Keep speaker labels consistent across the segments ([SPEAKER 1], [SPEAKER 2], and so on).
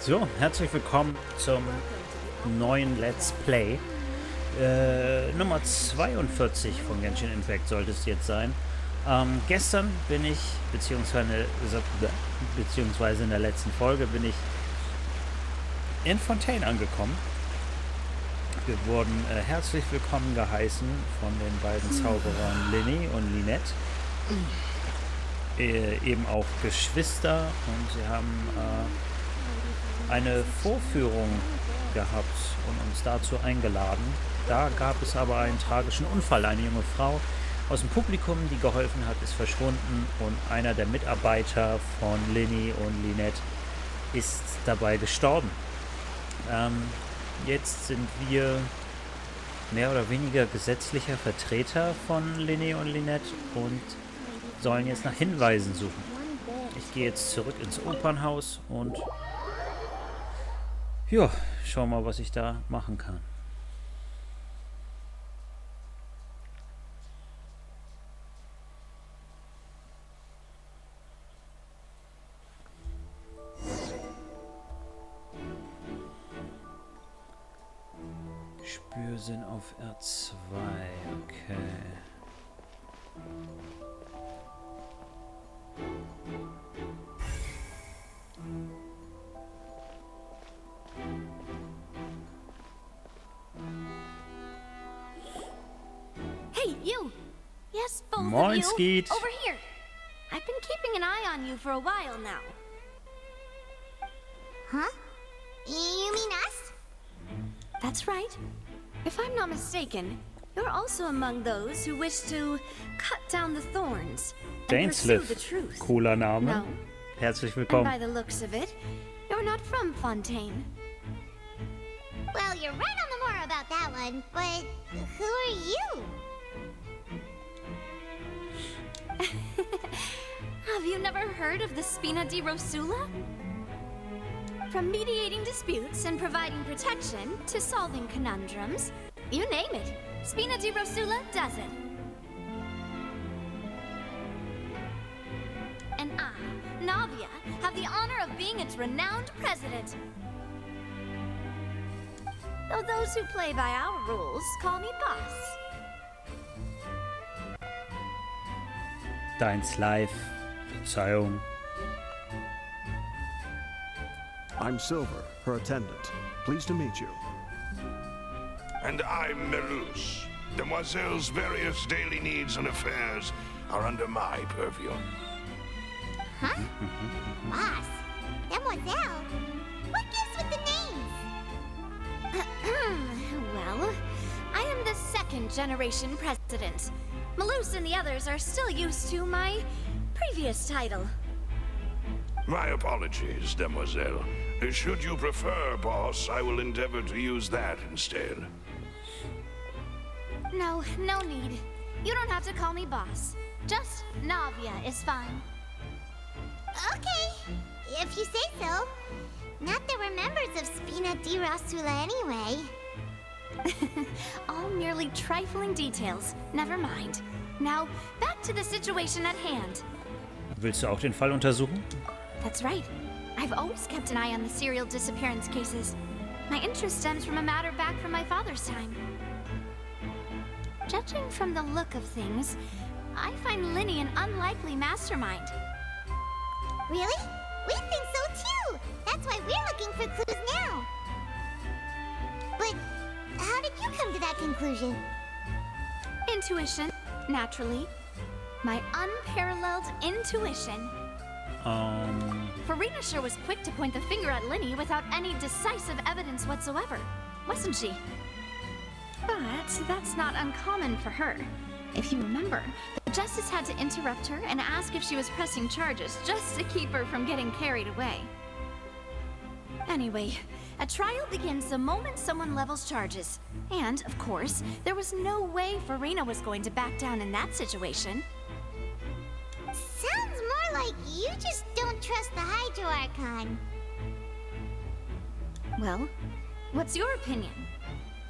[SPEAKER 1] So, herzlich willkommen zum neuen Let's Play. Nummer 42 von Genshin Impact sollte es jetzt sein. Gestern bin ich, beziehungsweise in der letzten Folge bin ich in Fontaine angekommen. Wir wurden herzlich willkommen geheißen von den beiden Zauberern Lyney und Lynette. Eben auch Geschwister, und sie haben eine Vorführung gehabt und uns dazu eingeladen. Da gab es aber einen tragischen Unfall. Eine junge Frau aus dem Publikum, die geholfen hat, ist verschwunden, und einer der Mitarbeiter von Lyney und Lynette ist dabei gestorben. Jetzt sind wir mehr oder weniger gesetzlicher Vertreter von Lyney und Lynette und sollen jetzt nach Hinweisen suchen. Ich gehe jetzt zurück ins Opernhaus und ja, schau mal, was ich da machen kann. Spürsinn auf R2, okay.
[SPEAKER 2] Hey, you! Yes, both
[SPEAKER 1] Moin,
[SPEAKER 2] of you!
[SPEAKER 1] Skeet.
[SPEAKER 2] Over here! I've been keeping an eye on you for a while now.
[SPEAKER 3] Huh? You mean us?
[SPEAKER 2] That's right. If I'm not mistaken, you're also among those who wish to cut down the thorns and pursue the truth.
[SPEAKER 1] Cooler Name.
[SPEAKER 2] No.
[SPEAKER 1] Herzlich
[SPEAKER 2] And
[SPEAKER 1] willkommen.
[SPEAKER 2] by the looks of it, you're not from Fontaine.
[SPEAKER 3] Well, you're right on the more about that one, but who are you?
[SPEAKER 2] Have you never heard of the Spina di Rosula? From mediating disputes and providing protection to solving conundrums, you name it, Spina di Rosula does it. And I, Navia, have the honor of being its renowned president. Though those who play by our rules call me boss.
[SPEAKER 1] Deins Live. Verzeihung.
[SPEAKER 4] I'm Silver, her attendant. Pleased to meet you.
[SPEAKER 5] And I'm Melus. Demoiselle's various daily needs and affairs are under my purview.
[SPEAKER 3] Huh? Boss? Demoiselle? What gives with the names?
[SPEAKER 2] Well, I am the second generation president. Malus and the others are still used to my previous title.
[SPEAKER 5] My apologies, Demoiselle. Should you prefer, boss, I will endeavor to use that instead.
[SPEAKER 2] No need. You don't have to call me boss. Just Navia is fine.
[SPEAKER 3] Okay, if you say so. Not that we're members of Spina di Rosula anyway.
[SPEAKER 2] All merely trifling details. Never mind. Now, back to the situation at hand.
[SPEAKER 1] Willst du auch den Fall untersuchen?
[SPEAKER 2] That's right. I've always kept an eye on the serial disappearance cases. My interest stems from a matter back from my father's time. Judging from the look of things, I find Lyney an unlikely mastermind.
[SPEAKER 3] Really? We think so too! That's why we're looking for clues now. But how did you come to that conclusion?
[SPEAKER 2] Intuition, naturally. My unparalleled intuition. Farina sure was quick to point the finger at Lyney without any decisive evidence whatsoever, wasn't she? But that's not uncommon for her. If you remember, the Justice had to interrupt her and ask if she was pressing charges just to keep her from getting carried away. Anyway, a trial begins the moment someone levels charges. And, of course, there was no way Farina was going to back down in that situation.
[SPEAKER 3] Sounds more like you just don't trust the Hydro Archon.
[SPEAKER 2] Well, what's your opinion?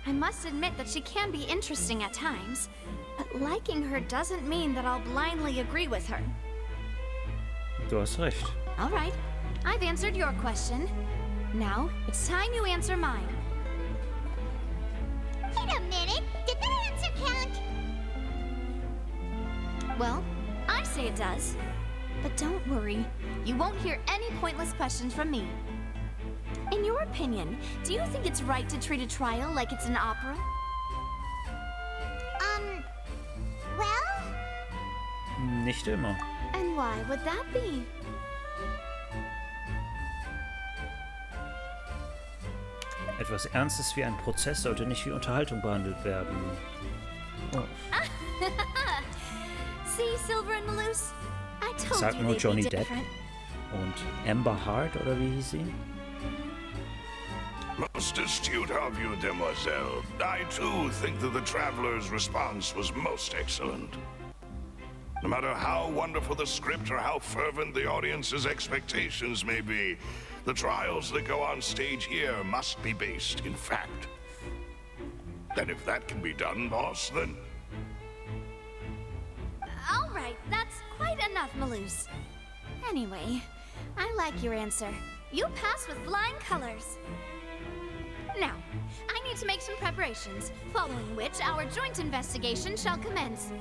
[SPEAKER 2] I must admit that she can be interesting at times, but liking her doesn't mean that I'll blindly agree with her.
[SPEAKER 1] Du hast recht.
[SPEAKER 2] All right, I've answered your question. Now, it's time you answer mine.
[SPEAKER 3] Wait a minute! Did that answer count?
[SPEAKER 2] Well, I say it does. But don't worry, you won't hear any pointless questions from me. In your opinion, do you think it's right to treat a trial like it's an opera?
[SPEAKER 3] Well?
[SPEAKER 1] Nicht immer.
[SPEAKER 2] And why would that be?
[SPEAKER 1] Etwas Ernstes wie ein Prozess sollte nicht wie Unterhaltung behandelt werden. Oh.
[SPEAKER 2] See, Silver and Malus? I told
[SPEAKER 1] Sag
[SPEAKER 2] you
[SPEAKER 1] nur
[SPEAKER 2] they'd
[SPEAKER 1] Johnny
[SPEAKER 2] be
[SPEAKER 1] Depp.
[SPEAKER 2] different.
[SPEAKER 1] Und Amber Hart, oder wie hieß sie?
[SPEAKER 5] Most astute of you, demoiselle. I too think that the traveler's response was most excellent. No matter how wonderful the script or how fervent the audience's expectations may be, the trials that go on stage here must be based in fact. And if that can be done, boss, then...
[SPEAKER 2] All right, that's quite enough, Malus. Anyway, I like your answer. You pass with flying colors. Now, I need to make some preparations, following which our joint investigation shall commence.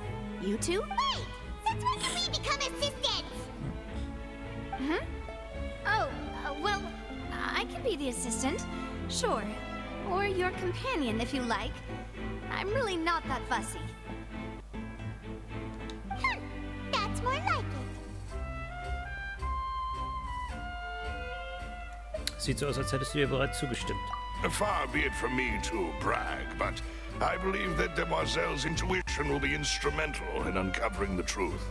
[SPEAKER 2] You two?
[SPEAKER 3] Wait! Since when can we become assistants?
[SPEAKER 2] Huh? Oh, well, I can be the assistant. Sure. Or your companion, if you like. I'm really not that fussy.
[SPEAKER 3] That's more like it.
[SPEAKER 1] Sieht so aus, als hättest du dir bereits zugestimmt.
[SPEAKER 5] Far be it from me to brag, but I believe that Demoiselle's intuition will be instrumental in uncovering the truth.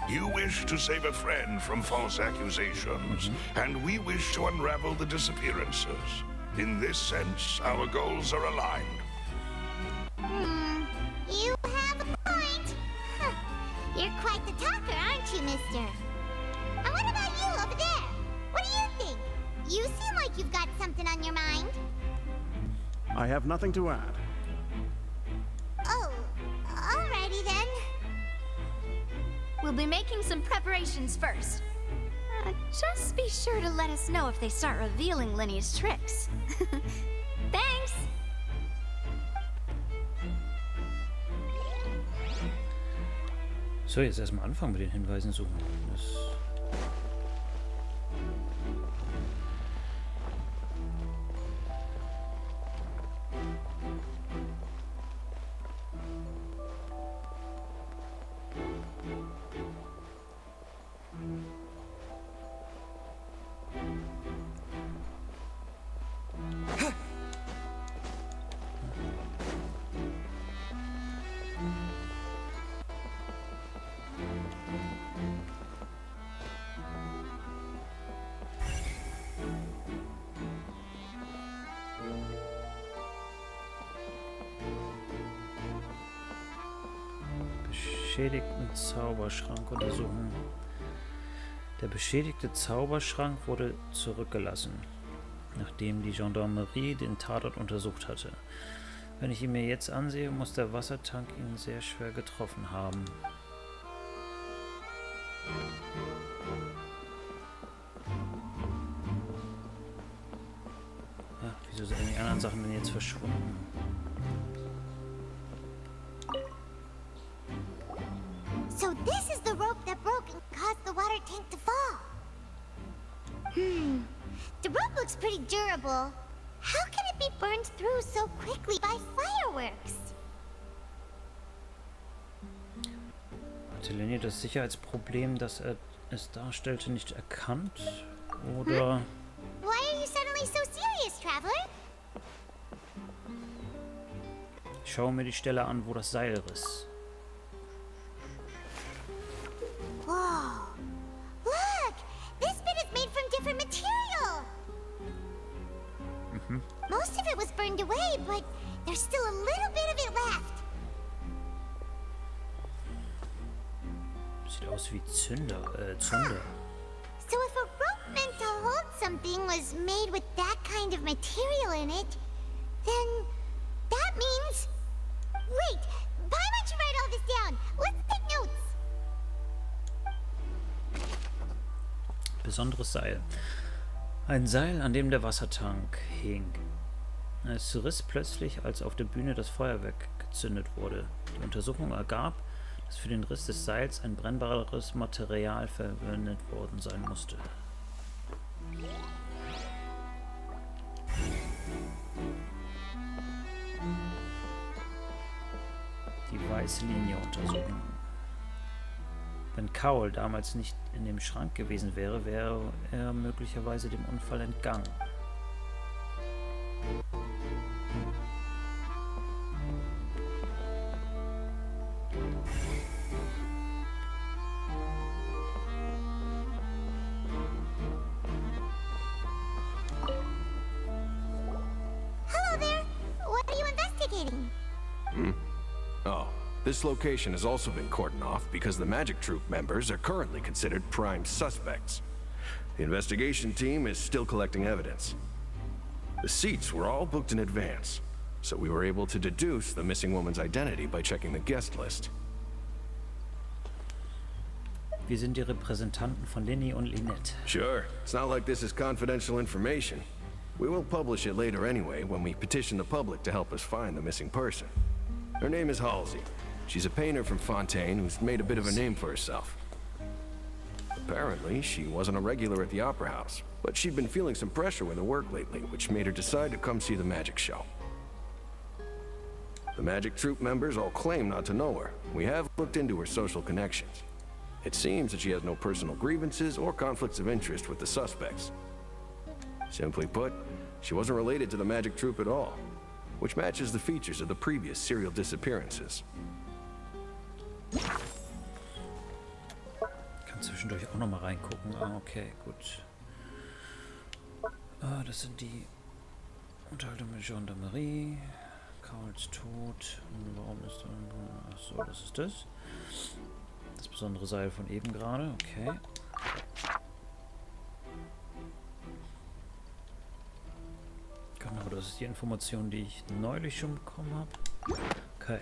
[SPEAKER 5] You wish to save a friend from false accusations, and we wish to unravel the disappearances. In this sense, our goals are aligned.
[SPEAKER 3] You have a point. Huh. You're quite the talker, aren't you, mister? And what about you over there? What do you think? You seem like you've got something on your mind.
[SPEAKER 4] I have nothing to add.
[SPEAKER 3] Oh, alrighty then.
[SPEAKER 2] We'll be making some preparations first. Just be sure to let us know if they start revealing Lenny's tricks. Thanks!
[SPEAKER 1] So, jetzt erstmal anfangen mit den Hinweisen suchen. Das beschädigten Zauberschrank untersuchen. Der beschädigte Zauberschrank wurde zurückgelassen, nachdem die Gendarmerie den Tatort untersucht hatte. Wenn ich ihn mir jetzt ansehe, muss der Wassertank ihn sehr schwer getroffen haben. Ja, wieso sind die anderen Sachen denn jetzt verschwunden?
[SPEAKER 3] So this is the rope that broke and caused the water tank to fall. The rope looks pretty durable. How can it be burned through so quickly by fireworks?
[SPEAKER 1] Hatte Lenny das Sicherheitsproblem, das er es darstellte, nicht erkannt? Oder...
[SPEAKER 3] Why are you suddenly so serious, Traveler?
[SPEAKER 1] Ich schaue mir die Stelle an, wo das Seil riss.
[SPEAKER 3] Whoa. Look! This bit is made from different material! Most of it was burned away, but there's still a little bit of it left.
[SPEAKER 1] Sieht aus wie Zunder.
[SPEAKER 3] So if a rope meant to hold something was made with that kind of material in it, then that means... Wait! Paimon should write all this down. Let's take notes.
[SPEAKER 1] Besonderes Seil. Ein Seil, an dem der Wassertank hing. Es riss plötzlich, als auf der Bühne das Feuerwerk gezündet wurde. Die Untersuchung ergab, dass für den Riss des Seils ein brennbares Material verwendet worden sein musste. Die weiße Linie untersuchen. Wenn Cowell damals nicht in dem Schrank gewesen wäre, wäre er möglicherweise dem Unfall entgangen.
[SPEAKER 3] Hello there. What are you investigating?
[SPEAKER 6] Oh, this location has also been cordoned off because the Magic Troupe members are currently considered prime suspects. The investigation team is still collecting evidence. The seats were all booked in advance, so we were able to deduce the missing woman's identity by checking the guest list.
[SPEAKER 1] Wir sind die Repräsentanten von Linny und Lynette.
[SPEAKER 6] Sure, it's not like this is confidential information. We will publish it later anyway when we petition the public to help us find the missing person. Her name is Halsey. She's a painter from Fontaine who's made a bit of a name for herself. Apparently, she wasn't a regular at the Opera House, but she'd been feeling some pressure with her work lately, which made her decide to come see the magic show. The Magic Troupe members all claim not to know her. We have looked into her social connections. It seems that she has no personal grievances or conflicts of interest with the suspects. Simply put, she wasn't related to the Magic Troupe at all, which matches the features of the previous serial disappearances.
[SPEAKER 1] Kann zwischendurch auch noch mal reingucken. Ah, okay, gut. Ah, das sind die Unterhaltungen mit Gendarmerie. Cowells Tod. Warum ist da... Achso, das ist das. Das besondere Seil von eben gerade. Okay. Genau, das ist die Information, die ich neulich schon bekommen habe. Okay.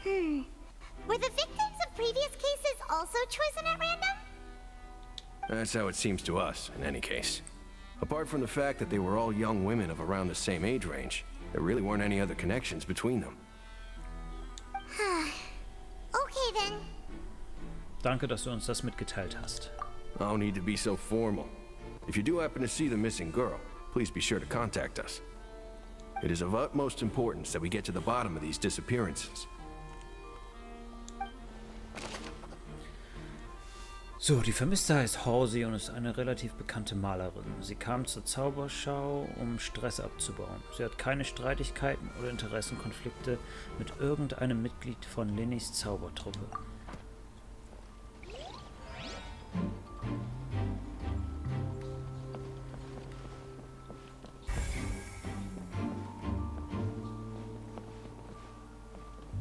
[SPEAKER 3] Were the victims of previous cases also chosen at random?
[SPEAKER 6] That's how it seems to us, in any case. Apart from the fact that they were all young women of around the same age range, there really weren't any other connections between them.
[SPEAKER 3] Okay then.
[SPEAKER 1] Danke, dass du uns das mitgeteilt hast.
[SPEAKER 6] No need to be so formal. If you do happen to see the missing girl, please be sure to contact us. It is of utmost importance that we get to the bottom of these disappearances.
[SPEAKER 1] So, die Vermisste heißt Halsey und ist eine relativ bekannte Malerin. Sie kam zur Zauberschau, um Stress abzubauen. Sie hat keine Streitigkeiten oder Interessenkonflikte mit irgendeinem Mitglied von Linnys Zaubertruppe.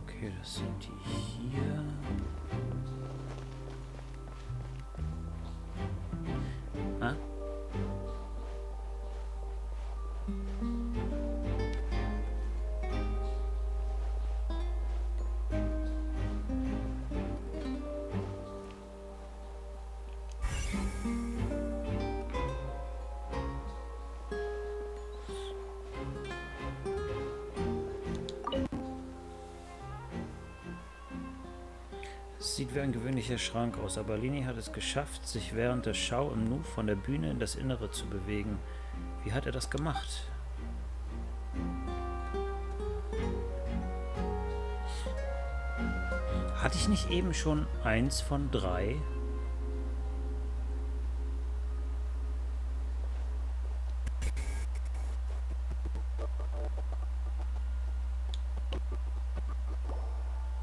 [SPEAKER 1] Okay, das sind die hier. Ah. Es sieht wie ein gewöhnlicher Schrank aus, aber Lini hat es geschafft, sich während der Schau im Nu von der Bühne in das Innere zu bewegen. Wie hat er das gemacht? Hatte ich nicht eben schon 1 von 3?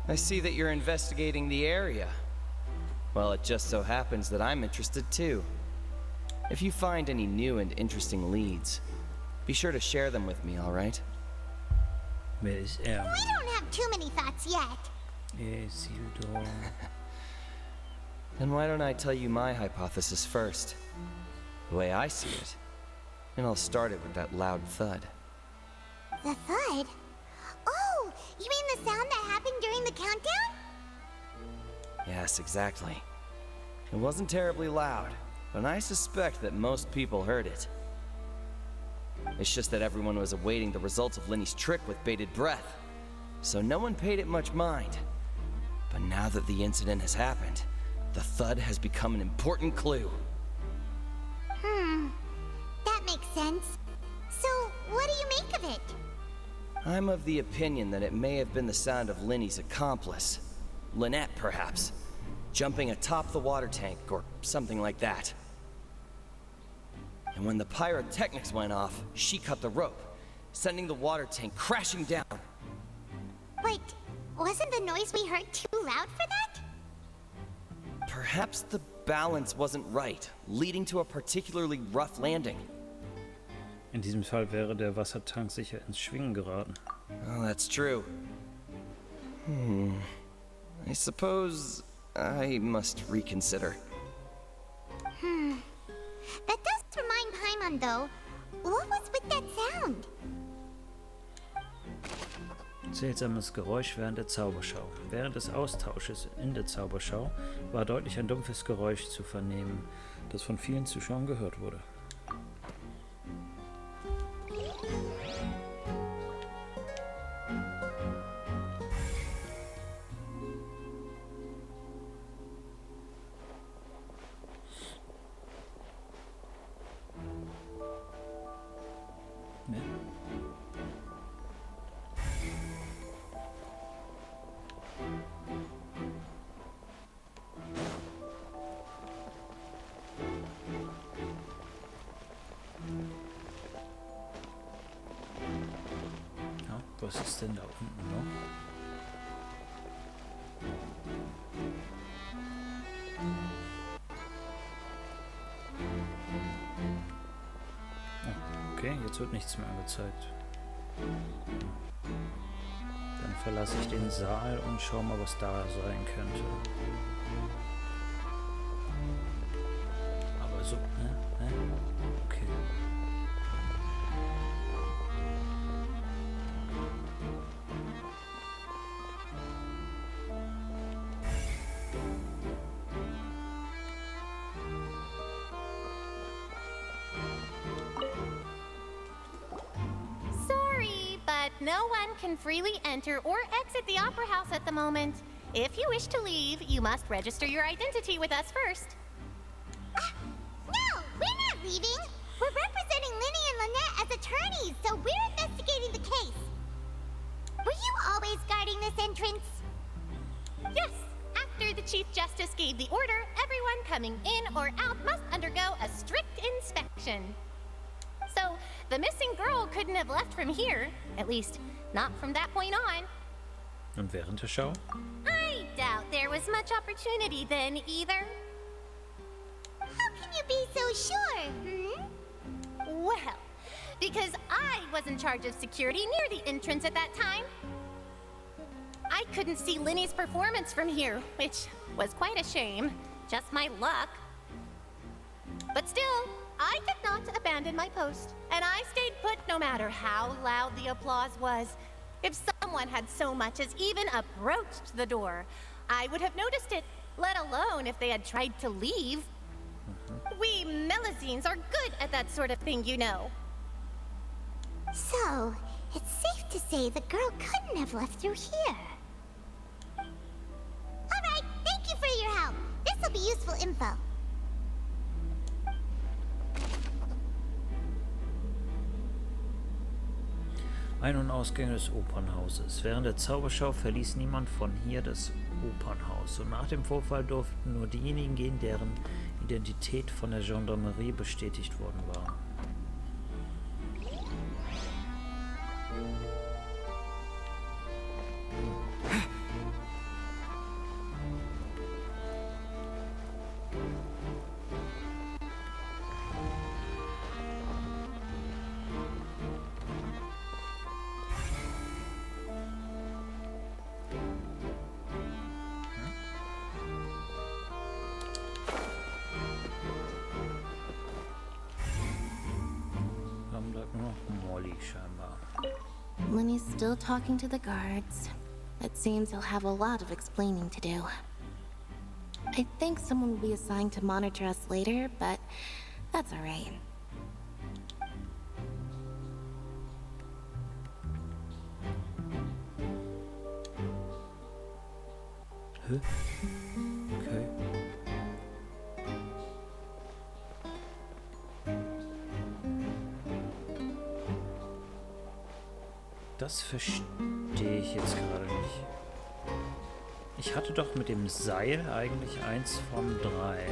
[SPEAKER 7] I see that you're investigating the area. Well, it just so happens that I'm interested too. If you find any new and interesting leads, be sure to share them with me, all right?
[SPEAKER 1] Wer ist er?
[SPEAKER 3] We don't have too many thoughts yet.
[SPEAKER 1] Isildur.
[SPEAKER 7] Then why don't I tell you my hypothesis first? The way I see it. And I'll start it with that loud thud.
[SPEAKER 3] The thud? Oh, you mean the sound that happened during the countdown?
[SPEAKER 7] Yes, exactly. It wasn't terribly loud, but I suspect that most people heard it. It's just that everyone was awaiting the results of Lenny's trick with bated breath, so no one paid it much mind. But now that the incident has happened, the thud has become an important clue.
[SPEAKER 3] That makes sense. So, what do you make of it?
[SPEAKER 7] I'm of the opinion that it may have been the sound of Lenny's accomplice. Lynette, perhaps. Jumping atop the water tank, or something like that. And when the pyrotechnics went off, she cut the rope, sending the water tank crashing down.
[SPEAKER 3] Wait, wasn't the noise we heard too loud for that?
[SPEAKER 7] Perhaps the balance wasn't right, leading to a particularly rough landing.
[SPEAKER 1] In diesem Fall wäre der Wassertank sicher ins Schwingen geraten.
[SPEAKER 7] Oh, that's true. I suppose I must reconsider.
[SPEAKER 3] That does remind Paimon, though. What was with that sound?
[SPEAKER 1] Seltsames Geräusch während der Zauberschau. Während des Austausches in der Zauberschau war deutlich ein dumpfes Geräusch zu vernehmen, das von vielen Zuschauern gehört wurde. Ne? Ja, was ist denn da unten noch? Okay, jetzt wird nichts mehr angezeigt. Dann verlasse ich den Saal und schau mal, was da sein könnte. Aber so, okay.
[SPEAKER 8] No one can freely enter or exit the Opera House at the moment. If you wish to leave, you must register your identity with us first.
[SPEAKER 3] No, we're not leaving. We're representing Linny and Lynette as attorneys, so we're investigating the case. Were you always guarding this entrance?
[SPEAKER 8] Yes. After the Chief Justice gave the order, everyone coming in or out must undergo a strict inspection. So, the missing girl couldn't have left from here. At least, not from that point on.
[SPEAKER 1] Und während der Show?
[SPEAKER 8] I doubt there was much opportunity then, either.
[SPEAKER 3] How can you be so sure,
[SPEAKER 8] Well, because I was in charge of security near the entrance at that time. I couldn't see Linny's performance from here, which was quite a shame. Just my luck. But still, I did not abandon my post, and I stayed put no matter how loud the applause was. If someone had so much as even approached the door, I would have noticed it, let alone if they had tried to leave. We Melusines are good at that sort of thing, you know.
[SPEAKER 3] So, it's safe to say the girl couldn't have left through here. Alright, thank you for your help. This'll be useful info.
[SPEAKER 1] Ein- und Ausgänge des Opernhauses. Während der Zauberschau verließ niemand von hier das Opernhaus. Und nach dem Vorfall durften nur diejenigen gehen, deren Identität von der Gendarmerie bestätigt worden war.
[SPEAKER 9] Lenny's still talking to the guards. It seems he'll have a lot of explaining to do. I think someone will be assigned to monitor us later, but that's alright.
[SPEAKER 1] Hä? Okay. Das verstehe ich jetzt gerade nicht. Ich hatte doch mit dem Seil eigentlich 1 von 3.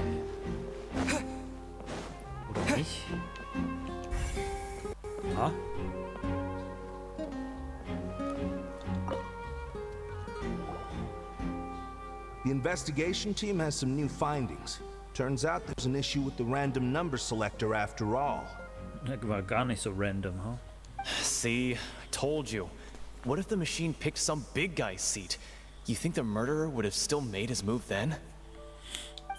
[SPEAKER 1] Oder nicht? Ah.
[SPEAKER 10] The investigation team has some new findings. Turns out there's an issue with the random number selector after all.
[SPEAKER 1] Das war gar nicht so random, huh?
[SPEAKER 11] See, I told you. What if the machine picked some big guy's seat? You think the murderer would have still made his move then?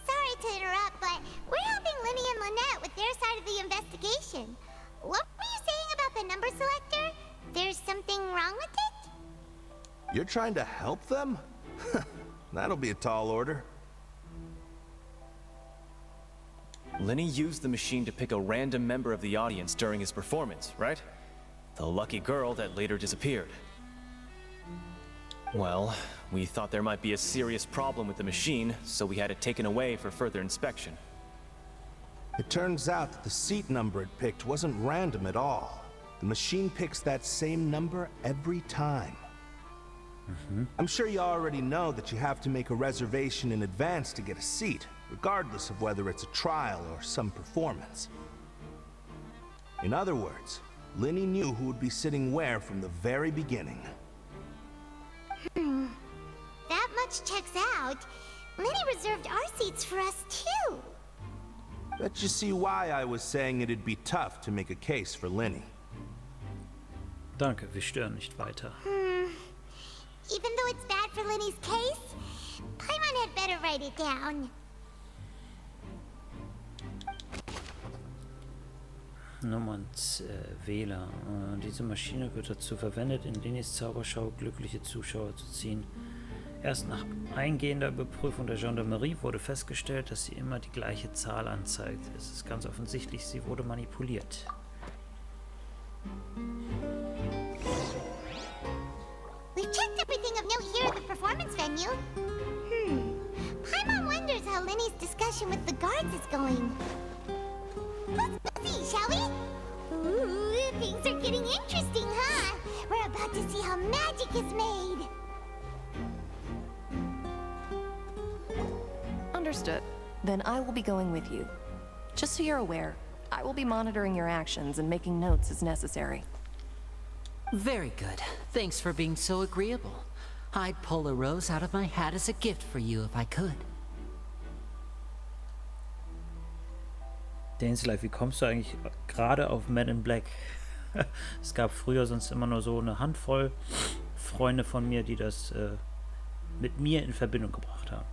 [SPEAKER 3] Sorry to interrupt, but we're helping Linny and Lynette with their side of the investigation. What were you saying about the number selector? There's something wrong with it?
[SPEAKER 10] You're trying to help them? That'll be a tall order.
[SPEAKER 11] Linny used the machine to pick a random member of the audience during his performance, right? The lucky girl that later disappeared. Well, we thought there might be a serious problem with the machine, so we had it taken away for further inspection.
[SPEAKER 10] It turns out that the seat number it picked wasn't random at all. The machine picks that same number every time. I'm sure you already know that you have to make a reservation in advance to get a seat, regardless of whether it's a trial or some performance. In other words, Linny knew who would be sitting where from the very beginning.
[SPEAKER 3] That much checks out. Linny reserved our seats for us too.
[SPEAKER 10] Bet you see why I was saying it'd be tough to make a case for Linny.
[SPEAKER 1] Danke, wir stören nicht weiter.
[SPEAKER 3] Even though it's bad for Linny's case, Paimon had better write it down.
[SPEAKER 1] Nummer Wähler. Diese Maschine wird dazu verwendet, in Linnys Zauberschau glückliche Zuschauer zu ziehen. Erst nach eingehender Überprüfung der Gendarmerie wurde festgestellt, dass sie immer die gleiche Zahl anzeigt. Es ist ganz offensichtlich, sie wurde manipuliert.
[SPEAKER 3] We've checked everything of note here at the performance venue. Paimon wonders how Linny's discussion with the guards is going. Let's see, shall we? Ooh, things are getting interesting, huh? We're about to see how magic is made.
[SPEAKER 9] Understood. Then I will be going with you. Just so you're aware, I will be monitoring your actions and making notes as necessary.
[SPEAKER 12] Very good. Thanks for being so agreeable. I'd pull a rose out of my hat as a gift for you if I could.
[SPEAKER 1] Dainslife, wie kommst du eigentlich gerade auf Men in Black? Es gab früher sonst immer nur so eine Handvoll Freunde von mir, die das mit mir in Verbindung gebracht haben.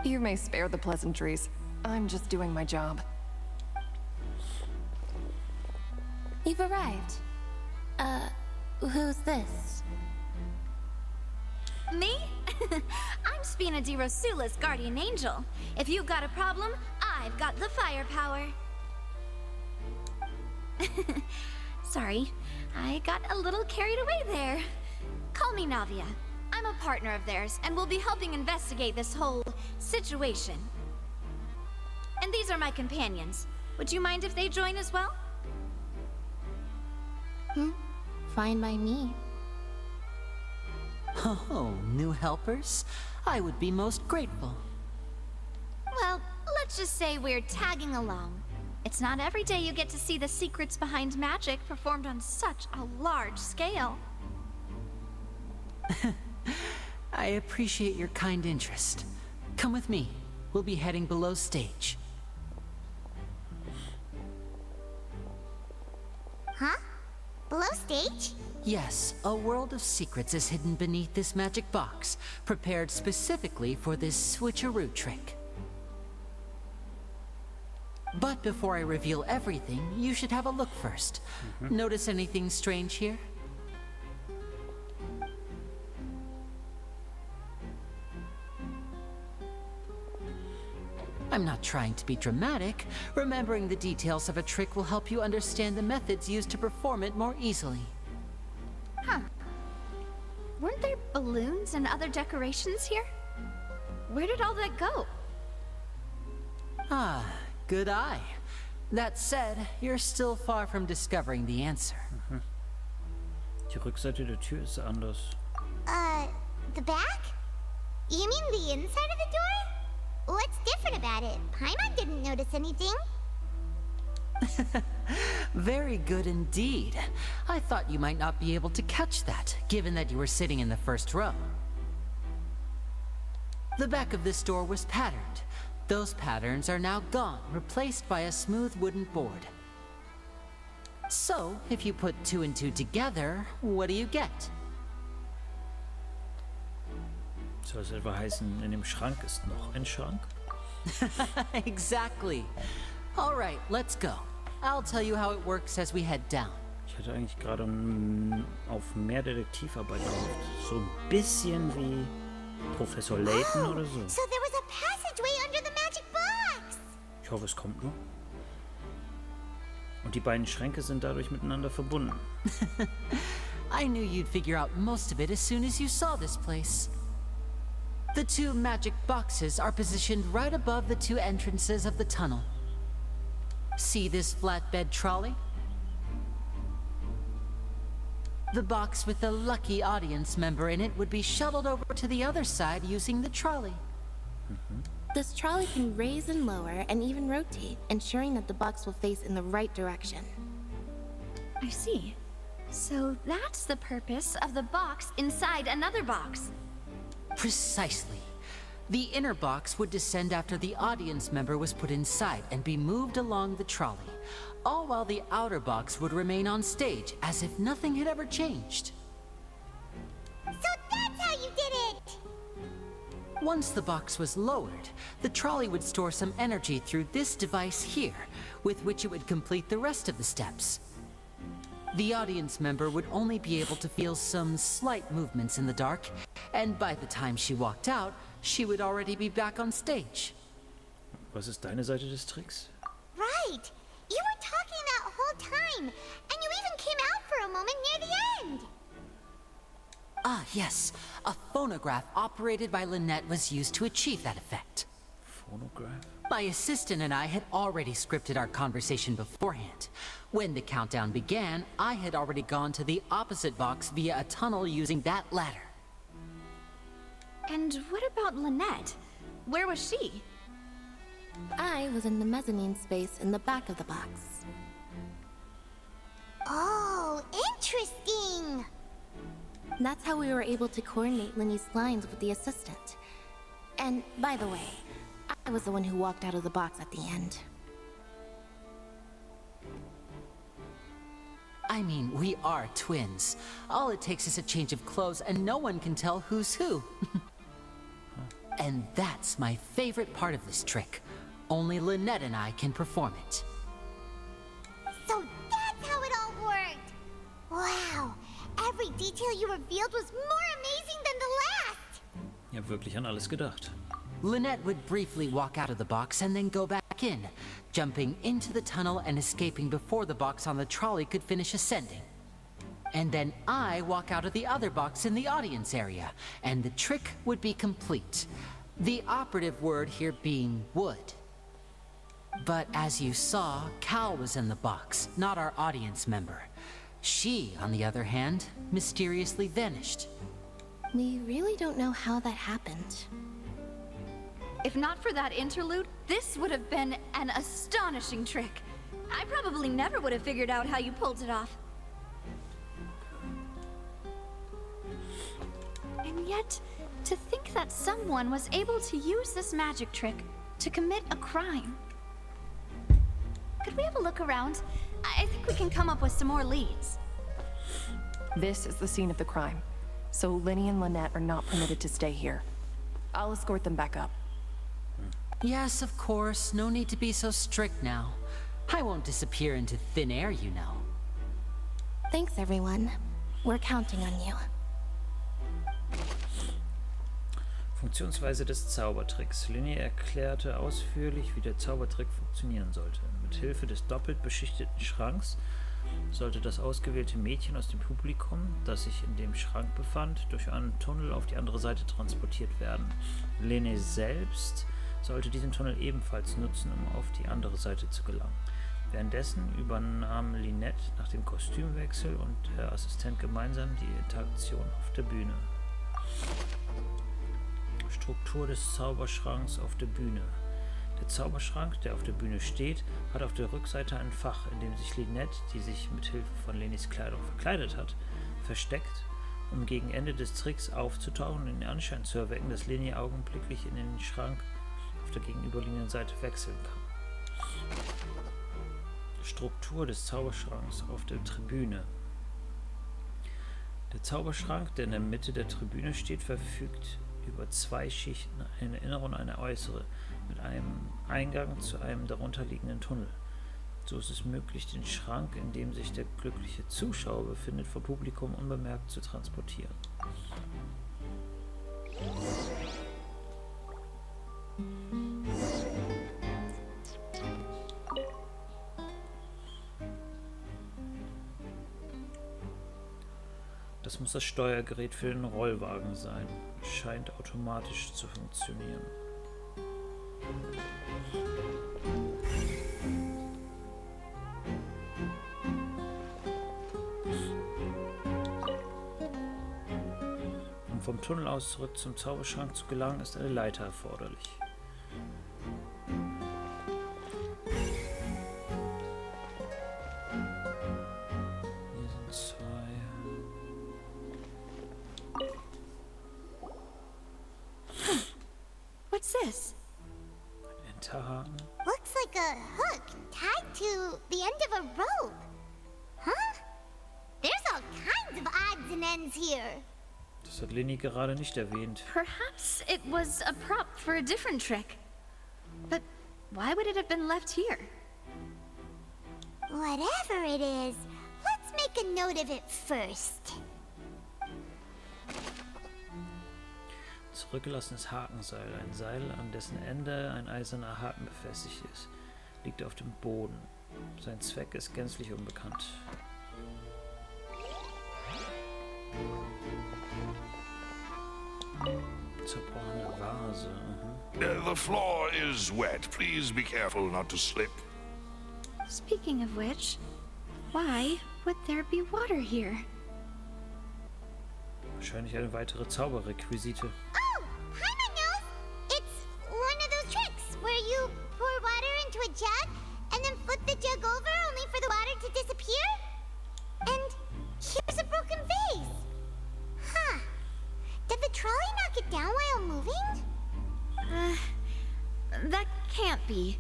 [SPEAKER 9] You may spare the pleasantries. I'm just doing my job.
[SPEAKER 2] You've arrived. Who's this? Me? I'm Spina di Rosula's guardian angel. If you've got a problem, I've got the firepower. Sorry, I got a little carried away there. Call me Navia. I'm a partner of theirs, and we'll be helping investigate this whole situation. And these are my companions. Would you mind if they join as well?
[SPEAKER 9] Fine by me.
[SPEAKER 12] Oh, new helpers? I would be most grateful.
[SPEAKER 2] Well, let's just say we're tagging along. It's not every day you get to see the secrets behind magic performed on such a large scale.
[SPEAKER 12] I appreciate your kind interest. Come with me. We'll be heading below stage.
[SPEAKER 3] Huh? Below stage?
[SPEAKER 12] Yes, a world of secrets is hidden beneath this magic box, prepared specifically for this switcheroo trick. But before I reveal everything, you should have a look first. Notice anything strange here? I'm not trying to be dramatic. Remembering the details of a trick will help you understand the methods used to perform it more easily.
[SPEAKER 2] Huh. Weren't there balloons and other decorations here? Where did all that go?
[SPEAKER 12] Ah, good eye. That said, you're still far from discovering the answer.
[SPEAKER 1] Die Rückseite der Tür ist anders.
[SPEAKER 3] The back? You mean the inside of the door? What's different about it? Paimon didn't notice anything.
[SPEAKER 12] Very good indeed. I thought you might not be able to catch that, given that you were sitting in the first row. The back of this door was patterned. Those patterns are now gone, replaced by a smooth wooden board. So, if you put 2 and 2 together, what do you get?
[SPEAKER 1] Soll es etwa heißen, in dem Schrank ist noch ein Schrank?
[SPEAKER 12] Exactly. All right, let's go. I'll tell you how it works as we head down.
[SPEAKER 1] Ich hatte eigentlich gerade auf mehr Detektivarbeit gehofft. So ein bisschen wie Professor Layton oder so.
[SPEAKER 3] So there was a passageway under the magic box.
[SPEAKER 1] Ich hoffe, es kommt noch. Und die beiden Schränke sind dadurch miteinander verbunden.
[SPEAKER 12] I knew you'd figure out most of it as soon as you saw this place. The 2 magic boxes are positioned right above the 2 entrances of the tunnel. See this flatbed trolley? The box with the lucky audience member in it would be shuttled over to the other side using the trolley.
[SPEAKER 13] This trolley can raise and lower and even rotate, ensuring that the box will face in the right direction.
[SPEAKER 2] I see. So that's the purpose of the box inside another box.
[SPEAKER 12] Precisely. The inner box would descend after the audience member was put inside and be moved along the trolley, all while the outer box would remain on stage as if nothing had ever changed.
[SPEAKER 3] So that's how you did it!
[SPEAKER 12] Once the box was lowered, the trolley would store some energy through this device here, with which it would complete the rest of the steps. The audience member would only be able to feel some slight movements in the dark, and by the time she walked out, she would already be back on stage.
[SPEAKER 1] Was ist deine Seite des Tricks?
[SPEAKER 3] Right! You were talking that whole time, and you even came out for a moment near the end!
[SPEAKER 12] Ah, yes. A phonograph operated by Lynette was used to achieve that effect.
[SPEAKER 1] Phonograph?
[SPEAKER 12] My assistant and I had already scripted our conversation beforehand. When the countdown began, I had already gone to the opposite box via a tunnel using that ladder.
[SPEAKER 2] And what about Lynette? Where was she?
[SPEAKER 13] I was in the mezzanine space in the back of the box.
[SPEAKER 3] Oh, interesting!
[SPEAKER 13] That's how we were able to coordinate Linny's lines with the assistant. And, by the way, I was the one who walked out of the box at the end.
[SPEAKER 12] I mean, we are twins. All it takes is a change of clothes and no one can tell who's who. And that's my favorite part of this trick. Only Lynette and I can perform it.
[SPEAKER 3] So that's how it all worked! Wow! Every detail you revealed was more amazing than the last!
[SPEAKER 1] Ich habe wirklich an alles gedacht.
[SPEAKER 12] Lynette would briefly walk out of the box and then go back in, jumping into the tunnel and escaping before the box on the trolley could finish ascending. And then I walk out of the other box in the audience area, and the trick would be complete. The operative word here being would. But as you saw, Cal was in the box, not our audience member. She, on the other hand, mysteriously vanished.
[SPEAKER 13] We really don't know how that happened.
[SPEAKER 2] If not for that interlude, this would have been an astonishing trick. I probably never would have figured out how you pulled it off. And yet, to think that someone was able to use this magic trick to commit a crime. Could we have a look around? I think we can come up with some more leads.
[SPEAKER 9] This is the scene of the crime, so Linny and Lynette are not permitted to stay here. I'll escort them back up.
[SPEAKER 12] Yes, of course. No need to be so strict now. I won't disappear into thin air, you know.
[SPEAKER 13] Thanks, everyone. We're counting on you.
[SPEAKER 1] Funktionsweise des Zaubertricks. Leni erklärte ausführlich, wie der Zaubertrick funktionieren sollte. Mit Hilfe des doppelt beschichteten Schranks sollte das ausgewählte Mädchen aus dem Publikum, das sich in dem Schrank befand, durch einen Tunnel auf die andere Seite transportiert werden. Leni selbst sollte diesen Tunnel ebenfalls nutzen, um auf die andere Seite zu gelangen. Währenddessen übernahm Lynette nach dem Kostümwechsel und der Assistent gemeinsam die Interaktion auf der Bühne. Struktur des Zauberschranks auf der Bühne. Der Zauberschrank, der auf der Bühne steht, hat auf der Rückseite ein Fach, in dem sich Lynette, die sich mit Hilfe von Lenis Kleidung verkleidet hat, versteckt, um gegen Ende des Tricks aufzutauchen und den Anschein zu erwecken, dass Leni augenblicklich in den Schrank auf der gegenüberliegenden Seite wechseln kann. Struktur des Zauberschranks auf der Tribüne. Der Zauberschrank, der in der Mitte der Tribüne steht, verfügt über 2 Schichten, eine innere und eine äußere, mit einem Eingang zu einem darunterliegenden Tunnel. So ist es möglich, den Schrank, in dem sich der glückliche Zuschauer befindet, vor Publikum unbemerkt zu transportieren. Das muss das Steuergerät für den Rollwagen sein. Scheint automatisch zu funktionieren. Um vom Tunnel aus zurück zum Zauberschrank zu gelangen, ist eine Leiter erforderlich.
[SPEAKER 2] What's this?
[SPEAKER 1] Enterhaken.
[SPEAKER 3] Looks like a hook tied to the end of a rope. Huh? There's all kinds of odds and ends here.
[SPEAKER 1] Das hat Leni gerade nicht erwähnt.
[SPEAKER 2] Perhaps it was a prop for a different trick. But why would it have been left here?
[SPEAKER 3] Whatever it is, let's make a note of it first.
[SPEAKER 1] Zurückgelassenes Hakenseil. Ein Seil, an dessen Ende ein eiserner Haken befestigt ist, liegt auf dem Boden. Sein Zweck ist gänzlich unbekannt. Zerbrochene Vase.
[SPEAKER 5] The floor is wet. Please be careful not to slip.
[SPEAKER 2] Speaking of which, why would there be water here?
[SPEAKER 1] Wahrscheinlich eine weitere Zauberrequisite.
[SPEAKER 3] Oh, Paimon knows! It's one of those tricks where you pour water into a jug and then flip the jug over only for the water to disappear? And here's a broken vase. Huh. Did the trolley knock it down while moving?
[SPEAKER 2] That can't be.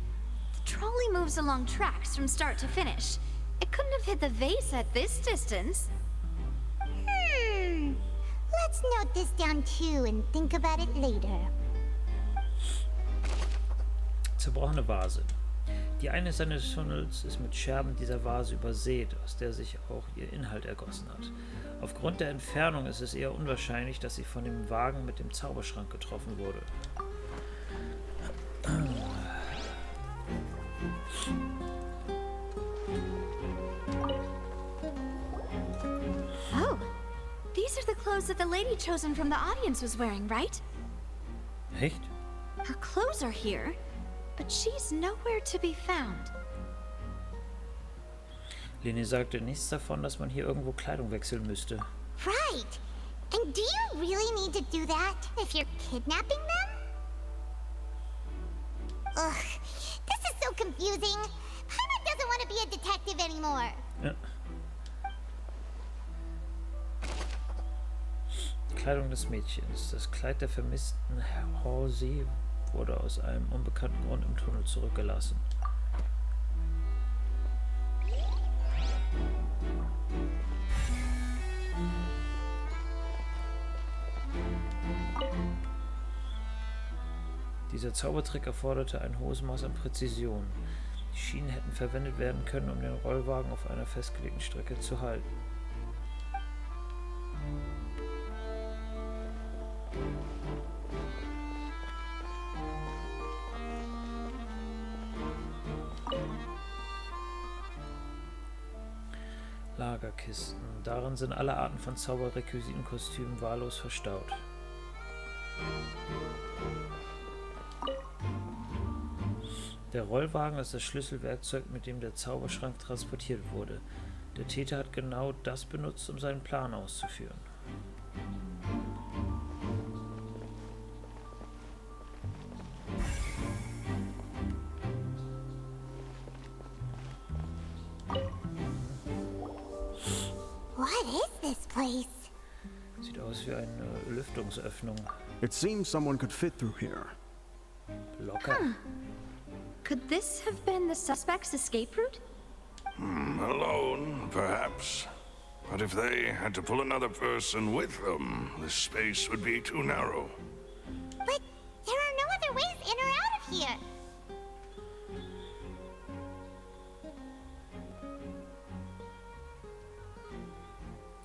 [SPEAKER 2] The trolley moves along tracks from start to finish. It couldn't have hit the vase at this distance.
[SPEAKER 3] Let's note this down too and think about it later.
[SPEAKER 1] Zerbrochene Vase. Die eine Seite des Tunnels ist mit Scherben dieser Vase übersät, aus der sich auch ihr Inhalt ergossen hat. Aufgrund der Entfernung ist es eher unwahrscheinlich, dass sie von dem Wagen mit dem Zauberschrank getroffen wurde.
[SPEAKER 2] Oh, these are the clothes that the lady chosen from the audience was wearing, right?
[SPEAKER 1] Echt?
[SPEAKER 2] Her clothes are here, but she's nowhere to be found.
[SPEAKER 1] Leni sagte nichts davon, dass man hier irgendwo Kleidung wechseln müsste.
[SPEAKER 3] Right. And do you really need to do that if you're kidnapping them? Ugh, this is so confusing. Paimon doesn't want to be a detective anymore.
[SPEAKER 1] Ja. Kleidung des Mädchens. Das Kleid der vermissten Horsey wurde aus einem unbekannten Grund im Tunnel zurückgelassen. Dieser Zaubertrick erforderte ein hohes Maß an Präzision. Die Schienen hätten verwendet werden können, um den Rollwagen auf einer festgelegten Strecke zu halten. Lagerkisten. Darin sind alle Arten von Zauberrequisitenkostümen wahllos verstaut. Der Rollwagen ist das Schlüsselwerkzeug, mit dem der Zauberschrank transportiert wurde. Der Täter hat genau das benutzt, um seinen Plan auszuführen.
[SPEAKER 3] What is this place?
[SPEAKER 1] Sieht aus wie eine Lüftungsöffnung.
[SPEAKER 4] It seems someone could fit through here.
[SPEAKER 1] Locker.
[SPEAKER 2] Could this have been the suspect's escape route?
[SPEAKER 5] Alone, perhaps. But if they had to pull another person with them, the space would be too narrow.
[SPEAKER 3] But there are no other ways in or out of here.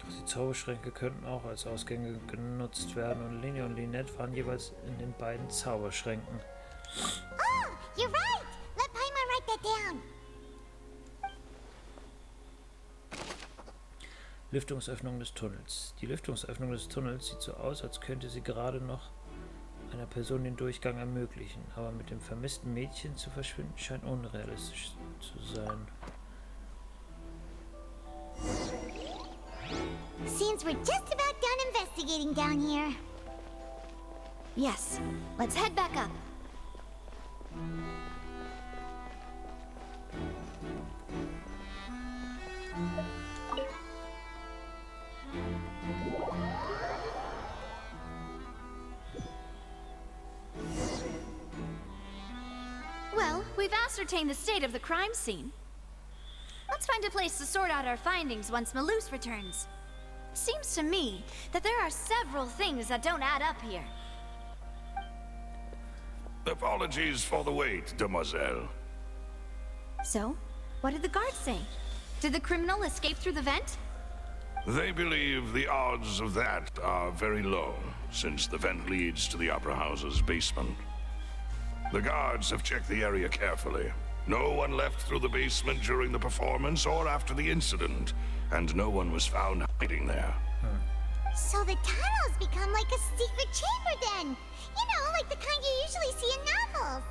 [SPEAKER 1] Die Zauberschränke könnten auch als Ausgänge genutzt werden und Lini und Lynette waren jeweils in den beiden Zauberschränken.
[SPEAKER 3] Oh, you're right! Let Paimon write that down.
[SPEAKER 1] Lüftungsöffnung des Tunnels. Die Lüftungsöffnung des Tunnels sieht so aus, als könnte sie gerade noch einer Person den Durchgang ermöglichen, aber mit dem vermissten Mädchen zu verschwinden scheint unrealistisch zu sein.
[SPEAKER 3] Seems we're just about done investigating down here.
[SPEAKER 2] Yes. Let's head back up. Well, we've ascertained the state of the crime scene. Let's find a place to sort out our findings once Malus returns. It seems to me that there are several things that don't add up here.
[SPEAKER 5] Apologies for the wait, demoiselle.
[SPEAKER 2] So, what did the guards say? Did the criminal escape through the vent?
[SPEAKER 5] They believe the odds of that are very low, since the vent leads to the Opera House's basement. The guards have checked the area carefully. No one left through the basement during the performance or after the incident, and no one was found hiding there.
[SPEAKER 3] So the tunnels become like a secret chamber then. You know, like the kind you usually see in novels.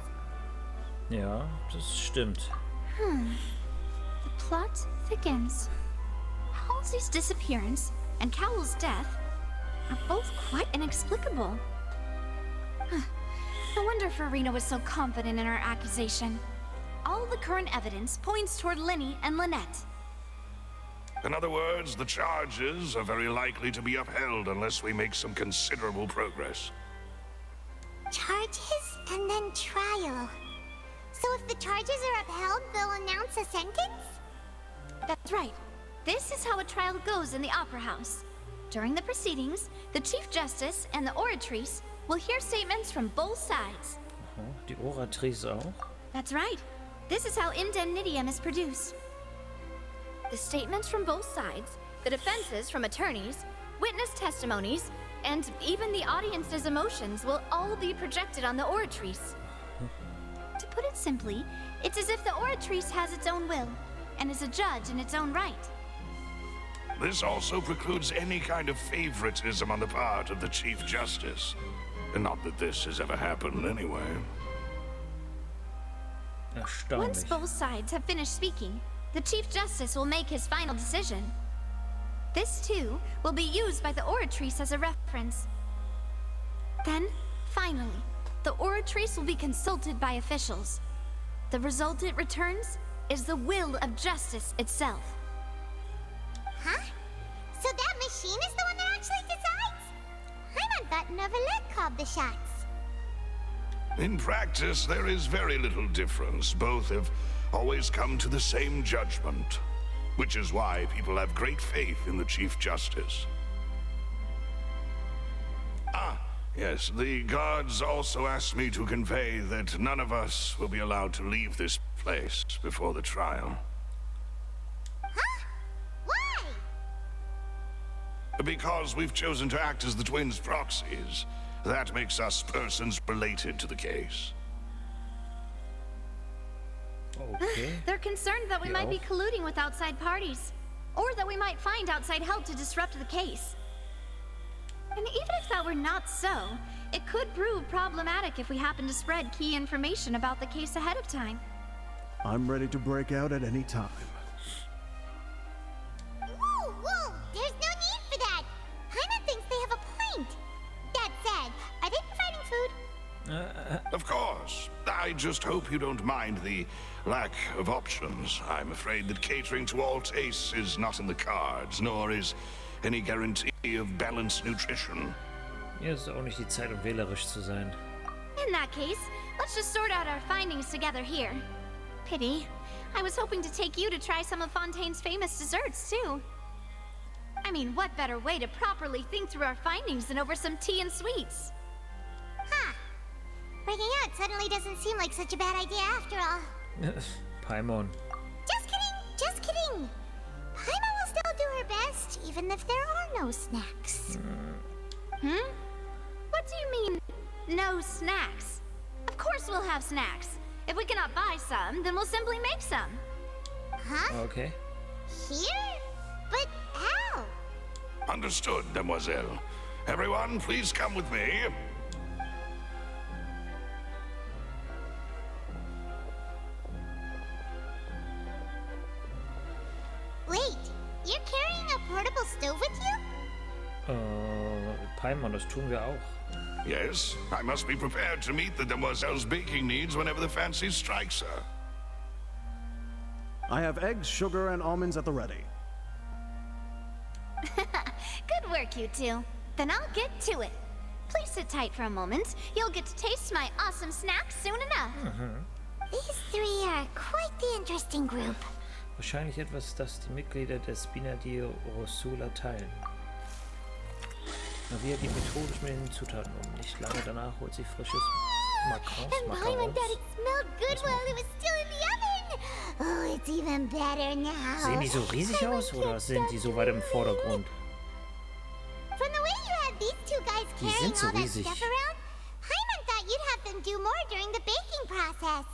[SPEAKER 1] Ja, das stimmt.
[SPEAKER 2] The plot thickens. Halsey's disappearance and Cowell's death are both quite inexplicable. No wonder Farina was so confident in her accusation. All the current evidence points toward Linny and Lynette.
[SPEAKER 5] In other words, the charges are very likely to be upheld unless we make some considerable progress.
[SPEAKER 3] Charges and then trial. So if the charges are upheld, they'll announce a sentence?
[SPEAKER 2] That's right. This is how a trial goes in the Opera House. During the proceedings, the Chief Justice and the Oratrice will hear statements from both sides.
[SPEAKER 1] Die Oratrice auch?
[SPEAKER 2] That's right. This is how indemnitium is produced. The statements from both sides, the defenses from attorneys, witness testimonies, and even the audience's emotions will all be projected on the Oratrice. To put it simply, it's as if the Oratrice has its own will, and is a judge in its own right.
[SPEAKER 5] This also precludes any kind of favoritism on the part of the Chief Justice. And not that this has ever happened anyway.
[SPEAKER 2] Once both sides have finished speaking, the Chief Justice will make his final decision. This, too, will be used by the Oratrice as a reference. Then, finally, the Oratrice will be consulted by officials. The result it returns is the will of justice itself.
[SPEAKER 3] Huh? So that machine is the one that actually decides? I thought Neverlet called the shots.
[SPEAKER 5] In practice, there is very little difference. Both have always come to the same judgment, which is why people have great faith in the Chief Justice. Ah, yes, the guards also asked me to convey that none of us will be allowed to leave this place before the trial.
[SPEAKER 3] Huh? Why?
[SPEAKER 5] Because we've chosen to act as the twins' proxies. That makes us persons related to the case.
[SPEAKER 1] Okay.
[SPEAKER 2] They're concerned that we might be colluding with outside parties. or that we might find outside help to disrupt the case. And even if that were not so, it could prove problematic if we happen to spread key information about the case ahead of time.
[SPEAKER 4] I'm ready to break out at any time.
[SPEAKER 3] Whoa! There's no need for that! Paimon thinks they have a point. That said, are they providing food?
[SPEAKER 5] Of course. I just hope you don't mind the lack of options. I'm afraid that catering to all tastes is not in the cards, nor is any guarantee of balanced nutrition.
[SPEAKER 1] Hier ist auch nicht die Zeit, um wählerisch zu sein.
[SPEAKER 2] In that case, let's just sort out our findings together here. Pity. I was hoping to take you to try some of Fontaine's famous desserts, too. I mean, what better way to properly think through our findings than over some tea and sweets?
[SPEAKER 3] Huh. Breaking out suddenly doesn't seem like such a bad idea after all.
[SPEAKER 1] Paimon.
[SPEAKER 3] Just kidding! Paimon will still do her best, even if there are no snacks.
[SPEAKER 2] What do you mean, no snacks? Of course we'll have snacks. If we cannot buy some, then we'll simply make some.
[SPEAKER 3] Huh?
[SPEAKER 1] Okay.
[SPEAKER 3] Here? But how?
[SPEAKER 5] Understood, Demoiselle. Everyone, please come with me.
[SPEAKER 3] Wait, you're carrying a portable stove with you?
[SPEAKER 1] Paimon, das tun wir auch.
[SPEAKER 5] Yes, I must be prepared to meet the Demoiselle's baking needs whenever the fancy strikes her.
[SPEAKER 4] I have eggs, sugar, and almonds at the ready.
[SPEAKER 2] Good work, you two. Then I'll get to it. Please sit tight for a moment. You'll get to taste my awesome snacks soon enough.
[SPEAKER 3] These three are quite the interesting group.
[SPEAKER 1] Wahrscheinlich etwas, das die Mitglieder der Spina di Rosula teilen. Maria geht methodisch mit den Zutaten um. Nicht lange danach holt sie frisches Macarons.
[SPEAKER 3] And Paimon thought it smelled good while it was still in the oven. Oh, it's even better now.
[SPEAKER 1] Sehen die so riesig aus oder sind die so weit im Vordergrund?
[SPEAKER 3] From the way you had these two guys
[SPEAKER 1] Die
[SPEAKER 3] carrying
[SPEAKER 1] sind so
[SPEAKER 3] all that
[SPEAKER 1] riesig.
[SPEAKER 3] stuff around, Paimon thought you'd have them do more during the baking process.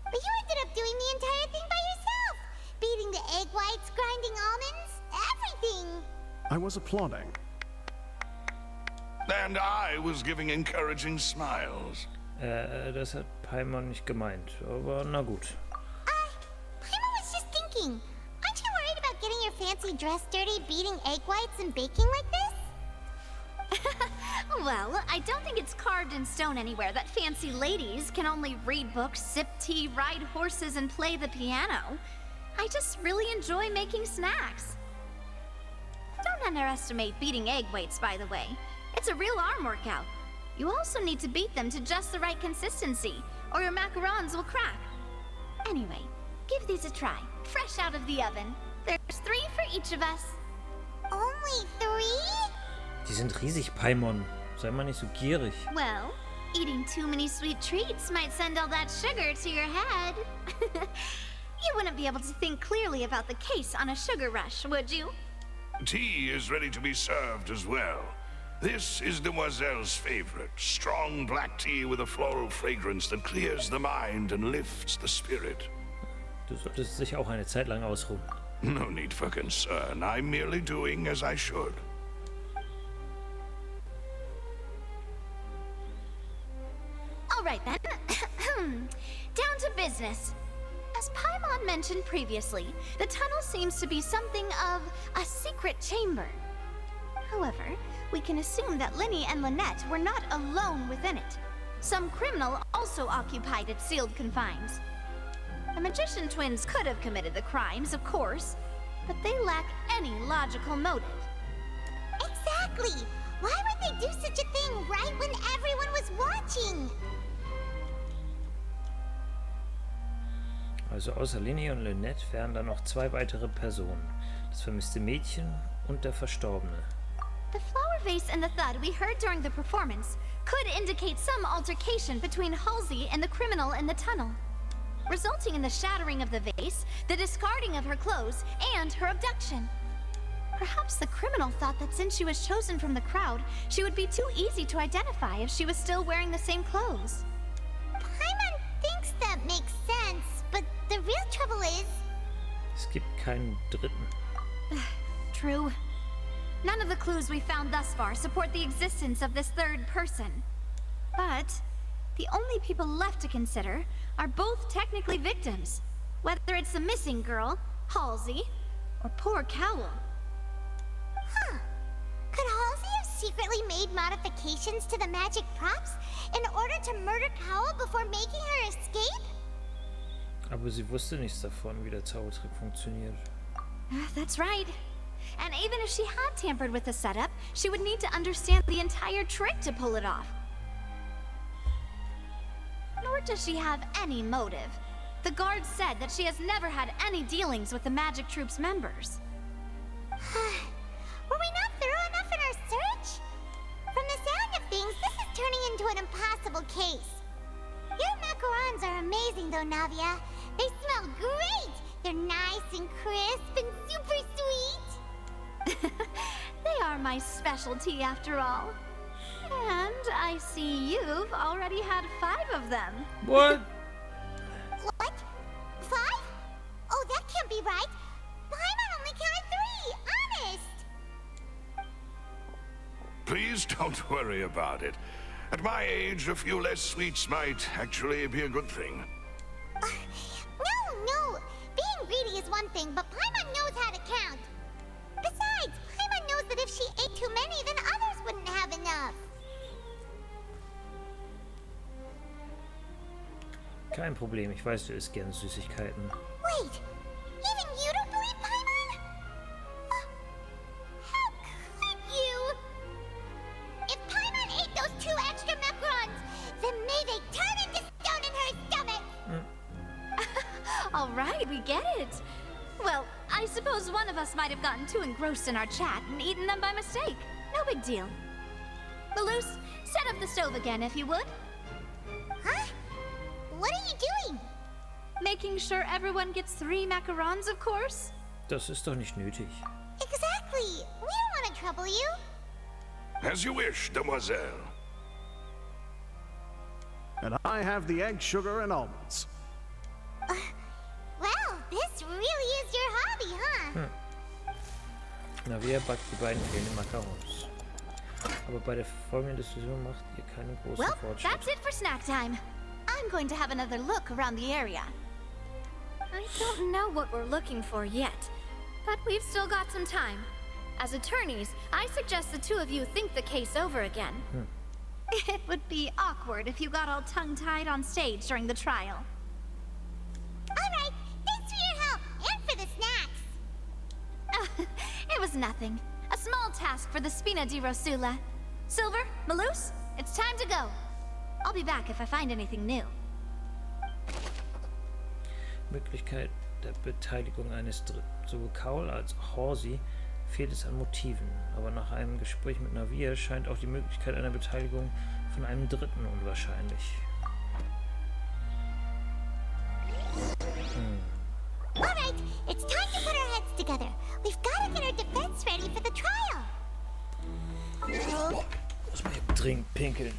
[SPEAKER 3] But you ended up doing the entire thing by yourself. Beating the egg whites, grinding almonds, everything.
[SPEAKER 4] I was applauding.
[SPEAKER 5] And I was giving encouraging smiles.
[SPEAKER 1] Das hat Paimon nicht gemeint, aber na gut.
[SPEAKER 3] Paimon was just thinking. Aren't you worried about getting your fancy dress dirty, beating egg whites and baking like this?
[SPEAKER 2] Well, I don't think it's carved in stone anywhere that fancy ladies can only read books, sip tea, ride horses, and play the piano. I just really enjoy making snacks. Don't underestimate beating egg whites, by the way. It's a real arm workout. You also need to beat them to just the right consistency, or your macarons will crack. Anyway, give these a try, fresh out of the oven. There's 3 for each of us.
[SPEAKER 3] Only 3?
[SPEAKER 1] Die sind riesig, Paimon. Sei mal nicht so gierig.
[SPEAKER 2] Well, eating too many sweet treats might send all that sugar to your head. You wouldn't be able to think clearly about the case on a sugar rush, would you?
[SPEAKER 5] Tea is ready to be served as well. This is Demoiselle's favorite, strong black tea with a floral fragrance that clears the mind and lifts the spirit.
[SPEAKER 1] Du solltest dich auch eine Zeit lang ausruhen.
[SPEAKER 5] No need for concern. I'm merely doing as I should.
[SPEAKER 2] All right then. Down to business. As Paimon mentioned previously, the tunnel seems to be something of a secret chamber. However, we can assume that Linny and Lynette were not alone within it. Some criminal also occupied its sealed confines. The magician twins could have committed the crimes, of course, but they lack any logical motive.
[SPEAKER 3] Exactly! Why would they do such a thing right when everyone was watching?
[SPEAKER 1] Also außer Linny und Lynette wären da noch 2 weitere Personen. Das vermisste Mädchen und der Verstorbene.
[SPEAKER 2] The flower vase and the thud we heard during the performance could indicate some altercation between Halsey and the criminal in the tunnel, resulting in the shattering of the vase, the discarding of her clothes, and her abduction. Perhaps the criminal thought that since she was chosen from the crowd, she would be too easy to identify if she was still wearing the same clothes.
[SPEAKER 3] Paimon thinks that makes sense, but the real trouble is...
[SPEAKER 1] Es gibt keinen dritten.
[SPEAKER 2] True. None of the clues we found thus far support the existence of this third person. But the only people left to consider are both technically victims. Whether it's the missing girl, Halsey, or poor Cowell.
[SPEAKER 3] Huh. Could Halsey have secretly made modifications to the magic props in order to murder Cowell before making her escape?
[SPEAKER 1] Aber sie wusste nichts davon, wie der Zaubertrick funktioniert.
[SPEAKER 2] That's right. And even if she had tampered with the setup, she would need to understand the entire trick to pull it off. Nor does she have any motive. The guard said that she has never had any dealings with the Magic Troop's members.
[SPEAKER 3] Were we not thorough enough in our search? From the sound of things, this is turning into an impossible case. Your macarons are amazing though, Navia. They smell great! They're nice and crisp and super sweet.
[SPEAKER 2] They are my specialty after all. And I see you've already had 5 of them.
[SPEAKER 1] What?
[SPEAKER 3] What? 5? Oh, that can't be right. Paimon only counted 3, honest.
[SPEAKER 5] Please don't worry about it. At my age, a few less sweets might actually be a good thing.
[SPEAKER 3] No. Being greedy is one thing, but Paimon knows how to count. Besides, Paimon knows that if she ate too many, then others wouldn't have enough.
[SPEAKER 1] Kein Problem, ich weiß, du isst gerne Süßigkeiten.
[SPEAKER 3] Wait, even you don't believe Paimon? How could you? If Paimon ate those 2 extra macarons, then may they turn into stone in her stomach!
[SPEAKER 2] All right, we get it. Well, I suppose one of us might have gotten too engrossed in our chat and eaten them by mistake. No big deal. Malus, set up the stove again if you would.
[SPEAKER 3] Huh? What are you doing?
[SPEAKER 2] Making sure everyone gets 3 macarons, of course.
[SPEAKER 1] Das ist doch nicht nötig.
[SPEAKER 3] Exactly. We don't want to trouble you.
[SPEAKER 5] As you wish, demoiselle.
[SPEAKER 4] And I have the egg, sugar, and almonds.
[SPEAKER 3] Well, this really is your hobby, huh?
[SPEAKER 1] Na, wer backt die beiden fehlenden Macarons? Aber bei der folgenden Diskussion macht ihr keine großen
[SPEAKER 2] Well,
[SPEAKER 1] Fortschritte.
[SPEAKER 2] that's it for snack time. I'm going to have another look around the area. I don't know what we're looking for yet, but we've still got some time. As attorneys, I suggest the 2 of you think the case over again. It would be awkward if you got all tongue-tied on stage during the trial.
[SPEAKER 3] Alright, thanks for your help, and for the snacks.
[SPEAKER 2] It was nothing. A small task for the Spina di Rosula. Silver, Malus, it's time to go. I'll be back if I find anything new.
[SPEAKER 1] Möglichkeit der Beteiligung eines Dritten. Sowohl Cowell als auch Halsey fehlt es an Motiven, aber nach einem Gespräch mit Navia scheint auch die Möglichkeit einer Beteiligung von einem Dritten unwahrscheinlich.
[SPEAKER 3] Alright, it's time to put our heads together. We've got to get our defense ready for the trial.
[SPEAKER 1] Muss man eben dringend pinkeln.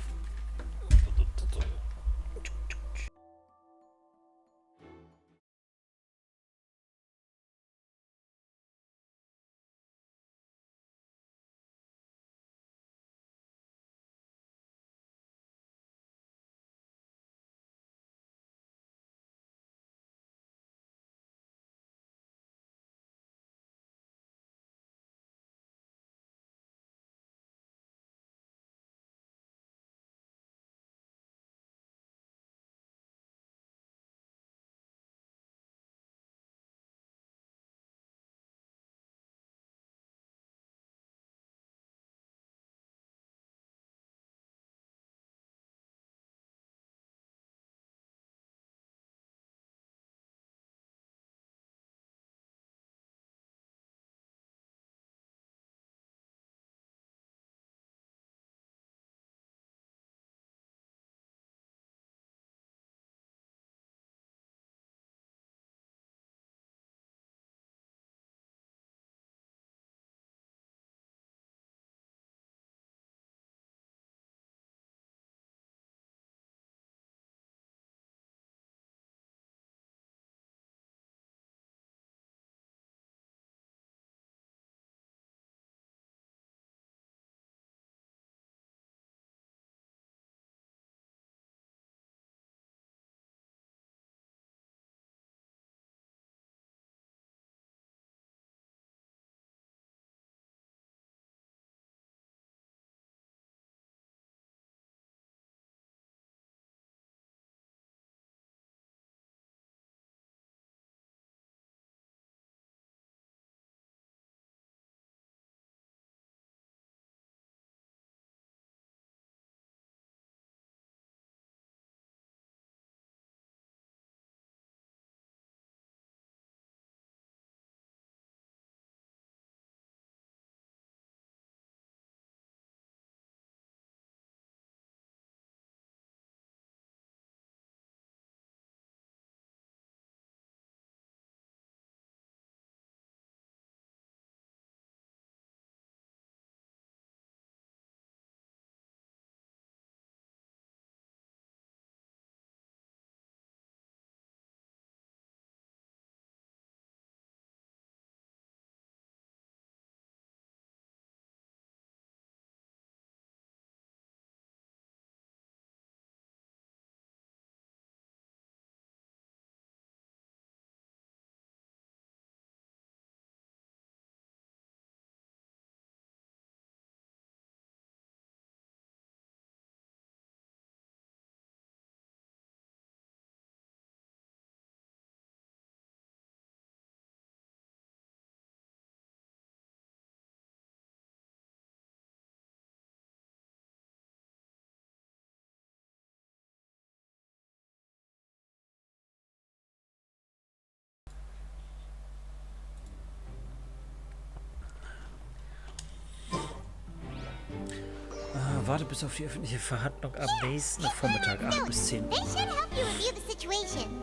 [SPEAKER 1] Warte bis auf die öffentliche Verhandlung am nächsten Vormittag 8 bis 10
[SPEAKER 3] They
[SPEAKER 1] Uhr.
[SPEAKER 3] should help you review the situation.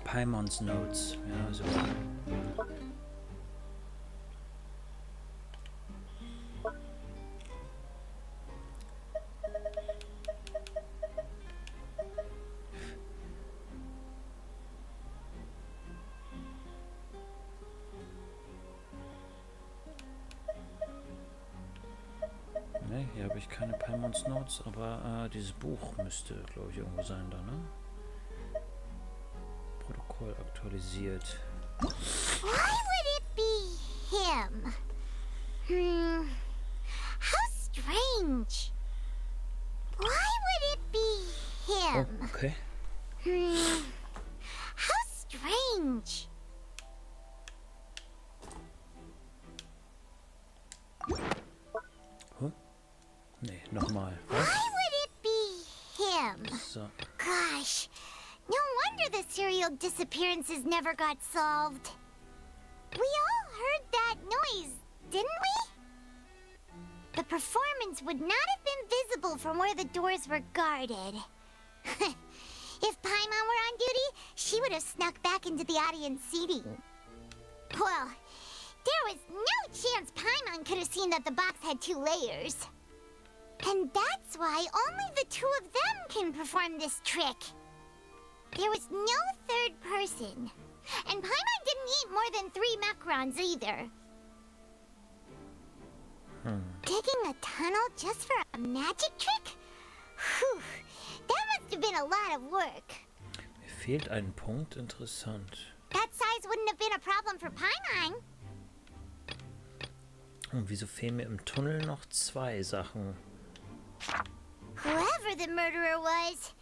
[SPEAKER 1] Paimons Notes. Ja, so. Ne, hier habe ich keine Paimons Notes, aber dieses Buch müsste, glaube ich, irgendwo sein da, ne? Protokoll aktualisiert.
[SPEAKER 3] Why would it be him? How strange. Why would it be
[SPEAKER 1] Oh,
[SPEAKER 3] him?
[SPEAKER 1] okay.
[SPEAKER 3] How strange.
[SPEAKER 1] Huh? Nee, nochmal.
[SPEAKER 3] Why would it be him?
[SPEAKER 1] So.
[SPEAKER 3] Gosh, no wonder the serial disappearances never got solved. We all heard that noise, didn't we? The performance would not have been visible from where the doors were guarded. If Paimon were on duty, she would have snuck back into the audience seating. Well, there was no chance Paimon could have seen that the box had 2 layers. And that's why only the 2 of them can perform this trick. There was no third person. And Paimon didn't eat more than 3 macarons either. Digging a tunnel just for a magic trick? Whew, that must have been a lot of work.
[SPEAKER 1] Mir fehlt ein Punkt. Interessant.
[SPEAKER 3] That size wouldn't have been a problem for Paimon.
[SPEAKER 1] Und wieso fehlen mir im Tunnel noch 2 Sachen?
[SPEAKER 3] Whoever the murderer was,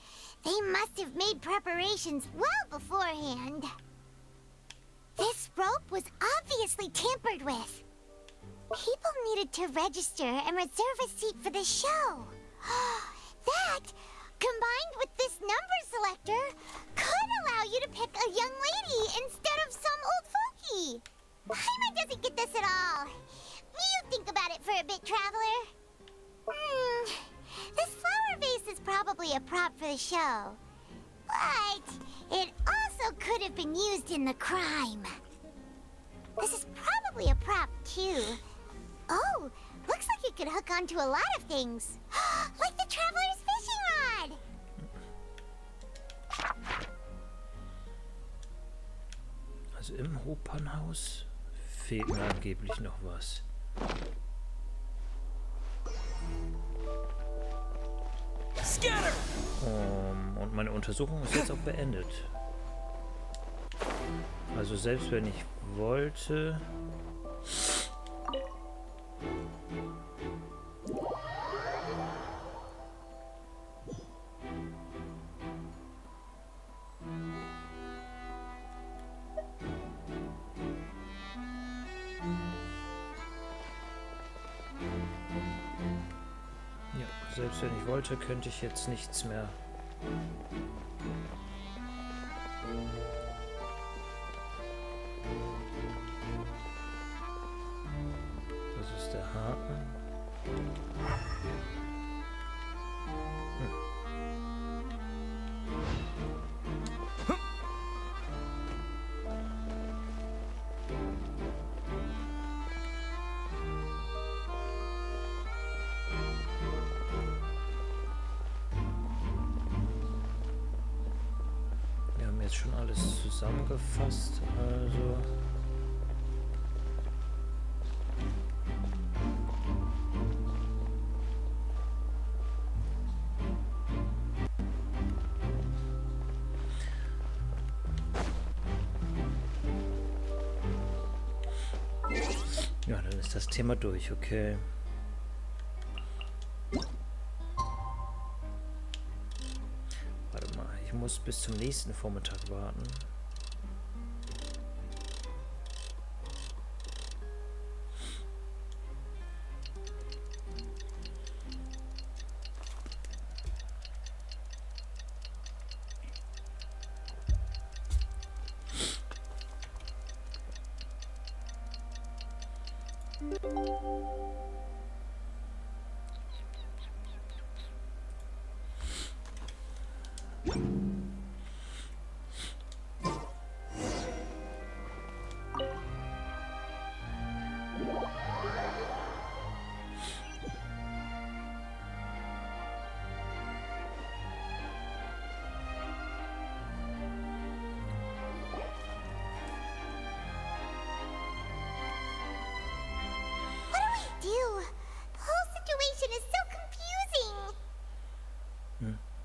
[SPEAKER 3] they must have made preparations well beforehand. This rope was obviously tampered with. People needed to register and reserve a seat for the show. That, combined with this number selector, could allow you to pick a young lady instead of some old fogey. Paimon doesn't get this at all. You think about it for a bit, Traveler. This flower vase is probably a prop for the show. But it also could have been used in the crime. This is probably a prop, too. Oh, looks like it could hook onto a lot of things. Like the Traveler's fishing rod.
[SPEAKER 1] Also im Opernhaus fehlt mir angeblich noch was. Und meine Untersuchung ist jetzt auch beendet. Also selbst wenn ich wollte... Selbst wenn ich wollte, könnte ich jetzt nichts mehr. Das ist der Haken. Jetzt schon alles zusammengefasst, also ja, dann ist das Thema durch, okay. Ich muss bis zum nächsten Vormittag warten.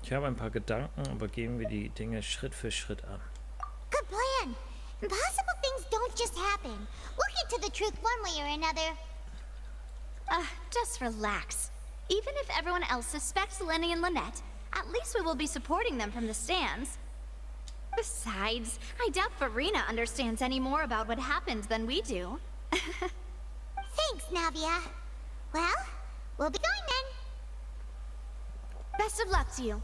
[SPEAKER 1] Ich habe ein paar Gedanken, aber gehen wir die Dinge Schritt für Schritt an.
[SPEAKER 3] Good plan. Impossible things don't just happen. We'll get to the truth one way or another.
[SPEAKER 2] Just relax. Even if everyone else suspects Lenny and Lynette, at least we will be supporting them from the stands. Besides, I doubt Farina understands any more about what happened than we do.
[SPEAKER 3] Thanks, Navia. Well, we'll be going then.
[SPEAKER 2] Best of luck to you.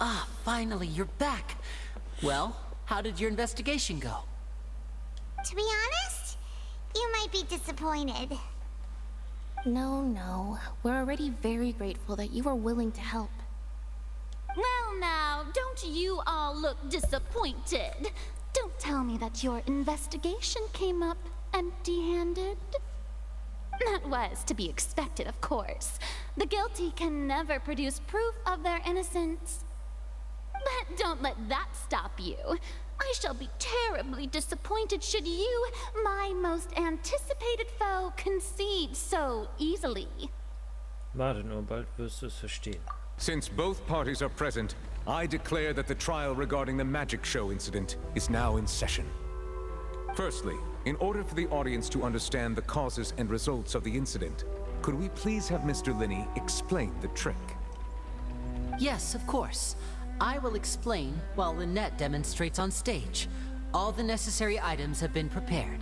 [SPEAKER 12] Ah, finally, you're back. Well, how did your investigation go?
[SPEAKER 3] To be honest, you might be disappointed.
[SPEAKER 13] No. We're already very grateful that you were willing to help.
[SPEAKER 2] Well now, don't you all look disappointed. Don't tell me that your investigation came up empty-handed. That was to be expected, of course. The guilty can never produce proof of their innocence. But don't let that stop you. I shall be terribly disappointed should you, my most anticipated foe, concede so easily.
[SPEAKER 1] Warte nur, bald wirst du es verstehen.
[SPEAKER 14] Since both parties are present, I declare that the trial regarding the magic show incident is now in session. Firstly, in order for the audience to understand the causes and results of the incident, could we please have Mr. Linney explain the trick?
[SPEAKER 12] Yes, of course. I will explain while Lynette demonstrates on stage. All the necessary items have been prepared.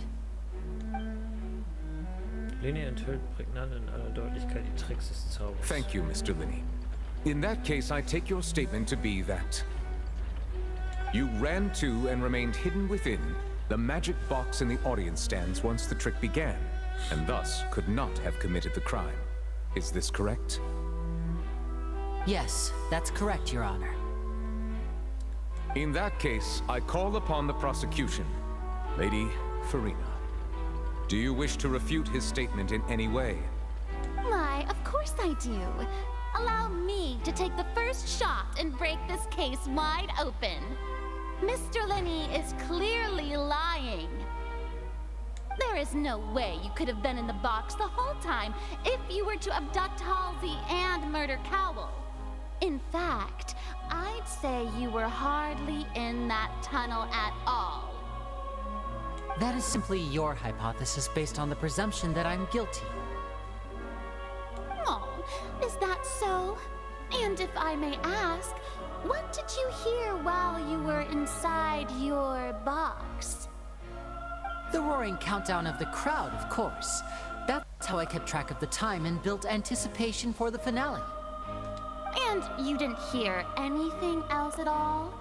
[SPEAKER 1] Linney enthüllt prägnant in aller Deutlichkeit die Tricks des Zaubers.
[SPEAKER 14] Thank you, Mr. Linney. In that case, I take your statement to be that you ran to and remained hidden within the magic box in the audience stands once the trick began, and thus could not have committed the crime. Is this correct?
[SPEAKER 12] Yes, that's correct, Your Honor.
[SPEAKER 14] In that case, I call upon the prosecution. Lady Farina, do you wish to refute his statement in any way?
[SPEAKER 2] Why, of course I do. Allow me to take the first shot and break this case wide open. Mr. Linney is clearly lying. There is no way you could have been in the box the whole time if you were to abduct Halsey and murder Cowell. In fact, I'd say you were hardly in that tunnel at all.
[SPEAKER 12] That is simply your hypothesis based on the presumption that I'm guilty.
[SPEAKER 2] Oh, is that so? And if I may ask, what did you hear while you were inside your box?
[SPEAKER 12] The roaring countdown of the crowd, of course. That's how I kept track of the time and built anticipation for the finale.
[SPEAKER 2] And you didn't hear anything else at all?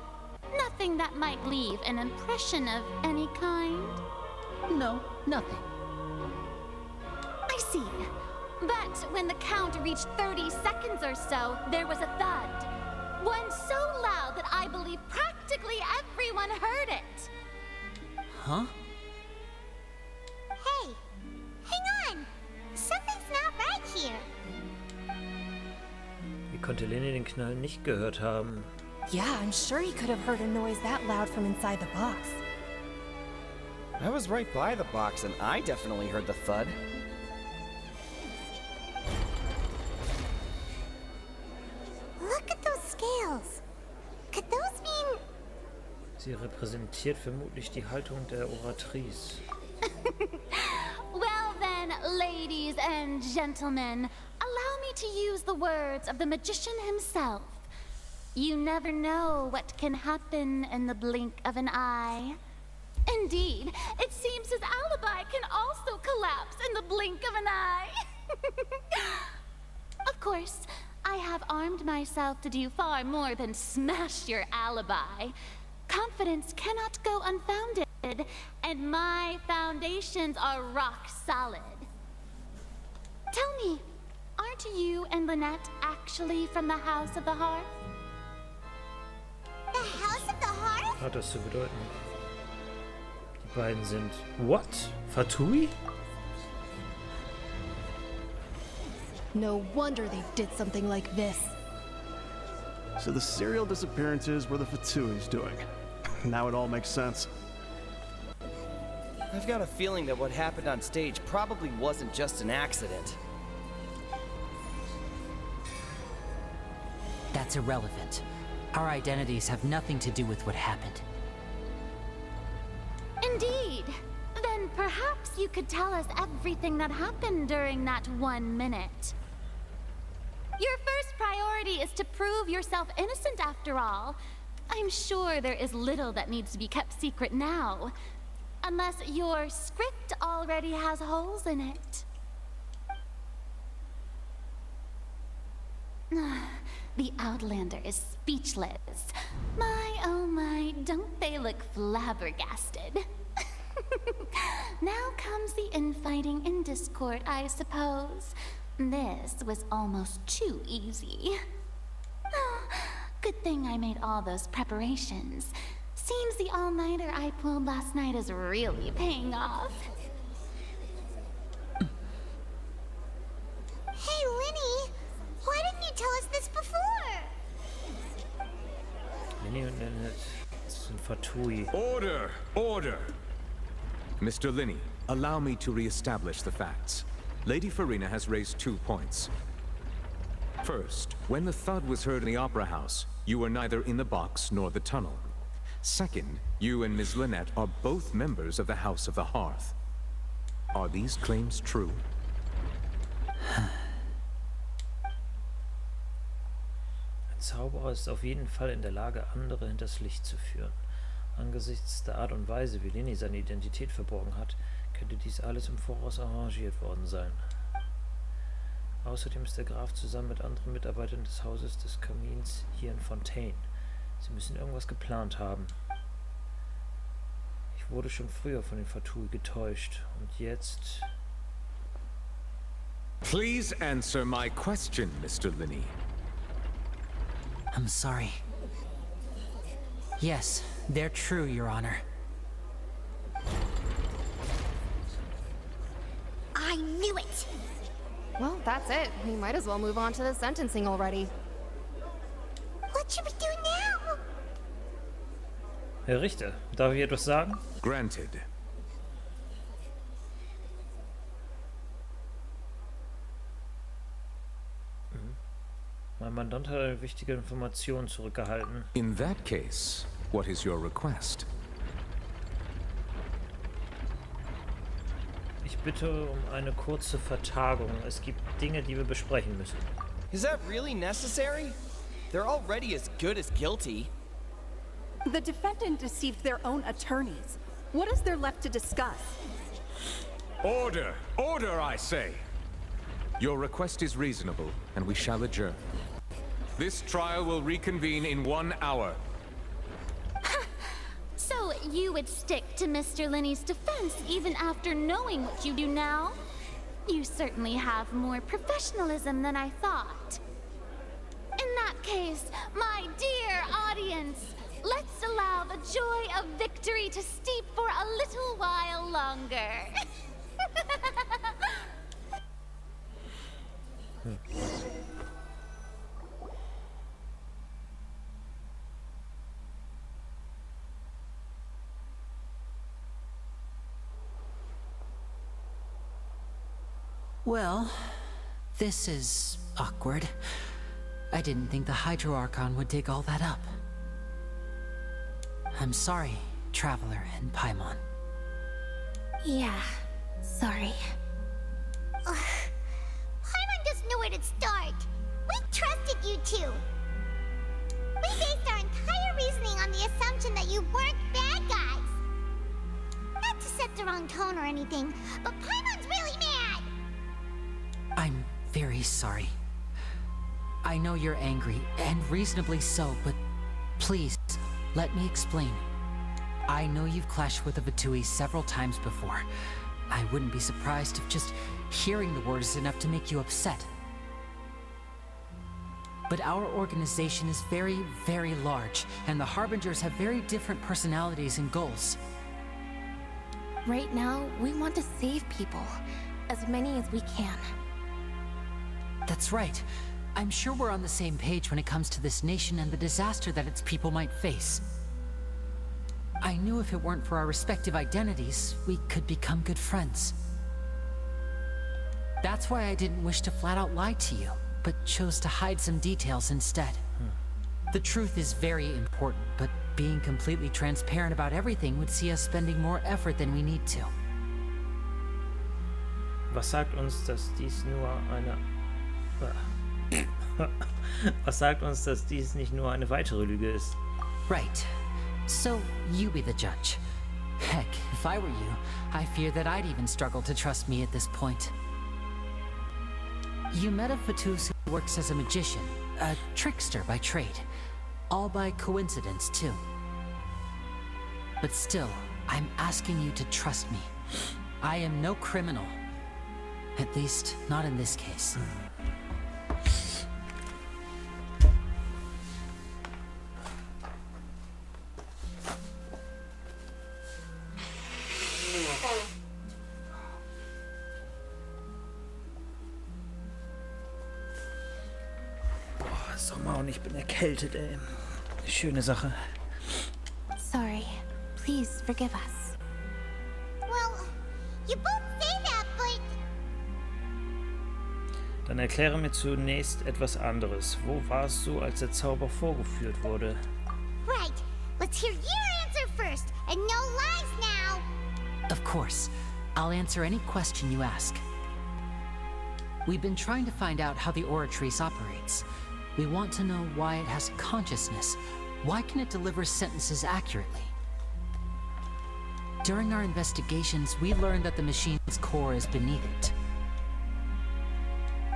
[SPEAKER 2] Nothing that might leave an impression of any kind?
[SPEAKER 12] No, nothing.
[SPEAKER 2] I see. But when the count reached 30 seconds or so, there was a thud. One so loud that I believe practically everyone heard it.
[SPEAKER 12] Huh?
[SPEAKER 3] Hey, hang on. Something's not right here.
[SPEAKER 1] Wie konnte Lenny den Knall nicht gehört haben?
[SPEAKER 9] Yeah, I'm sure he could have heard a noise that loud from inside the box.
[SPEAKER 7] I was right by the box and I definitely heard the thud.
[SPEAKER 3] Look at those scales. Could those mean...
[SPEAKER 1] Sie repräsentiert vermutlich die Haltung der Oratrice.
[SPEAKER 2] Well then, ladies and gentlemen, allow me to use the words of the magician himself. You never know what can happen in the blink of an eye. Indeed, it seems his alibi can also collapse in the blink of an eye. Of course, I have armed myself to do far more than smash your alibi. confidence cannot go unfounded, and my foundations are rock solid. Tell me, aren't you and Lynette actually from the House of the Hearth?
[SPEAKER 3] The House of the Hearth?
[SPEAKER 1] Hat das zu bedeuten? Die beiden sind... What? Fatui?
[SPEAKER 9] No wonder they did something like this.
[SPEAKER 4] So the serial disappearances were the Fatui's doing. Now it all makes sense.
[SPEAKER 7] I've got a feeling that what happened on stage probably wasn't just an accident.
[SPEAKER 12] That's irrelevant. Our identities have nothing to do with what happened.
[SPEAKER 2] Indeed. Then perhaps you could tell us everything that happened during that 1 minute. Your first priority is to prove yourself innocent after all. I'm sure there is little that needs to be kept secret now. Unless your script already has holes in it. The Outlander is speechless. My, oh my, don't they look flabbergasted? Now comes the infighting in Discord, I suppose. This was almost too easy. Good thing I made all those preparations. Seems the all-nighter I pulled last night is really paying off.
[SPEAKER 3] Hey, Linny! Why didn't you tell us this before?
[SPEAKER 1] Lenny und Lynette sind Fatui.
[SPEAKER 14] Order! Order! Mr. Linney, allow me to re-establish the facts. Lady Farina has raised 2 points. First, when the thud was heard in the Opera House, you were neither in the box nor the tunnel. Second, you and Ms. Lynette are both members of the House of the Hearth. Are these claims true?
[SPEAKER 1] Ein Zauberer ist auf jeden Fall in der Lage, andere hinters Licht zu führen. Angesichts der Art und Weise, wie Lenny seine Identität verborgen hat, könnte dies alles im Voraus arrangiert worden sein. Außerdem ist der Graf zusammen mit anderen Mitarbeitern des Hauses des Kamins hier in Fontaine. Sie müssen irgendwas geplant haben. Ich wurde schon früher von den Fatui getäuscht. Und jetzt...
[SPEAKER 14] Please answer my question, Mr. Linney.
[SPEAKER 12] I'm sorry. Yes, they're true, Your Honor.
[SPEAKER 3] I knew it!
[SPEAKER 15] Well, that's it. We might as well move on to the sentencing already.
[SPEAKER 3] What should we do now?
[SPEAKER 1] Herr Richter, darf ich etwas sagen?
[SPEAKER 14] Granted.
[SPEAKER 1] Mein Mandant hat eine wichtige Information zurückgehalten.
[SPEAKER 14] In that case, what is your request?
[SPEAKER 1] Ich bitte um eine kurze Vertagung. Es gibt Dinge, die wir besprechen müssen.
[SPEAKER 7] Is that really necessary? They're already as good as guilty.
[SPEAKER 16] The defendant deceived their own attorneys. What is there left to discuss?
[SPEAKER 14] Order! Order, I say! Your request is reasonable, and we shall adjourn. This trial will reconvene in 1 hour.
[SPEAKER 2] So you would stick to Mr. Linney's defense even after knowing what you do now? You certainly have more professionalism than I thought. In that case, my dear audience, let's allow the joy of victory to steep for a little while longer.
[SPEAKER 12] Well, this is awkward. I didn't think the Hydro Archon would dig all that up. I'm sorry, Traveler and Paimon.
[SPEAKER 3] Yeah, sorry. Ugh. Paimon doesn't know where to start. We trusted you two. We based our entire reasoning on the assumption that you weren't bad guys. Not to set the wrong tone or anything, but Paimon's really mad.
[SPEAKER 12] I'm very sorry. I know you're angry, and reasonably so, but please, Let me explain. I know you've clashed with the Fatui several times before. I wouldn't be surprised if just hearing the word is enough to make you upset. But our organization is very, very large, and the Harbingers have very different personalities and goals.
[SPEAKER 13] Right now, we want to save people. As many as we can.
[SPEAKER 12] That's right. I'm sure we're on the same page when it comes to this nation and the disaster that its people might face. I knew if it weren't for our respective identities, we could become good friends. That's why I didn't wish to flat out lie to you, but chose to hide some details instead. The truth is very important, but being completely transparent about everything would see us spending more effort than we need to.
[SPEAKER 1] Was sagt uns, dass dies nur eine... Was sagt uns, dass dies nicht nur eine weitere Lüge ist?
[SPEAKER 12] Right. So, you be the judge. Heck, if I were you, I fear that I'd even struggle to trust me at this point. You met a Fatus who works as a magician, a trickster by trade. All by coincidence, too. But still, I'm asking you to trust me. I am no criminal. At least, not in this case.
[SPEAKER 1] Boah, Sommer und ich bin erkältet, ey. Schöne Sache.
[SPEAKER 13] Sorry. Please forgive us.
[SPEAKER 3] Well, you both say that, but...
[SPEAKER 1] Dann erkläre mir zunächst etwas anderes. Wo warst du, als der Zauber vorgeführt wurde?
[SPEAKER 3] Right. Let's hear your answer first, and no lies now.
[SPEAKER 12] Of course. I'll answer any question you ask. We've been trying to find out how the Oratrice operates. We want to know why it has consciousness. Why can it deliver sentences accurately? During our investigations, we learned that the machine's core is beneath it.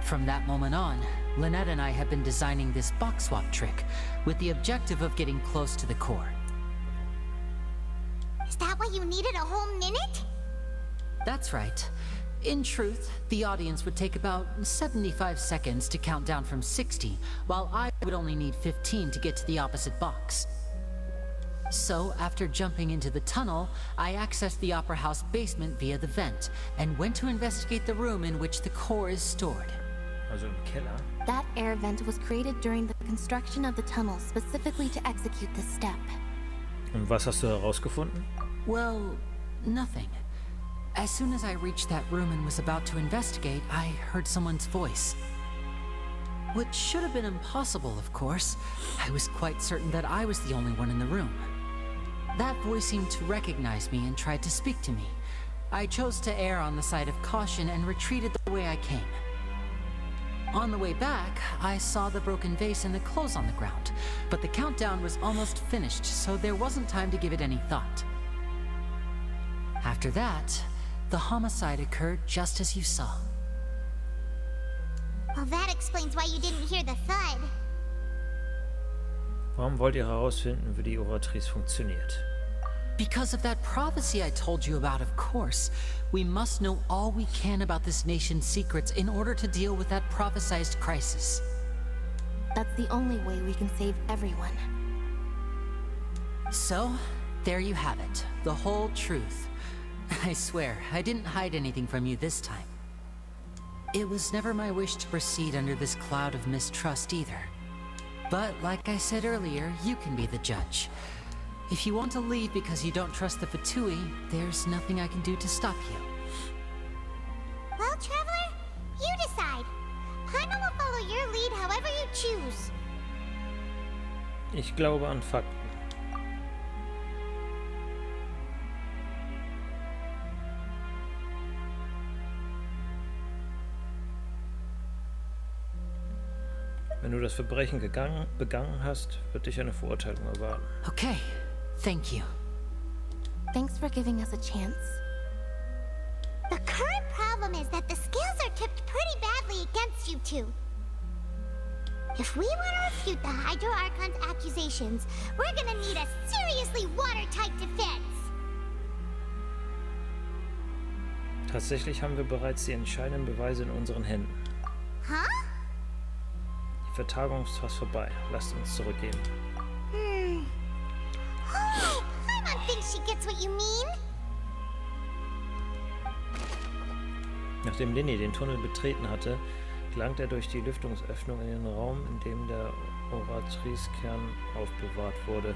[SPEAKER 12] From that moment on, Lynette and I have been designing this box swap trick with the objective of getting close to the core.
[SPEAKER 3] Is that why you needed a whole minute?
[SPEAKER 12] That's right. In truth, the audience would take about 75 seconds to count down from 60, while I would only need 15 to get to the opposite box. So, after jumping into the tunnel, I accessed the Opera House basement via the vent, and went to investigate the room in which the core is stored.
[SPEAKER 1] Also im Keller.
[SPEAKER 13] That air vent was created during the construction of the tunnel specifically to execute this step.
[SPEAKER 1] Und was hast du herausgefunden?
[SPEAKER 12] Well, nothing. As soon as I reached that room and was about to investigate, I heard someone's voice. What should have been impossible, of course. I was quite certain that I was the only one in the room. That voice seemed to recognize me and tried to speak to me. I chose to err on the side of caution and retreated the way I came. On the way back, I saw the broken vase and the clothes on the ground, but the countdown was almost finished, so there wasn't time to give it any thought. After that, the homicide occurred just as you saw.
[SPEAKER 3] Well, that explains why you didn't hear the thud.
[SPEAKER 1] Warum wollt ihr herausfinden, wie die Oratrice funktioniert?
[SPEAKER 12] Because of that prophecy I told you about, of course. We must know all we can about this nation's secrets in order to deal with that prophesized crisis.
[SPEAKER 13] That's the only way we can save everyone.
[SPEAKER 12] So, there you have it. The whole truth. I swear, I didn't hide anything from you this time. It was never my wish to proceed under this cloud of mistrust either. But, like I said earlier, you can be the judge. If you want to leave because you don't trust the Fatui, there's nothing I can do to stop you.
[SPEAKER 3] Well, Traveler, you decide. Paimon will follow your lead however you choose.
[SPEAKER 1] Ich glaube an Fakten. Wenn du das Verbrechen begangen hast, wird dich eine Verurteilung erwarten.
[SPEAKER 12] Okay, thank you.
[SPEAKER 13] Thanks for giving us a chance.
[SPEAKER 3] The current problem is that the scales are tipped pretty badly against you two. If we want to refute the Hydro Archon's accusations, we're gonna need a seriously watertight defense.
[SPEAKER 1] Tatsächlich haben wir bereits die entscheidenden Beweise in unseren Händen.
[SPEAKER 3] Huh?
[SPEAKER 1] Die Vertagung ist fast vorbei. Lasst uns zurückgehen.
[SPEAKER 3] Oh, Paimon thinks she gets what you mean.
[SPEAKER 1] Nachdem Linny den Tunnel betreten hatte, gelangt er durch die Lüftungsöffnung in den Raum, in dem der Oratrice-Kern aufbewahrt wurde.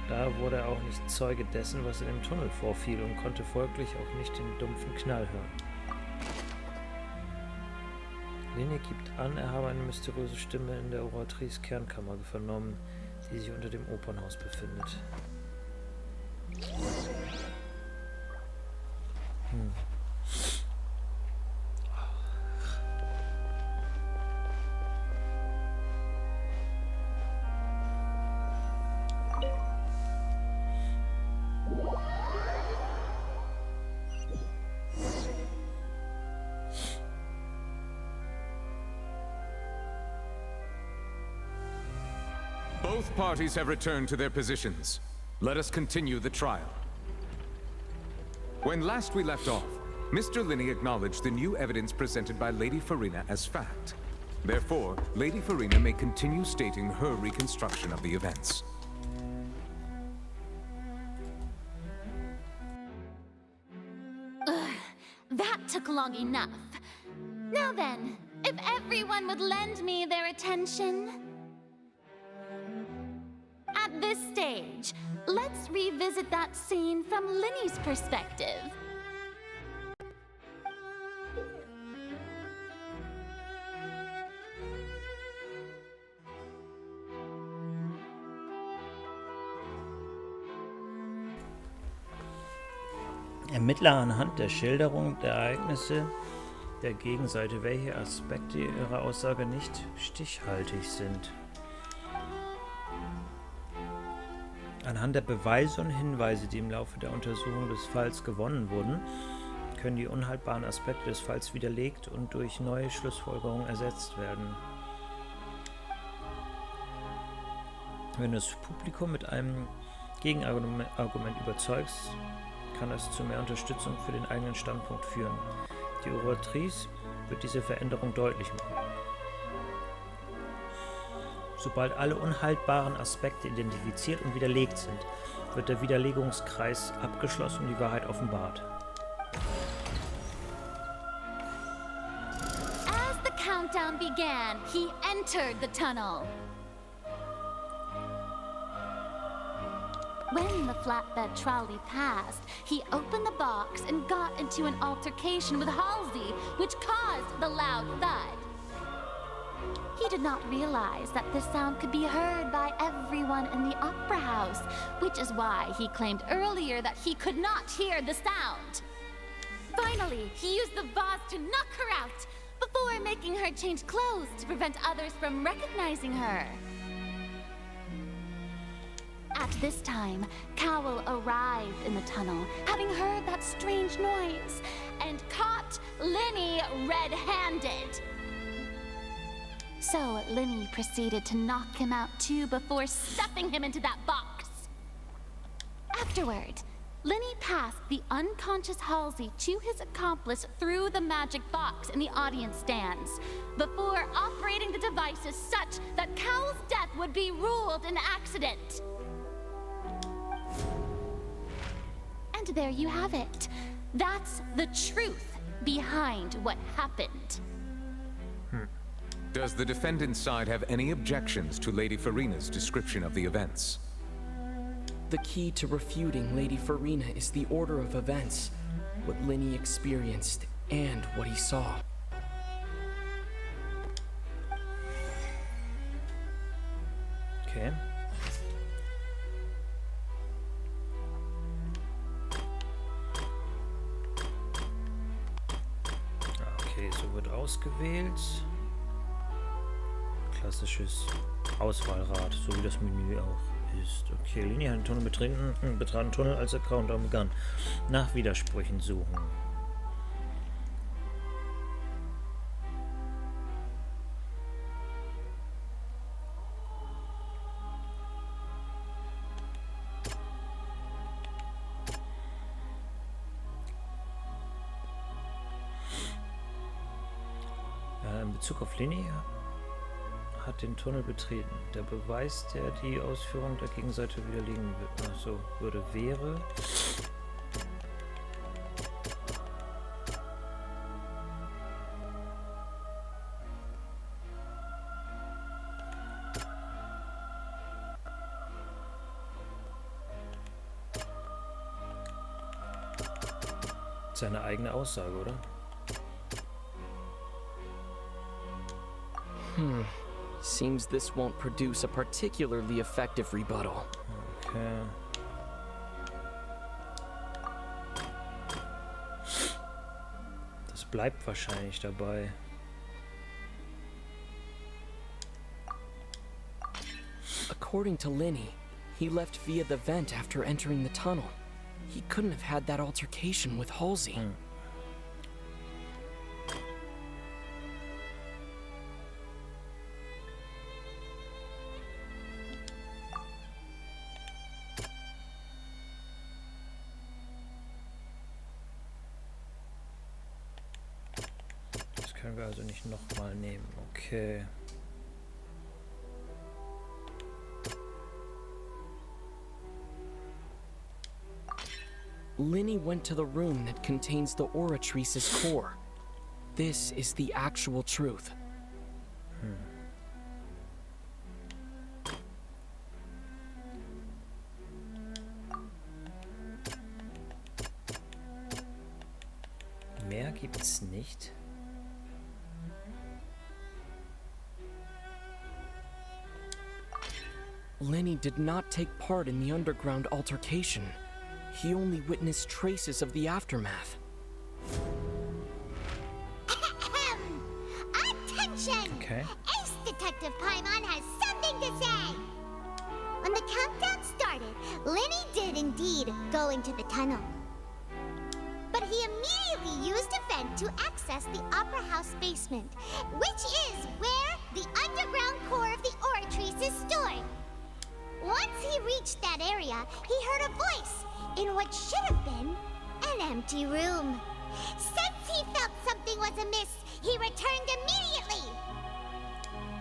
[SPEAKER 1] Da wurde er auch nicht Zeuge dessen, was in dem Tunnel vorfiel und konnte folglich auch nicht den dumpfen Knall hören. Linny gibt an, er habe eine mysteriöse Stimme in der Oratrice-Kernkammer vernommen, die sich unter dem Opernhaus befindet.
[SPEAKER 14] Both parties have returned to their positions. Let us continue the trial. When last we left off, Mr. Linney acknowledged the new evidence presented by Lady Farina as fact. Therefore, Lady Farina may continue stating her reconstruction of the events.
[SPEAKER 2] That took long enough. Now then, if everyone would lend me their attention. At this stage, let's revisit that scene from Linny's perspective.
[SPEAKER 1] Ermittler anhand der Schilderung der Ereignisse der Gegenseite, welche Aspekte ihrer Aussage nicht stichhaltig sind. Anhand der Beweise und Hinweise, die im Laufe der Untersuchung des Falls gewonnen wurden, können die unhaltbaren Aspekte des Falls widerlegt und durch neue Schlussfolgerungen ersetzt werden. Wenn du das Publikum mit einem Gegenargument überzeugst, kann das zu mehr Unterstützung für den eigenen Standpunkt führen. Die Oratrice wird diese Veränderung deutlich machen. Sobald alle unhaltbaren Aspekte identifiziert und widerlegt sind, wird der Widerlegungskreis abgeschlossen und die Wahrheit offenbart.
[SPEAKER 2] As the countdown began, he entered the tunnel. When the flatbed trolley passed, he opened the box and got into an altercation with Halsey, which caused the loud thud. He did not realize that this sound could be heard by everyone in the opera house, which is why he claimed earlier that he could not hear the sound. Finally, he used the vase to knock her out, before making her change clothes to prevent others from recognizing her. At this time, Cowell arrived in the tunnel, having heard that strange noise, and caught Linny red-handed. So Linny proceeded to knock him out too before stuffing him into that box. Afterward, Linny passed the unconscious Halsey to his accomplice through the magic box in the audience stands, before operating the devices such that Cowell's death would be ruled an accident. And there you have it. That's the truth behind what happened.
[SPEAKER 14] Does the defendant's side have any objections to Lady Farina's description of the events?
[SPEAKER 17] The key to refuting Lady Farina is the order of events, what Linny experienced, and what he saw.
[SPEAKER 1] Okay. Okay, so wird ausgewählt. Klassisches Auswahlrad, so wie das Menü auch ist. Okay, Linie hat den Tunnel betraten den Tunnel, als der Countdown begann. Nach Widersprüchen suchen. Bezug auf Lenny hat den Tunnel betreten. Der Beweis, der die Ausführung der Gegenseite widerlegen würde, wäre... Seine eigene Aussage, oder?
[SPEAKER 17] Seems this won't produce a particularly effective rebuttal.
[SPEAKER 1] Okay. Das bleibt wahrscheinlich dabei.
[SPEAKER 17] According to Lenny, he left via the vent after entering the tunnel. He couldn't have had that altercation with Halsey.
[SPEAKER 1] Das können wir also nicht nochmal nehmen. Okay.
[SPEAKER 17] Lenny went to the room that contains the Oratrice's core. This is the actual truth.
[SPEAKER 1] Mehr gibt's nicht.
[SPEAKER 17] Lenny did not take part in the underground altercation. He only witnessed traces of the aftermath.
[SPEAKER 3] Attention!
[SPEAKER 1] Okay.
[SPEAKER 3] Ace Detective Paimon has something to say! When the countdown started, Lenny did indeed go into the tunnel. But he immediately used a vent to access the Opera House basement, which is where the underground core of the Oratrice is stored. Once he reached that area, he heard a voice in what should have been an empty room. Since he felt something was amiss, he returned immediately.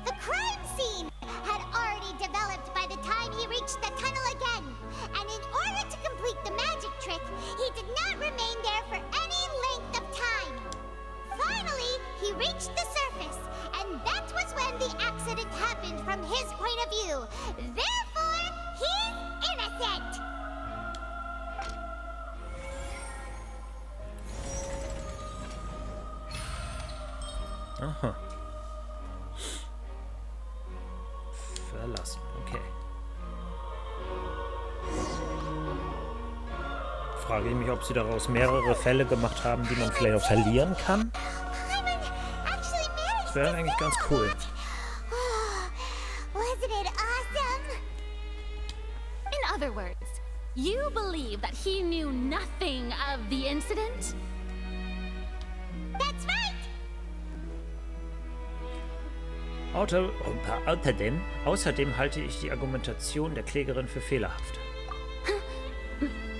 [SPEAKER 3] The crime scene had already developed by the time he reached the tunnel again, and in order to complete the magic trick, he did not remain there for any length of time. Finally, he reached the surface, and that was when the accident happened from his point of view. Therefore, he's innocent!
[SPEAKER 1] Aha. Verlassen, okay. Frage ich mich, ob sie daraus mehrere Fälle gemacht haben, die man vielleicht auch verlieren kann. Das wäre eigentlich ganz cool.
[SPEAKER 3] Wasn't it awesome?
[SPEAKER 8] In other words, you believe that he knew nothing of the incident?
[SPEAKER 3] That's right!
[SPEAKER 1] Außerdem halte ich die Argumentation der Klägerin für fehlerhaft.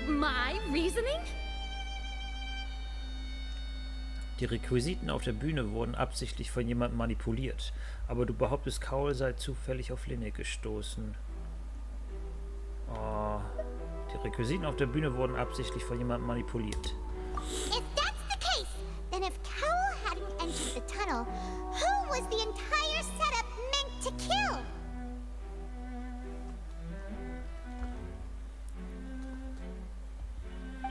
[SPEAKER 8] My reasoning?
[SPEAKER 1] Die Requisiten auf der Bühne wurden absichtlich von jemandem manipuliert, aber du behauptest, Cowell sei zufällig auf Lenny gestoßen. Oh, die Requisiten auf der Bühne wurden absichtlich von jemandem manipuliert.
[SPEAKER 3] If that's the case, then if Cowell hadn't entered the tunnel, who was the entire setup meant to kill?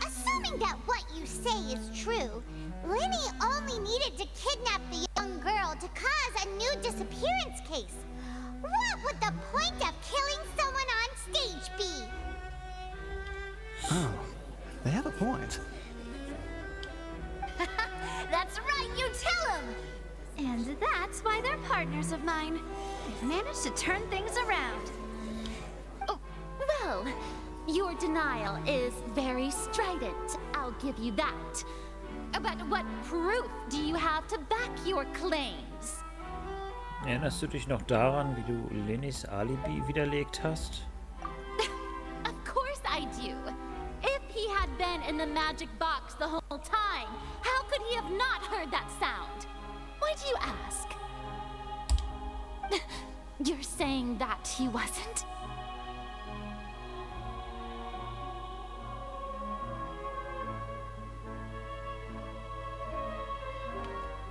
[SPEAKER 3] Assuming that what you say is true, Lenny only needed to kidnap the young girl to cause a new disappearance case. What would the point of killing someone on stage be?
[SPEAKER 4] Oh, they have a point.
[SPEAKER 2] That's right, you tell him! And that's why they're partners of mine. They've managed to turn things around.
[SPEAKER 8] Oh, well, your denial is very strident, I'll give you that. But what proof do you have to back your claims?
[SPEAKER 1] Erinnerst du dich noch daran, wie du Lennys Alibi widerlegt hast?
[SPEAKER 8] Of course I do. If he had been in the magic box the whole time, how could he have not heard that sound? Why do you ask?
[SPEAKER 2] You're saying that he wasn't?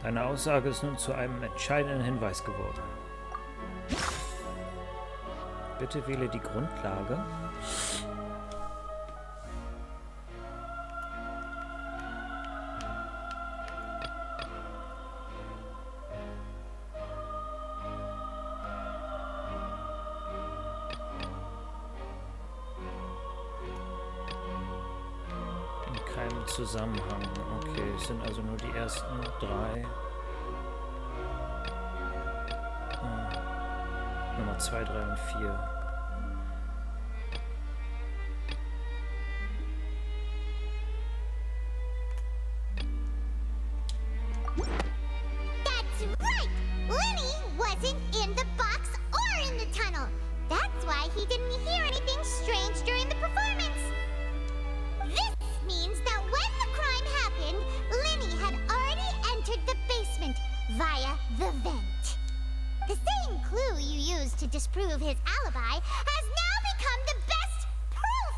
[SPEAKER 1] Deine Aussage ist nun zu einem entscheidenden Hinweis geworden. Bitte wähle die Grundlage. In keinem Zusammenhang. Okay, es sind also nur die ersten 3. Nummer 2, 3 und 4.
[SPEAKER 3] That's right! Lenny wasn't in the box or in the tunnel. That's why he didn't hear anything strange during the performance. This means that when the crime happened, Lenny had already entered the basement via the vent. The same clue you used to disprove his alibi has now become the best proof!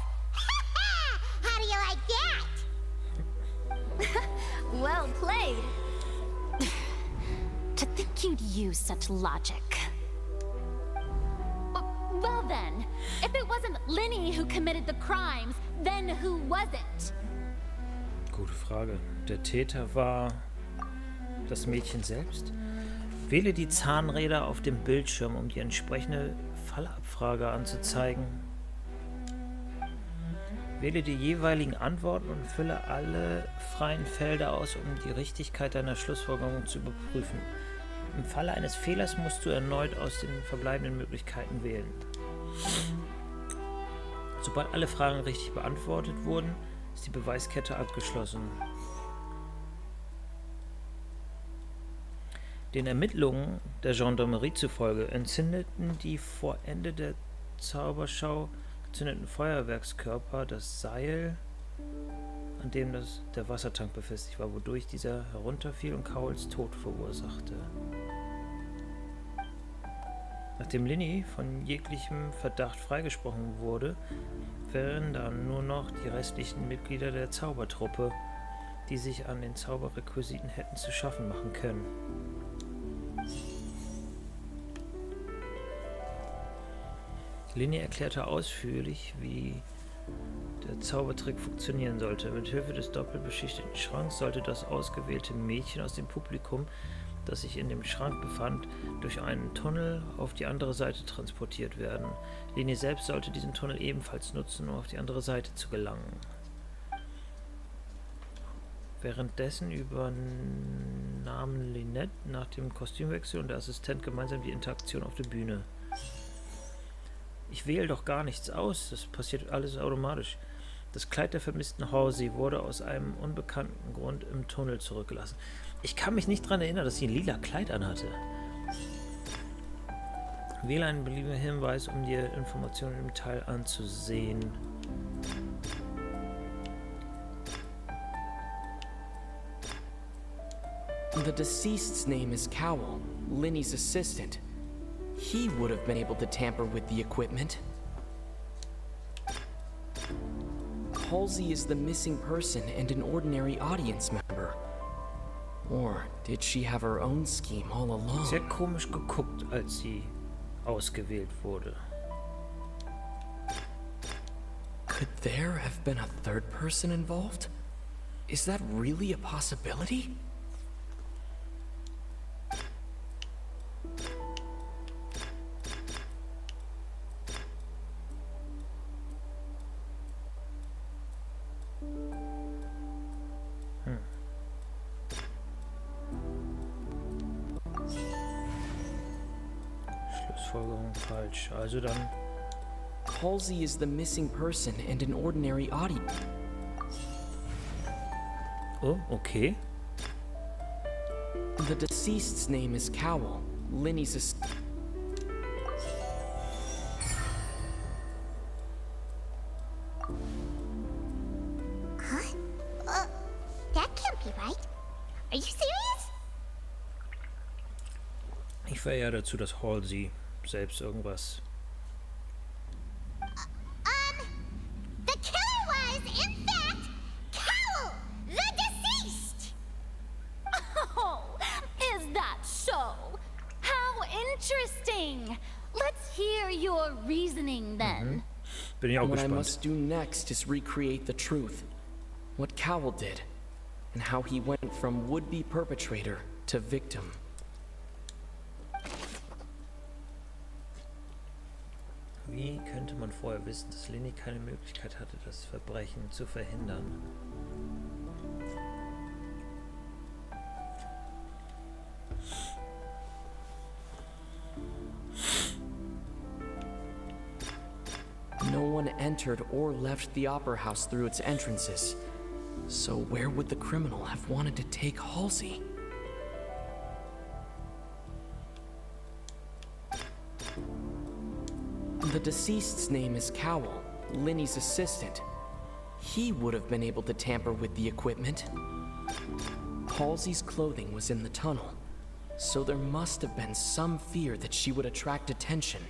[SPEAKER 3] How do you like that?
[SPEAKER 2] Well played. To think you'd use such logic. Well then, if it wasn't Lenny who committed the crimes, then who was it?
[SPEAKER 1] Gute Frage. Der Täter war das Mädchen selbst? Wähle die Zahnräder auf dem Bildschirm, um die entsprechende Fallabfrage anzuzeigen. Wähle die jeweiligen Antworten und fülle alle freien Felder aus, um die Richtigkeit deiner Schlussfolgerung zu überprüfen. Im Falle eines Fehlers musst du erneut aus den verbleibenden Möglichkeiten wählen. Sobald alle Fragen richtig beantwortet wurden, ist die Beweiskette abgeschlossen. Den Ermittlungen der Gendarmerie zufolge entzündeten die vor Ende der Zauberschau gezündeten Feuerwerkskörper das Seil, an dem der Wassertank befestigt war, wodurch dieser herunterfiel und Cowles Tod verursachte. Nachdem Lenny von jeglichem Verdacht freigesprochen wurde, wären dann nur noch die restlichen Mitglieder der Zaubertruppe, die sich an den Zauberrequisiten hätten zu schaffen machen können. Lenny erklärte ausführlich, wie der Zaubertrick funktionieren sollte. Mit Hilfe des doppelbeschichteten Schranks sollte das ausgewählte Mädchen aus dem Publikum, das sich in dem Schrank befand, durch einen Tunnel auf die andere Seite transportiert werden. Lenny selbst sollte diesen Tunnel ebenfalls nutzen, um auf die andere Seite zu gelangen. Währenddessen übernahmen Lynette nach dem Kostümwechsel und der Assistent gemeinsam die Interaktion auf der Bühne. Ich wähle doch gar nichts aus, das passiert alles automatisch. Das Kleid der vermissten Halsey wurde aus einem unbekannten Grund im Tunnel zurückgelassen. Ich kann mich nicht daran erinnern, dass sie ein lila Kleid anhatte. Wähle einen beliebigen Hinweis, um dir Informationen im Teil anzusehen.
[SPEAKER 17] The deceased's name is Cowell, Lenny's assistant. He would have been able to tamper with the equipment. Halsey is the missing person and an ordinary audience member. Or did she have her own scheme all along?
[SPEAKER 1] Sie hat komisch geguckt, als sie ausgewählt wurde.
[SPEAKER 17] Could there have been a third person involved? Is that really a possibility?
[SPEAKER 1] Schlussfolgerung falsch. Also dann.
[SPEAKER 17] Halsey is the missing person and an ordinary audience.
[SPEAKER 1] Oh, okay.
[SPEAKER 17] The deceased's name is Cowell, Lenny's assistant.
[SPEAKER 3] Huh? That can't be right. Are you serious?
[SPEAKER 1] Ich wäre ja dazu, dass Halsey selbst irgendwas...
[SPEAKER 3] The killer was, in fact, Cowell, the deceased!
[SPEAKER 2] Oh, is that so? How interesting! Let's hear your reasoning then.
[SPEAKER 1] Bin ich auch
[SPEAKER 17] What I
[SPEAKER 1] gespannt.
[SPEAKER 17] must do next is recreate the truth. What Cowell did, and how he went from would-be perpetrator to victim.
[SPEAKER 1] Wie könnte man vorher wissen, dass Lenny keine Möglichkeit hatte, das Verbrechen zu verhindern?
[SPEAKER 17] No one entered or left the Opera House through its entrances. So where would the criminal have wanted to take Halsey? The deceased's name is Cowell, Linny's assistant. He would have been able to tamper with the equipment. Halsey's clothing was in the tunnel, so there must have been some fear that she would attract attention.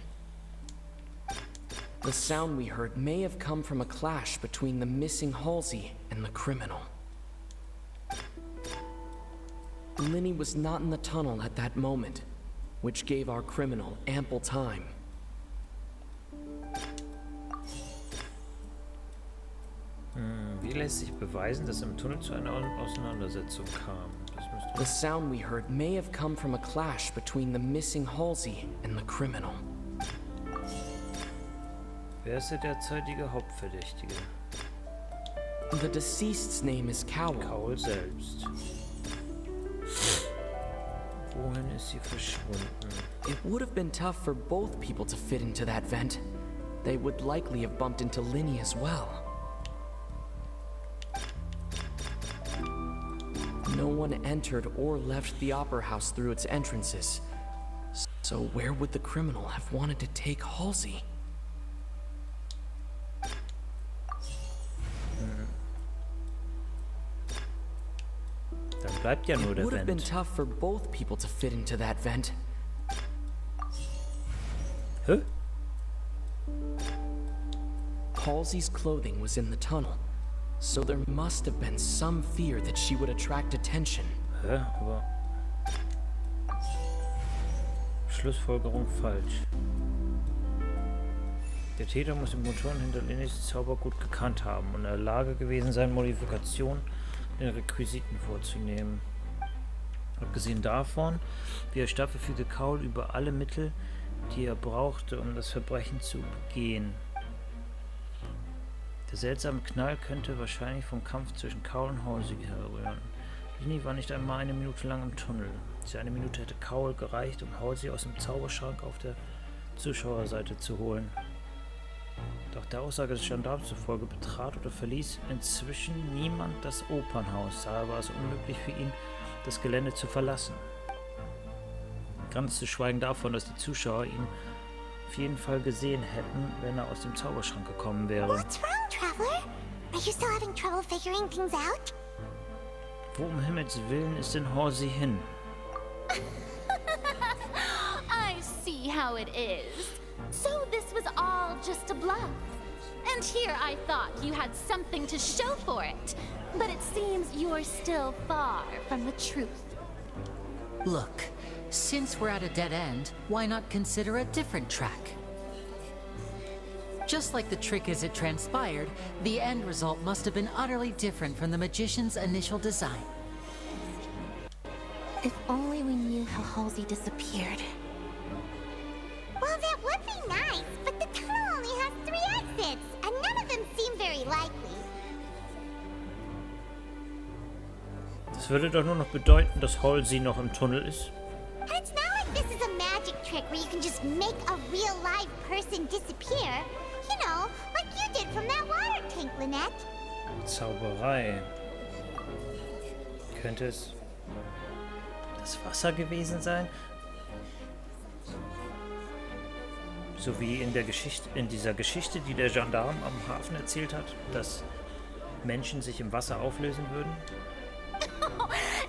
[SPEAKER 17] The sound we heard may have come from a clash between the missing Halsey and the criminal. Linny was not in the tunnel at that moment, which gave our criminal ample time.
[SPEAKER 1] Wie lässt sich beweisen, dass im Tunnel zu einer Auseinandersetzung kam?
[SPEAKER 17] The sound we heard may have come from a clash between the missing Halsey and the criminal.
[SPEAKER 1] Wer ist der derzeitige Hauptverdächtige?
[SPEAKER 17] The deceased's name is Cowell.
[SPEAKER 1] Cowell selbst. Wohin ist sie verschwunden?
[SPEAKER 17] It would have been tough for both people to fit into that vent. They would likely have bumped into Linny as well. No one entered or left the Opera House through its entrances. So where would the criminal have wanted to take Halsey?
[SPEAKER 1] Dann bleibt ja nur der
[SPEAKER 17] It would have been
[SPEAKER 1] Vent.
[SPEAKER 17] tough for both people to fit into that vent.
[SPEAKER 1] Hä?
[SPEAKER 17] Halsey's clothing was in the tunnel, so there must have been some fear that she would attract attention.
[SPEAKER 1] Hä? Aber... Schlussfolgerung falsch. Der Täter muss die Motoren hinter Lennys Zauber gut gekannt haben und in der Lage gewesen sein, Modifikationen den Requisiten vorzunehmen. Abgesehen davon, wie er stark verfügte Cowell über alle Mittel, die er brauchte, um das Verbrechen zu begehen. Der seltsame Knall könnte wahrscheinlich vom Kampf zwischen Cowell und Halsey herrühren. Lenny war nicht einmal eine Minute lang im Tunnel. Diese eine Minute hätte Cowell gereicht, um Halsey aus dem Zauberschrank auf der Zuschauerseite zu holen. Doch der Aussage des Gendarms zufolge betrat oder verließ inzwischen niemand das Opernhaus. Daher war es unmöglich für ihn, das Gelände zu verlassen. Ganz zu schweigen davon, dass die Zuschauer ihn auf jeden Fall gesehen hätten, wenn er aus dem Zauberschrank gekommen wäre.
[SPEAKER 3] What's wrong, Traveler? Are you still having trouble figuring things out?
[SPEAKER 1] Wo um Himmels Willen ist denn Halsey hin?
[SPEAKER 2] I see how it is. So this was all just a bluff. And here I thought you had something to show for it. But it seems you're still far from the truth.
[SPEAKER 12] Look, since we're at a dead end, why not consider a different track? Just like the trick as it transpired, the end result must have been utterly different from the magician's initial design.
[SPEAKER 13] If only we knew how Halsey disappeared.
[SPEAKER 3] Well, that would be nice, but the tunnel only has 3 exits, and none of them seem very likely.
[SPEAKER 1] Das würde doch nur noch bedeuten, dass Halsey noch im Tunnel ist.
[SPEAKER 3] And it's not like this is a magic trick where you can just make a real live person disappear. You know, like you did from that water tank, Lynette.
[SPEAKER 1] Zauberei. Könnte es das Wasser gewesen sein? So wie in dieser Geschichte, die der Gendarm am Hafen erzählt hat, dass Menschen sich im Wasser auflösen würden?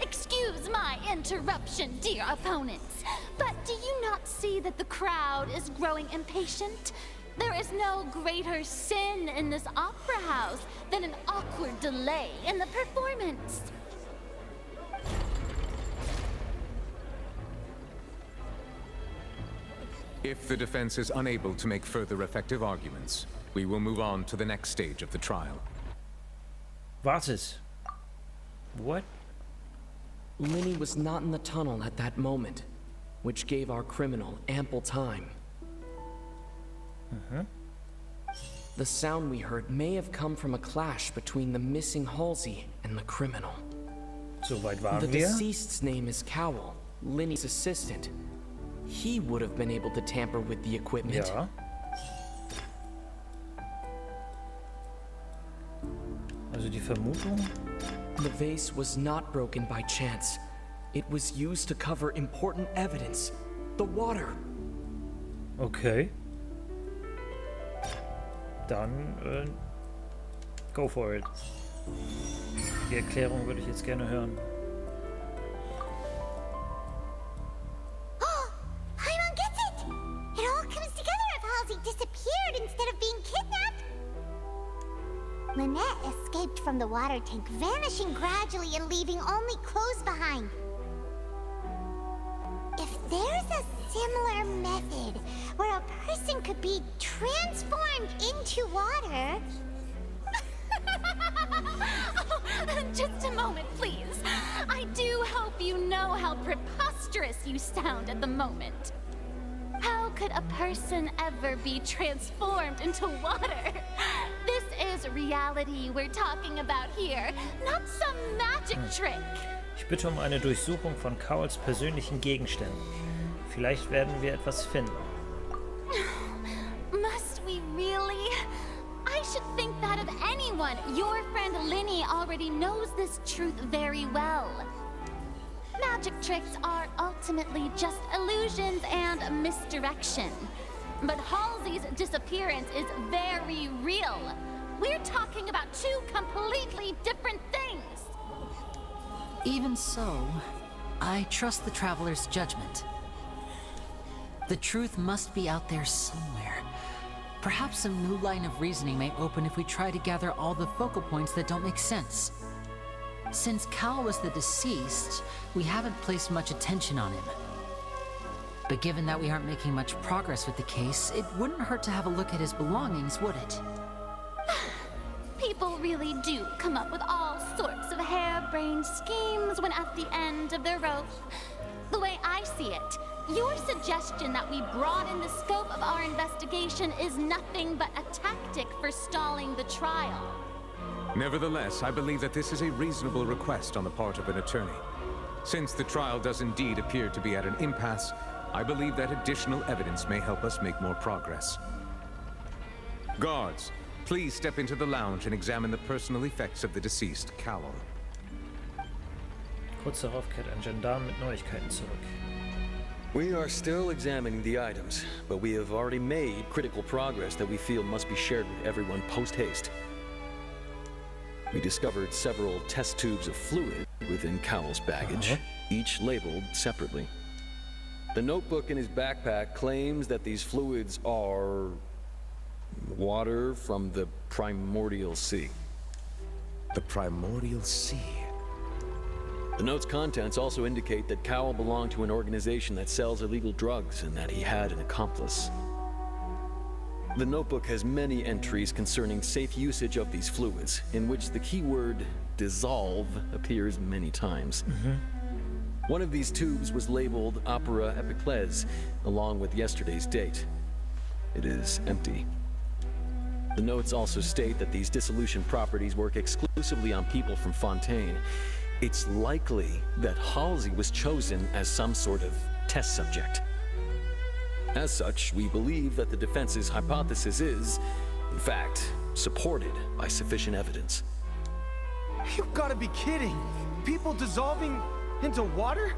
[SPEAKER 2] Excuse my interruption, dear opponents. But do you not see that the crowd is growing impatient? There is no greater sin in this opera house than an awkward delay in the performance.
[SPEAKER 14] If the defense is unable to make further effective arguments, we will move on to the next stage of the trial.
[SPEAKER 1] Wartet. What?
[SPEAKER 17] Linny was not in the tunnel at that moment, which gave our criminal ample time. The sound we heard may have come from a clash between the missing Halsey and the criminal.
[SPEAKER 1] Soweit waren
[SPEAKER 17] The
[SPEAKER 1] wir.
[SPEAKER 17] deceased's name is Cowell, Linny's assistant. He would have been able to tamper with the equipment.
[SPEAKER 1] Ja. Also die Vermutung?
[SPEAKER 17] The vase was not broken by chance. It was used to cover important evidence. The water.
[SPEAKER 1] Okay. Dann, go for it. Die Erklärung würde ich jetzt gerne hören.
[SPEAKER 3] Paimon gets it! It all comes together if Halsey disappeared instead of being kidnapped. Lynette escaped from the water tank, vanishing gradually and leaving only clothes behind. If there's a similar method where a person could be transformed into water...
[SPEAKER 2] Just a moment, please. I do hope you know how preposterous you sound at the moment. How could a person ever be transformed into water? This is reality we're talking about here, not some magic trick.
[SPEAKER 1] Ich bitte um eine Durchsuchung von Cowells persönlichen Gegenständen. Vielleicht werden wir etwas finden.
[SPEAKER 2] Must we really? I should think that of anyone. Your friend Linny already knows this truth very well. Magic tricks are ultimately just illusions and misdirection. But Halsey's disappearance is very real. We're talking about two completely different things.
[SPEAKER 12] Even so, I trust the Traveler's judgment. The truth must be out there somewhere. Perhaps some new line of reasoning may open if we try to gather all the focal points that don't make sense. Since Cal was the deceased, we haven't placed much attention on him. But given that we aren't making much progress with the case, it wouldn't hurt to have a look at his belongings, would it?
[SPEAKER 2] People really do come up with all sorts of harebrained schemes when at the end of their rope. The way I see it, your suggestion that we broaden the scope of our investigation is nothing but a tactic for stalling the trial.
[SPEAKER 14] Nevertheless, I believe that this is a reasonable request on the part of an attorney. Since the trial does indeed appear to be at an impasse, I believe that additional evidence may help us make more progress. Guards, please step into the lounge and examine the personal effects of the deceased Cowell.
[SPEAKER 1] Kurz darauf kehrt ein Gendarm mit Neuigkeiten zurück.
[SPEAKER 18] We are still examining the items, but we have already made critical progress that we feel must be shared with everyone post-haste. We discovered several test tubes of fluid within Cowell's baggage, each labeled separately. The notebook in his backpack claims that these fluids are water from the primordial sea.
[SPEAKER 6] The primordial sea?
[SPEAKER 18] The note's contents also indicate that Cowell belonged to an organization that sells illegal drugs and that he had an accomplice. The notebook has many entries concerning safe usage of these fluids, in which the keyword dissolve appears many times. One of these tubes was labeled Opera Epiclese, along with yesterday's date. It is empty. The notes also state that these dissolution properties work exclusively on people from Fontaine. It's likely that Halsey was chosen as some sort of test subject. As such, we believe that the defense's hypothesis is, in fact, supported by sufficient evidence.
[SPEAKER 19] You've got to be kidding! People dissolving into water?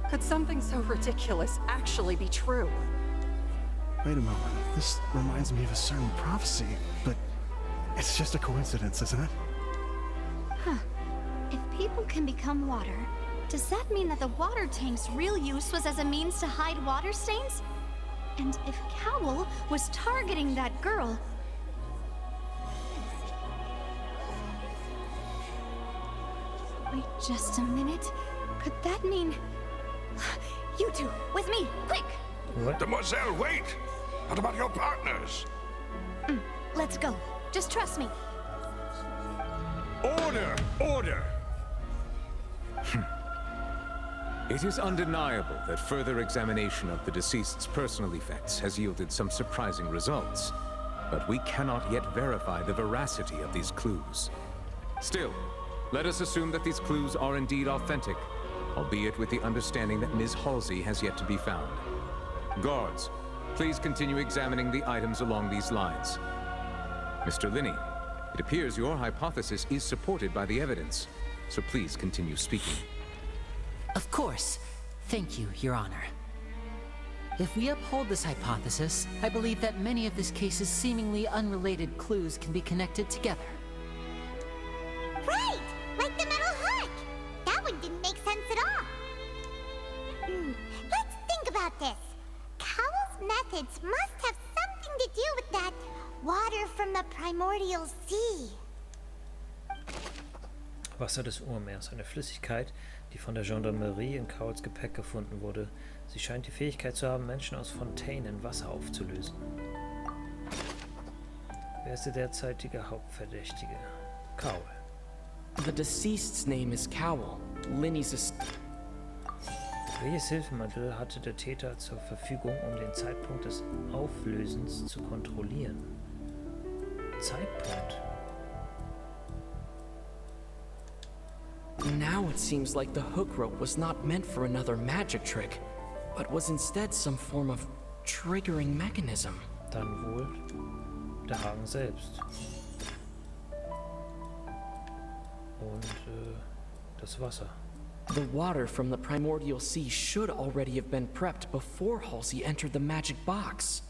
[SPEAKER 16] Could something so ridiculous actually be true?
[SPEAKER 4] Wait a moment. This reminds me of a certain prophecy, but it's just a coincidence, isn't it?
[SPEAKER 2] Huh. If people can become water, Does that mean that the water tank's real use was as a means to hide water stains? And if Cowl was targeting that girl... Wait just a minute. Could that mean... You two, with me, quick!
[SPEAKER 1] What?
[SPEAKER 5] Demoiselle, wait! What about your partners?
[SPEAKER 2] Let's go. Just trust me.
[SPEAKER 14] Order! Order! It is undeniable that further examination of the deceased's personal effects has yielded some surprising results, but we cannot yet verify the veracity of these clues. Still, let us assume that these clues are indeed authentic, albeit with the understanding that Ms. Halsey has yet to be found. Guards, please continue examining the items along these lines. Mr. Linney, it appears your hypothesis is supported by the evidence, so please continue speaking.
[SPEAKER 12] Of course. Thank you, Your Honor. If we uphold this hypothesis, I believe that many of this case's seemingly unrelated clues can be connected together.
[SPEAKER 3] Right! Like the metal hook! That one didn't make sense at all. Let's think about this. Cowell's methods must have something to do with that water from the primordial sea.
[SPEAKER 1] Wasser des Urmeers, eine Flüssigkeit, die von der Gendarmerie in Cowells Gepäck gefunden wurde. Sie scheint die Fähigkeit zu haben, Menschen aus Fontaine in Wasser aufzulösen. Wer ist der derzeitige Hauptverdächtige? Cowell.
[SPEAKER 17] The deceased's name is Cowell, Linney's...
[SPEAKER 1] Welches Hilfsmittel hatte der Täter zur Verfügung, um den Zeitpunkt des Auflösens zu kontrollieren? Zeitpunkt?
[SPEAKER 17] Now it seems like the hook rope was not meant for another magic trick, but was instead some form of triggering mechanism.
[SPEAKER 1] Dann wohl der Haken selbst. Und das Wasser.
[SPEAKER 17] The water from the primordial sea should already have been prepped before Halsey entered the magic box.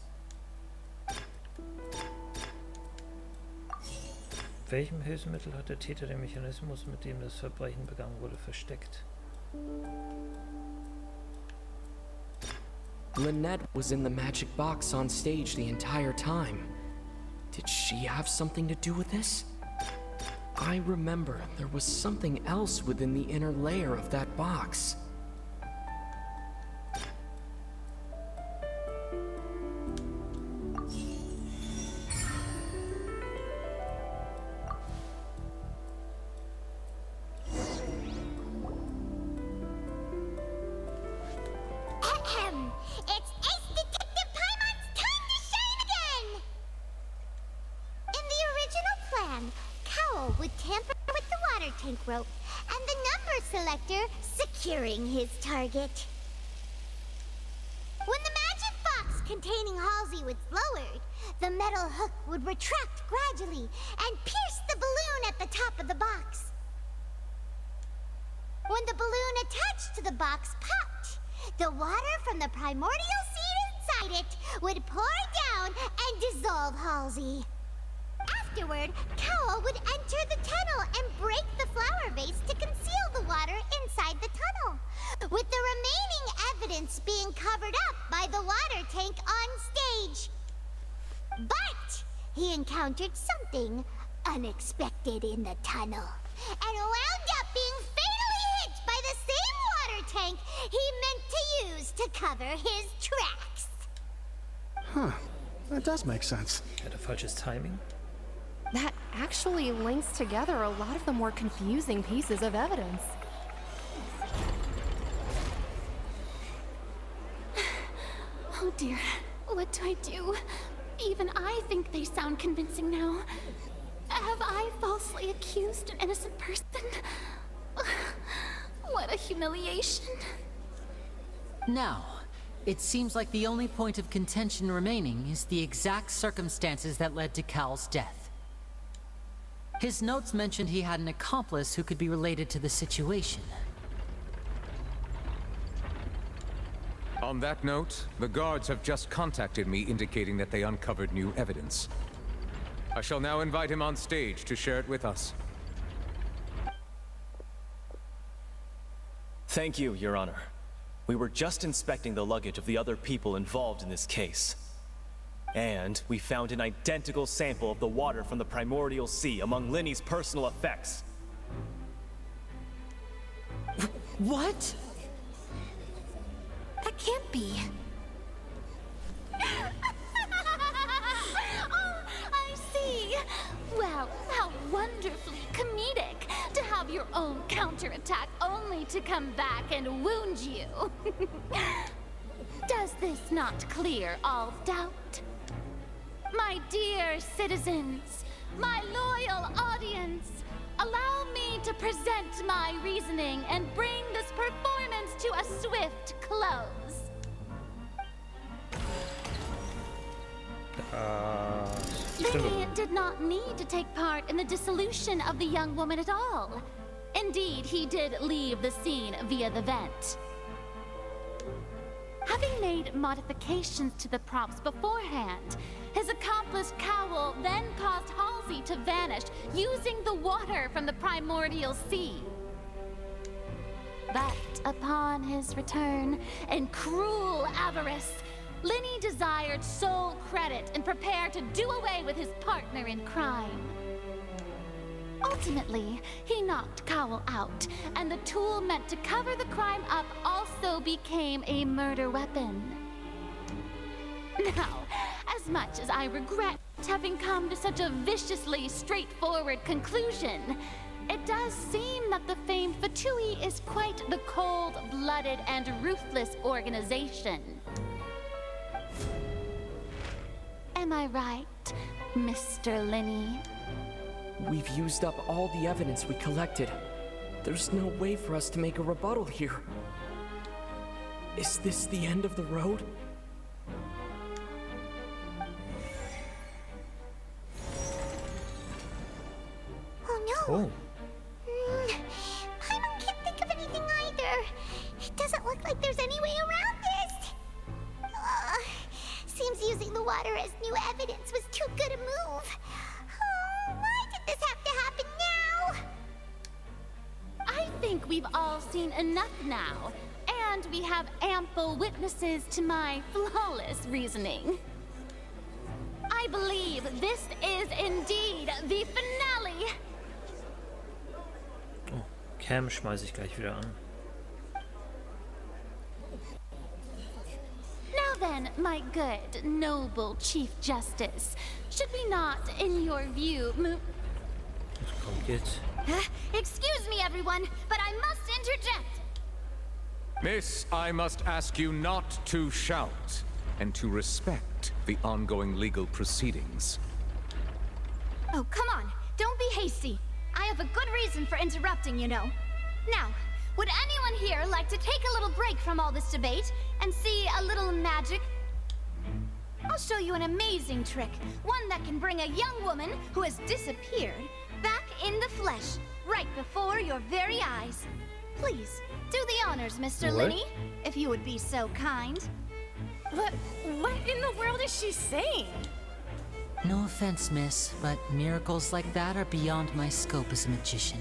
[SPEAKER 1] Welchem Hilfsmittel hat der Täter den Mechanismus, mit dem das Verbrechen begangen wurde, versteckt?
[SPEAKER 17] Lynette was in the magic box on stage the entire time. Did she have something to do with this? I remember there was something else within the inner layer of that box.
[SPEAKER 3] It's Detektiv Paimon's time to shine again! In the original plan, Cowell would tamper with the water tank rope and the number selector securing his target. When the magic box containing Halsey was lowered, the metal hook would retract gradually and pierce the balloon at the top of the box. When the balloon attached to the box popped, the water from the primordial seed inside it would pour down and dissolve Halsey. Afterward, Cowell would enter the tunnel and break the flower vase to conceal the water inside the tunnel, with the remaining evidence being covered up by the water tank on stage. But he encountered something unexpected in the tunnel, and wound up being fatally hit by the same water tank he meant to use to cover his tracks.
[SPEAKER 4] Huh. That does make sense.
[SPEAKER 1] Hat falsches Timing?
[SPEAKER 15] That actually links together a lot of the more confusing pieces of evidence.
[SPEAKER 2] Oh dear, what do I do? Even I think they sound convincing now. Have I falsely accused an innocent person? What a humiliation.
[SPEAKER 12] Now, it seems like the only point of contention remaining is the exact circumstances that led to Cal's death. His notes mentioned he had an accomplice who could be related to the situation.
[SPEAKER 14] On that note, the guards have just contacted me indicating that they uncovered new evidence. I shall now invite him on stage to share it with us.
[SPEAKER 11] Thank you, Your Honor. We were just inspecting the luggage of the other people involved in this case. And we found an identical sample of the water from the primordial sea among Linny's personal effects.
[SPEAKER 12] What?
[SPEAKER 13] That can't be.
[SPEAKER 2] Oh, I see. Well, how wonderfully comedic to have your own counterattack only to come back and wound you. Does this not clear all doubt? My dear citizens, my loyal audience, allow me to present my reasoning and bring this performance to a swift close. Linny did not need to take part in the dissolution of the young woman at all. Indeed, he did leave the scene via the vent. Having made modifications to the props beforehand, his accomplice Cowl then caused Halsey to vanish using the water from the primordial sea. But upon his return, in cruel avarice, Linny desired sole credit and prepared to do away with his partner in crime. Ultimately, he knocked Cowl out, and the tool meant to cover the crime up also became a murder weapon. Now, as much as I regret having come to such a viciously straightforward conclusion, it does seem that the famed Fatui is quite the cold-blooded and ruthless organization. Am I right, Mr. Linny?
[SPEAKER 17] We've used up all the evidence we collected. There's no way for us to make a rebuttal here. Is this the end of the road?
[SPEAKER 3] Oh no! Paimon can't think of anything either. It doesn't look like there's any way around this. Seems using the water as new evidence was too good a move. Why did this have to happen now?
[SPEAKER 2] I think we've all seen enough now, and we have ample witnesses to my flawless reasoning. I believe this is indeed the finale.
[SPEAKER 1] Oh, Cam schmeiße ich gleich wieder an.
[SPEAKER 2] Now then, my good, noble Chief Justice, should we not, in your view, move...
[SPEAKER 1] Kommt jetzt.
[SPEAKER 2] Excuse me, everyone, but I must interject.
[SPEAKER 14] Miss, I must ask you not to shout, and to respect the ongoing legal proceedings.
[SPEAKER 20] Oh, come on. Don't be hasty. I have a good reason for interrupting, you know. Now, would anyone here like to take a little break from all this debate and see a little magic? I'll show you an amazing trick, one that can bring a young woman who has disappeared back in the flesh, right before your very eyes. Please, do the honors, Mr. Linny, if you would be so kind.
[SPEAKER 8] What in the world is she saying?
[SPEAKER 12] No offense, miss, but miracles like that are beyond my scope as a magician.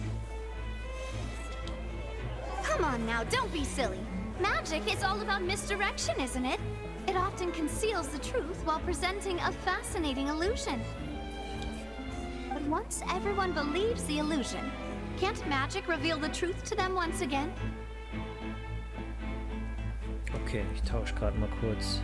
[SPEAKER 20] Come on now, don't be silly. Magic is all about misdirection, isn't it? It often conceals the truth while presenting a fascinating illusion. But once everyone believes the illusion, can't magic reveal the truth to them once again?
[SPEAKER 1] Okay, ich tausche gerade mal kurz.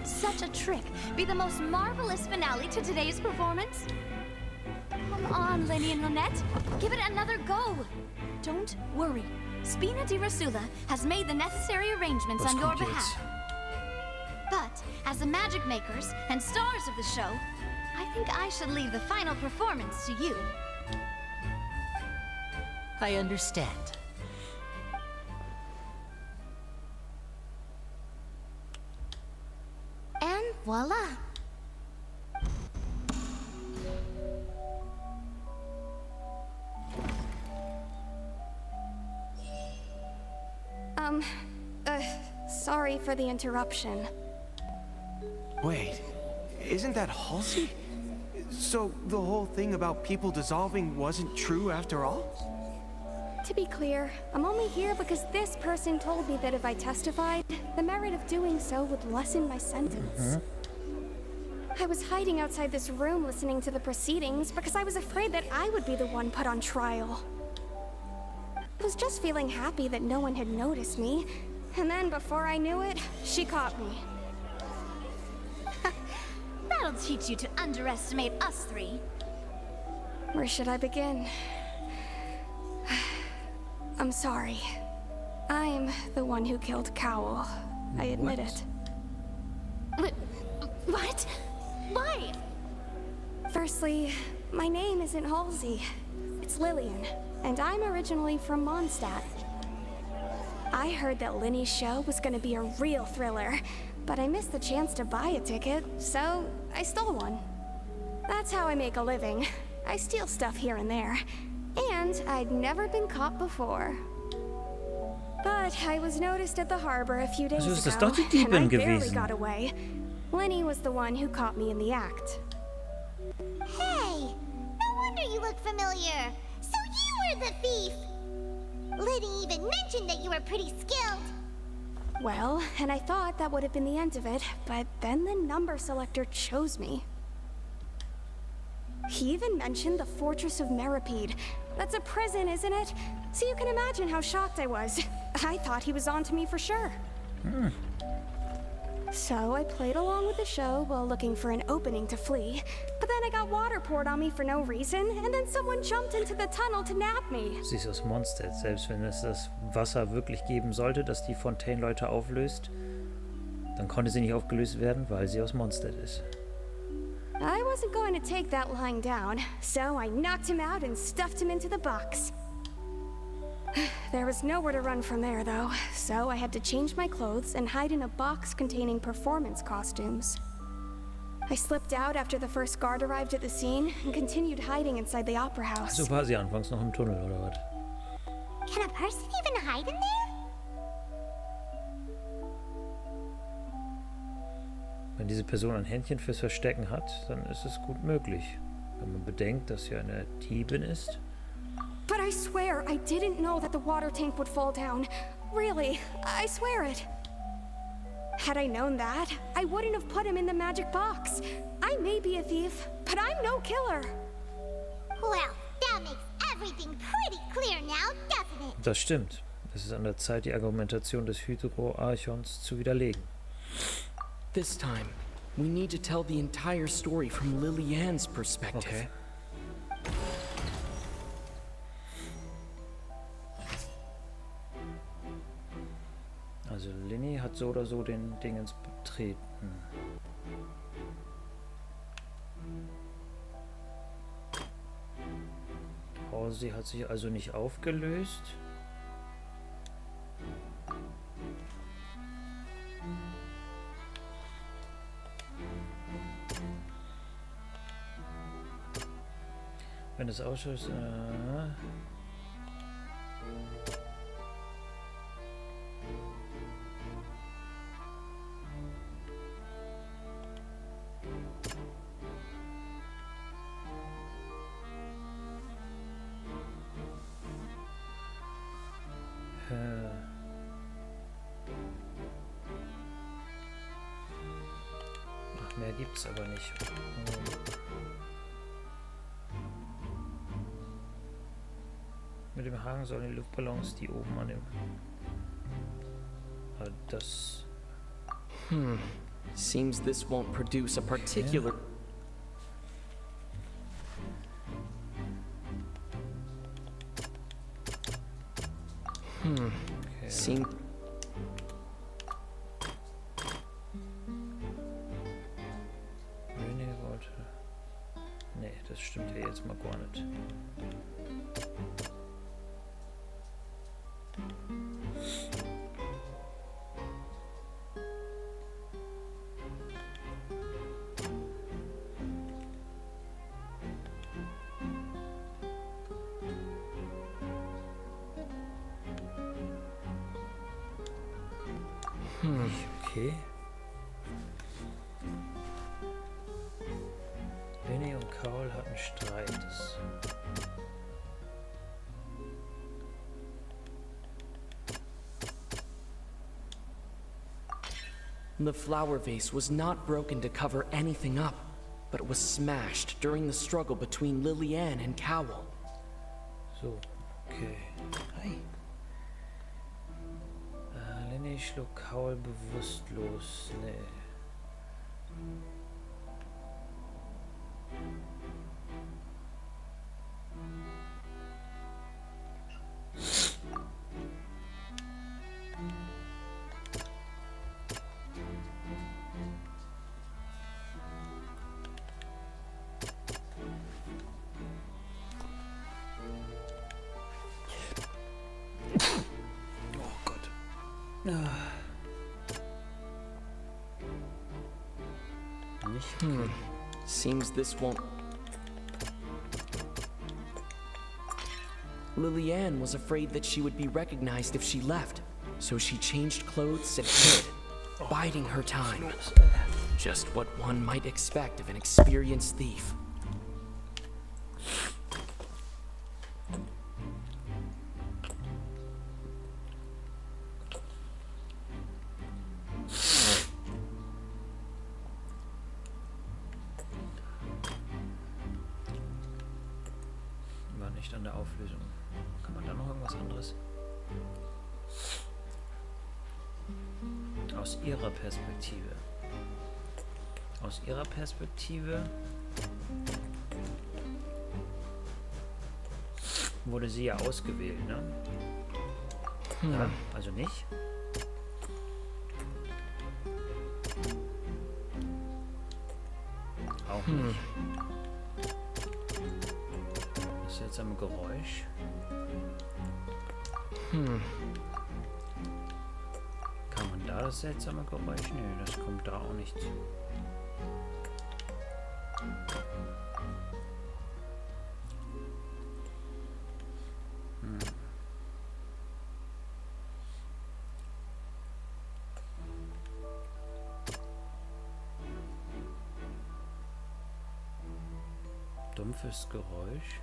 [SPEAKER 2] such a trick be the most marvelous finale to today's performance? Come on, Lenny and Lynette. Give it another go. Don't worry. Spina di Rasula has made the necessary arrangements on your behalf. But, as the magic makers and stars of the show, I think I should leave the final performance to you.
[SPEAKER 12] I understand.
[SPEAKER 13] And voila.
[SPEAKER 15] Sorry for the interruption.
[SPEAKER 19] Wait, isn't that Halsey? So the whole thing about people dissolving wasn't true after all?
[SPEAKER 15] To be clear, I'm only here because this person told me that if I testified, the merit of doing so would lessen my sentence. I was hiding outside this room listening to the proceedings because I was afraid that I would be the one put on trial. I was just feeling happy that no one had noticed me, and then before I knew it, she caught me.
[SPEAKER 2] That'll teach you to underestimate us three.
[SPEAKER 15] Where should I begin? I'm sorry. I'm the one who killed Cowell. I admit it.
[SPEAKER 2] What? Why?
[SPEAKER 15] Firstly, my name isn't Halsey. It's Lillian, and I'm originally from Mondstadt. I heard that Linny's show was gonna be a real thriller, but I missed the chance to buy a ticket, so I stole one. That's how I make a living. I steal stuff here and there, and I'd never been caught before. But I was noticed at the harbor a few days ago, and I barely got away. Lenny was the one who caught me in the act.
[SPEAKER 3] Hey, no wonder you look familiar. So you were the thief. Liddy even mentioned that you were pretty skilled.
[SPEAKER 15] Well, and I thought that would have been the end of it, but then the number selector chose me. He even mentioned the Fortress of Meripede. That's a prison, isn't it? So you can imagine how shocked I was. I thought he was on to me for sure. So I played along with the show while looking for an opening to flee, but then I got water poured on me for no reason, and then someone jumped into the tunnel to nab me.
[SPEAKER 1] Sie ist aus Mondstadt. Selbst wenn es das Wasser wirklich geben sollte, das die Fontaine-Leute auflöst, dann konnte sie nicht aufgelöst werden, weil sie aus Mondstadt ist.
[SPEAKER 15] I wasn't going to take that lying down, so I knocked him out and stuffed him into the box. There was nowhere to run from there, though, so I had to change my clothes and hide in a box containing performance costumes. I slipped out after the first guard arrived at the scene and continued hiding inside the opera house.
[SPEAKER 1] So war sie anfangs noch im Tunnel, oder was?
[SPEAKER 3] Can a person even hide in there?
[SPEAKER 1] Wenn diese Person ein Händchen fürs Verstecken hat, dann ist es gut möglich. Wenn man bedenkt, dass sie eine Diebin ist.
[SPEAKER 15] But I swear, I didn't know that the water tank would fall down. Really, I swear it. Had I known that, I wouldn't have put him in the magic box. I may be a thief, but I'm no killer.
[SPEAKER 3] Well, that makes everything pretty clear now, doesn't it?
[SPEAKER 1] Das stimmt. Es ist an der Zeit, die Argumentation des Hydroarchons zu widerlegen.
[SPEAKER 17] This time, we need to tell the entire story from Lillian's perspective.
[SPEAKER 1] Okay. Also Linny hat so oder so den Dingens betreten. Halsey hat sich also nicht aufgelöst. Wenn es ausschaut, ach, mehr gibt's aber nicht. Mit dem Haken sollen die Luftballons, die oben an dem... Das...
[SPEAKER 17] Seems this won't produce a particular... Seem...
[SPEAKER 1] Wenige Worte. Nee, das stimmt ja jetzt mal gar nicht. Okay. Lenny und Carl hatten Streit.
[SPEAKER 17] The flower vase was not broken to cover anything up, but it was smashed during the struggle between Lillian and Cowell.
[SPEAKER 1] So, okay. Hi. Lenny schlug Cowell bewusstlos. Nee.
[SPEAKER 17] Seems this won't... Lillian was afraid that she would be recognized if she left, so she changed clothes and hid, biding her time. Just what one might expect of an experienced thief. An der Auflösung. Kann man da noch irgendwas anderes? Aus ihrer Perspektive. Aus ihrer Perspektive wurde sie ja ausgewählt, ne? Ja, also nicht. Auch nicht. Seltsame Geräusch. Kann man da das seltsame Geräusch? Nee, das kommt da auch nicht. Dumpfes Geräusch.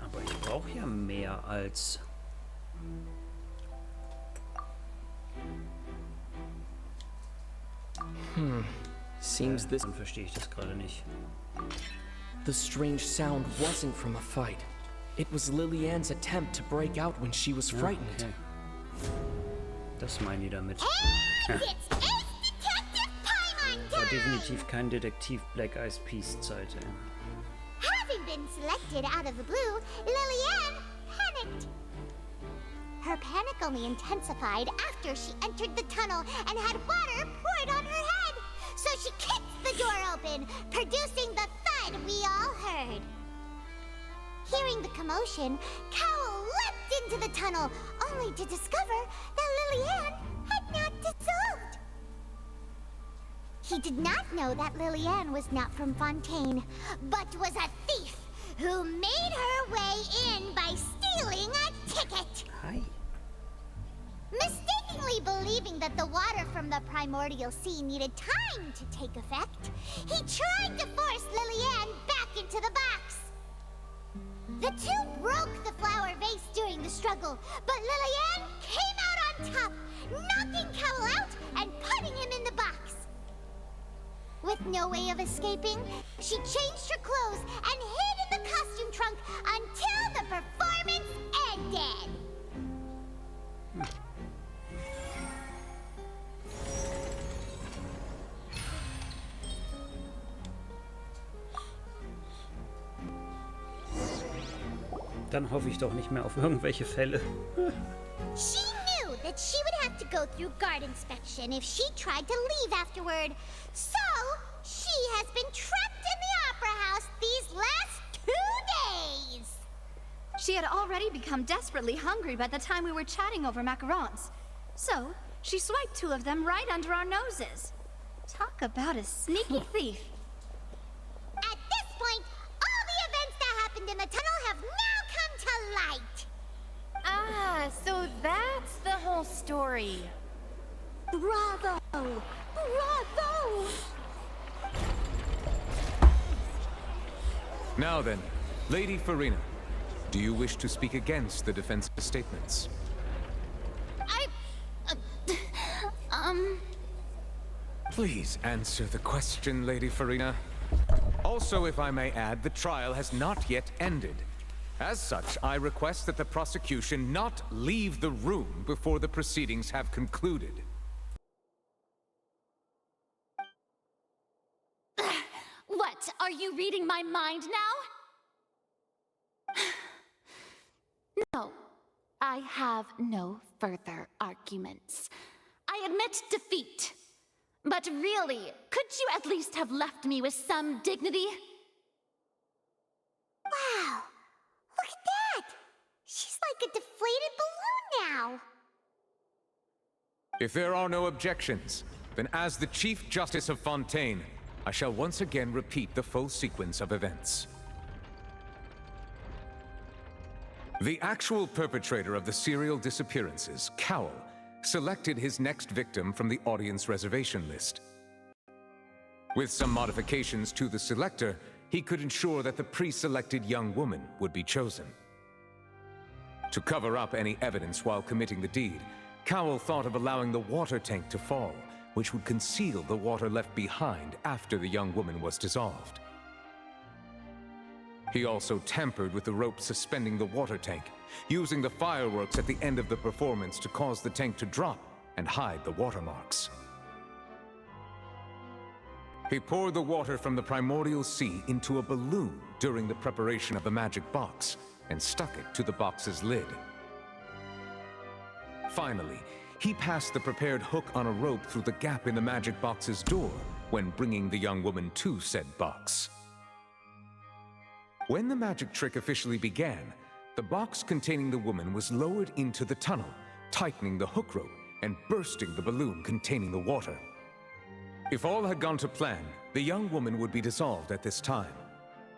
[SPEAKER 17] Aber ich brauche ja mehr als... Seems this...
[SPEAKER 1] Dann verstehe ich das gerade nicht.
[SPEAKER 17] The strange sound wasn't from a fight. It was Lillian's attempt to break out when she was frightened.
[SPEAKER 1] Okay. Das meinen die damit.
[SPEAKER 3] And it's Detektiv Paimon
[SPEAKER 1] War
[SPEAKER 3] time!
[SPEAKER 1] definitiv kein Detektiv Black Eyes Peas Zeit, ey.
[SPEAKER 3] Having been selected out of the blue, Lillian panicked. Her panic only intensified after she entered the tunnel and had water poured on her head. So she kicked the door open, producing the thud we all heard. Hearing the commotion, Cowell leapt into the tunnel, only to discover that Lillian had not dissolved. He did not know that Lillian was not from Fontaine, but was a thief who made her way in by stealing a ticket.
[SPEAKER 1] Hi.
[SPEAKER 3] Mistakenly believing that the water from the primordial sea needed time to take effect, he tried to force Lillian back into the box. The two broke the flower vase during the struggle, but Lillian came out on top, knocking Cowell out and putting him in the box. With no way of escaping, she changed her clothes and hid in the costume trunk until the performance ended.
[SPEAKER 1] Dann hoffe ich doch nicht mehr auf irgendwelche Fälle.
[SPEAKER 3] She knew that she would have to go through guard inspection if she tried to leave afterward. So, she has been trapped in the Opera House these last 2 days.
[SPEAKER 20] She had already become desperately hungry by the time we were chatting over macarons. So, she swiped 2 of them right under our noses. Talk about a sneaky thief.
[SPEAKER 3] At this point, all the events that happened in the tunnel have now come to light.
[SPEAKER 8] Ah, so that's the whole story.
[SPEAKER 20] Bravo! Bravo!
[SPEAKER 14] Now then, Lady Farina, do you wish to speak against the defense's statements? Please answer the question, Lady Farina. Also, if I may add, the trial has not yet ended. As such, I request that the prosecution not leave the room before the proceedings have concluded.
[SPEAKER 2] What? Are you reading my mind now? No. I have no further arguments. I admit defeat. But really, could you at least have left me with some dignity?
[SPEAKER 3] Wow, look at that! She's like a deflated balloon now.
[SPEAKER 14] If there are no objections, then as the Chief Justice of Fontaine, I shall once again repeat the full sequence of events. The actual perpetrator of the serial disappearances, Cowell, selected his next victim from the audience reservation list. With some modifications to the selector, he could ensure that the pre-selected young woman would be chosen. To cover up any evidence while committing the deed, Cowell thought of allowing the water tank to fall, which would conceal the water left behind after the young woman was dissolved. He also tampered with the rope suspending the water tank, using the fireworks at the end of the performance to cause the tank to drop and hide the watermarks. He poured the water from the primordial sea into a balloon during the preparation of the magic box and stuck it to the box's lid. Finally, he passed the prepared hook on a rope through the gap in the magic box's door when bringing the young woman to said box. When the magic trick officially began, the box containing the woman was lowered into the tunnel, tightening the hook rope and bursting the balloon containing the water. If all had gone to plan, the young woman would be dissolved at this time.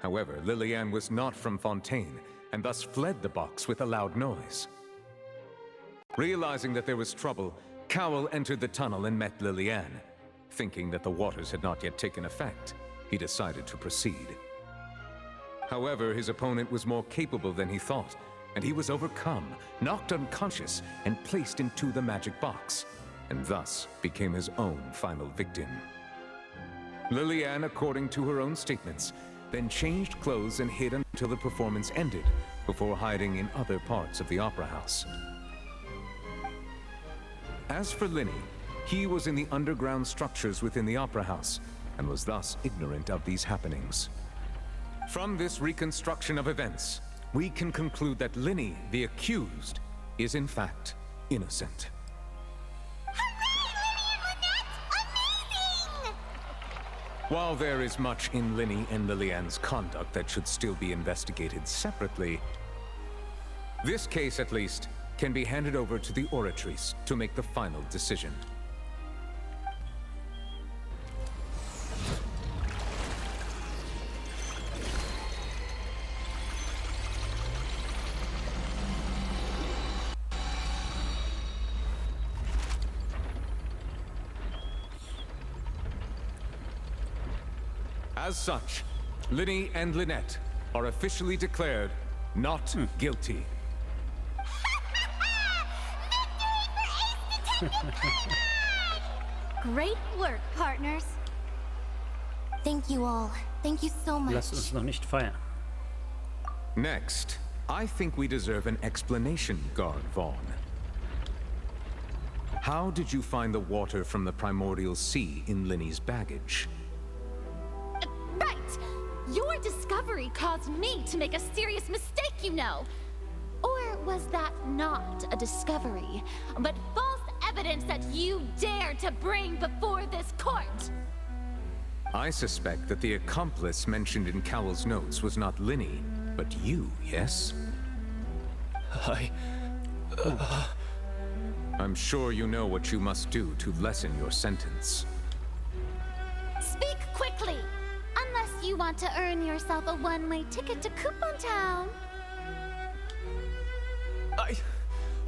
[SPEAKER 14] However, Lillian was not from Fontaine, and thus fled the box with a loud noise. Realizing that there was trouble, Cowell entered the tunnel and met Lillian. Thinking that the waters had not yet taken effect, he decided to proceed. However, his opponent was more capable than he thought, and he was overcome, knocked unconscious, and placed into the magic box, and thus became his own final victim. Lillian, according to her own statements, then changed clothes and hid until the performance ended, before hiding in other parts of the opera house. As for Linny, he was in the underground structures within the opera house, and was thus ignorant of these happenings. From this reconstruction of events, we can conclude that Linny, the accused, is in fact innocent. While there is much in Linny and Lillian's conduct that should still be investigated separately, this case, at least, can be handed over to the Oratrice to make the final decision. As such, Linny and Lynette are officially declared not guilty.
[SPEAKER 20] Great work, partners.
[SPEAKER 13] Thank you all. Thank you so much.
[SPEAKER 1] Lass uns noch nicht feiern.
[SPEAKER 14] Next, I think we deserve an explanation, Guard Vaughn. How did you find the water from the primordial sea in Linny's baggage?
[SPEAKER 2] Right! Your discovery caused me to make a serious mistake, you know. Or was that not a discovery, but false evidence that you dared to bring before this court?
[SPEAKER 14] I suspect that the accomplice mentioned in Cowell's notes was not Linny, but you, yes? I'm sure you know what you must do to lessen your sentence.
[SPEAKER 2] Speak quickly, unless you want to earn yourself a one-way ticket to Coupon Town.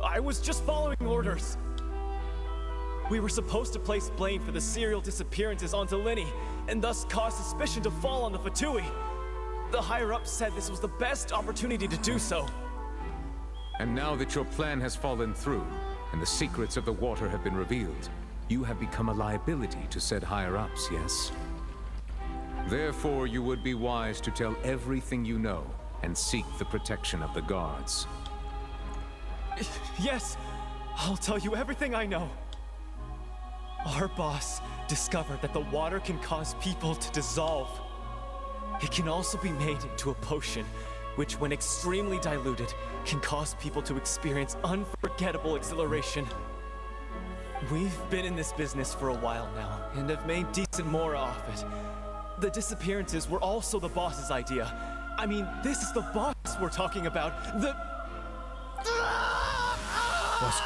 [SPEAKER 11] I was just following orders. We were supposed to place blame for the serial disappearances onto Linny, and thus cause suspicion to fall on the Fatui. The higher-ups said this was the best opportunity to do so.
[SPEAKER 14] And now that your plan has fallen through, and the secrets of the water have been revealed, you have become a liability to said higher-ups, yes? Therefore, you would be wise to tell everything you know, and seek the protection of the guards.
[SPEAKER 11] Yes, I'll tell you everything I know. Our boss discovered that the water can cause people to dissolve. It can also be made into a potion, which when extremely diluted, can cause people to experience unforgettable exhilaration. We've been in this business for a while now, and have made decent more off it. The disappearances were also the boss's idea. I mean, this is the boss we're talking about.
[SPEAKER 1] Was?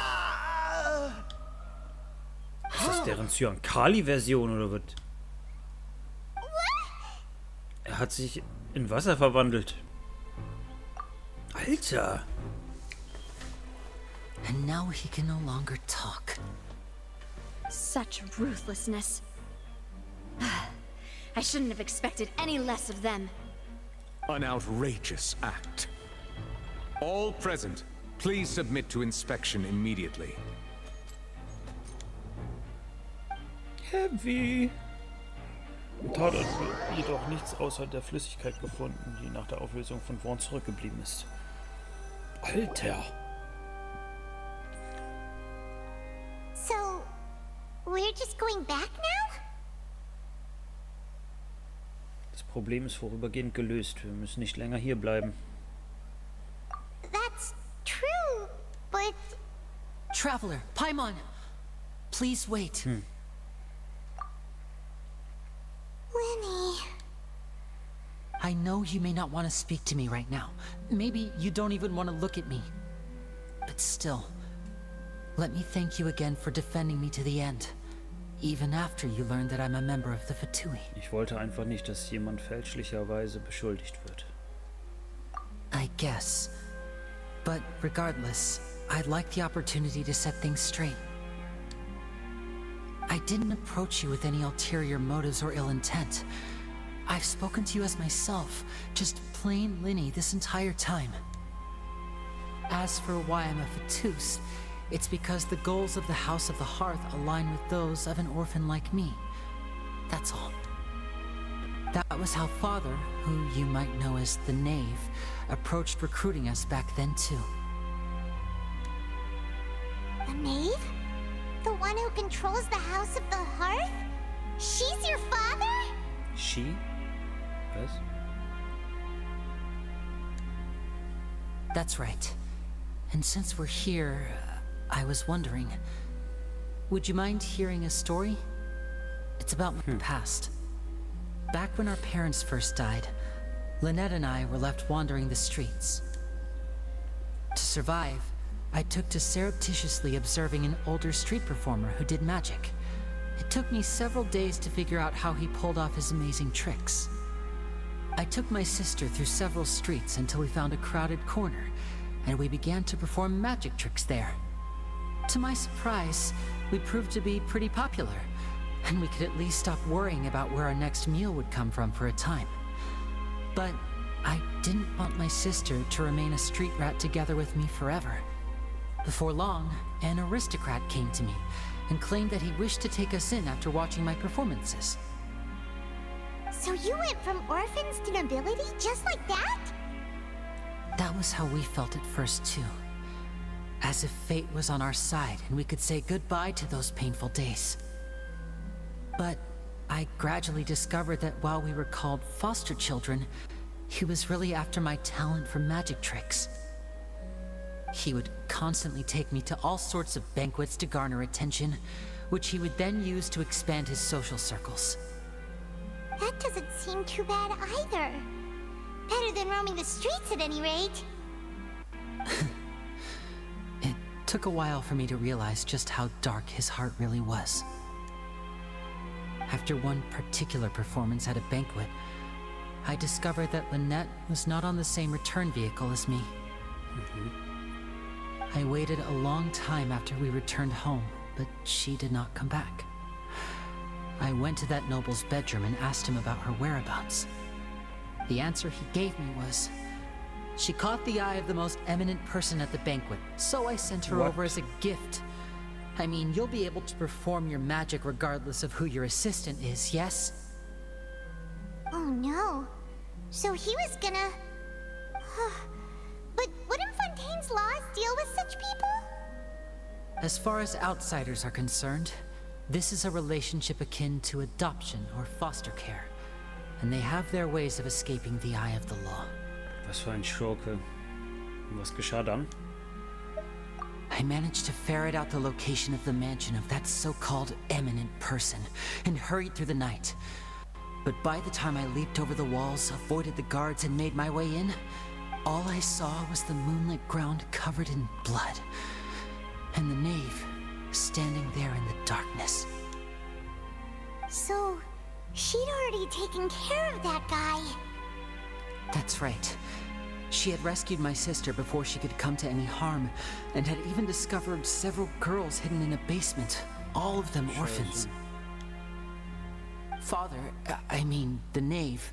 [SPEAKER 1] Ist das deren Cyankali-Version oder was? Er hat sich in Wasser verwandelt. Alter!
[SPEAKER 12] And now he can no longer talk.
[SPEAKER 20] Such ruthlessness. I shouldn't have expected any less of them.
[SPEAKER 14] An outrageous act. All present, please submit to inspection immediately.
[SPEAKER 1] Heavy. Im Tatort wird jedoch nichts außer der Flüssigkeit gefunden, die nach der Auflösung von Vaughn zurückgeblieben ist. Alter!
[SPEAKER 3] So, we're just going back now?
[SPEAKER 1] Das Problem ist vorübergehend gelöst. Wir müssen nicht länger hier bleiben.
[SPEAKER 3] That's true, but...
[SPEAKER 12] Traveler, Paimon! Please wait.
[SPEAKER 3] Lenny...
[SPEAKER 12] I know you may not want to speak to me right now. Maybe you don't even want to look at me. But still, let me thank you again for defending me to the end. Even after you learned that I'm a member of the Fatui.
[SPEAKER 1] Ich wollte einfach nicht, dass jemand fälschlicherweise beschuldigt wird.
[SPEAKER 12] I guess. But regardless, I'd like the opportunity to set things straight. I didn't approach you with any ulterior motives or ill intent. I've spoken to you as myself, just plain Linny this entire time. As for why I'm a Fatus, it's because the goals of the House of the Hearth align with those of an orphan like me. That's all. That was how Father, who you might know as the Knave, approached recruiting us back then too.
[SPEAKER 3] The Knave? The one who controls the House of the Hearth? She's your father?
[SPEAKER 1] She? Was?
[SPEAKER 12] That's right. And since we're here, I was wondering, would you mind hearing a story? It's about my past. Back when our parents first died, Lynette and I were left wandering the streets. To survive, I took to surreptitiously observing an older street performer who did magic. It took me several days to figure out how he pulled off his amazing tricks. I took my sister through several streets until we found a crowded corner, and we began to perform magic tricks there. To my surprise, we proved to be pretty popular, and we could at least stop worrying about where our next meal would come from for a time. But I didn't want my sister to remain a street rat together with me forever. Before long, an aristocrat came to me and claimed that he wished to take us in after watching my performances.
[SPEAKER 3] So you went from orphans to nobility just like that?
[SPEAKER 12] That was how we felt at first too. As if fate was on our side and we could say goodbye to those painful days. But I gradually discovered that while we were called foster children, he was really after my talent for magic tricks. He would constantly take me to all sorts of banquets to garner attention, which he would then use to expand his social circles.
[SPEAKER 3] That doesn't seem too bad either. Better than roaming the streets at any rate.
[SPEAKER 12] It took a while for me to realize just how dark his heart really was. After one particular performance at a banquet, I discovered that Lynette was not on the same return vehicle as me. I waited a long time after we returned home, but she did not come back. I went to that noble's bedroom and asked him about her whereabouts. The answer he gave me was, she caught the eye of the most eminent person at the banquet, so I sent her over as a gift. I mean, you'll be able to perform your magic regardless of who your assistant is, yes?
[SPEAKER 3] Oh no. So he was gonna... But wouldn't Fontaine's laws deal with such people?
[SPEAKER 12] As far as outsiders are concerned, this is a relationship akin to adoption or foster care, and they have their ways of escaping the eye of the law.
[SPEAKER 1] Was für ein Schurke. Und was geschah dann?
[SPEAKER 12] I managed to ferret out the location of the mansion of that so-called eminent person and hurried through the night. But by the time I leaped over the walls, avoided the guards, and made my way in, all I saw was the moonlit ground covered in blood, and the knave standing there in the darkness.
[SPEAKER 3] So, she'd already taken care of that guy.
[SPEAKER 12] That's right. She had rescued my sister before she could come to any harm, and had even discovered several girls hidden in a basement, all of them orphans. Father, I mean, the knave,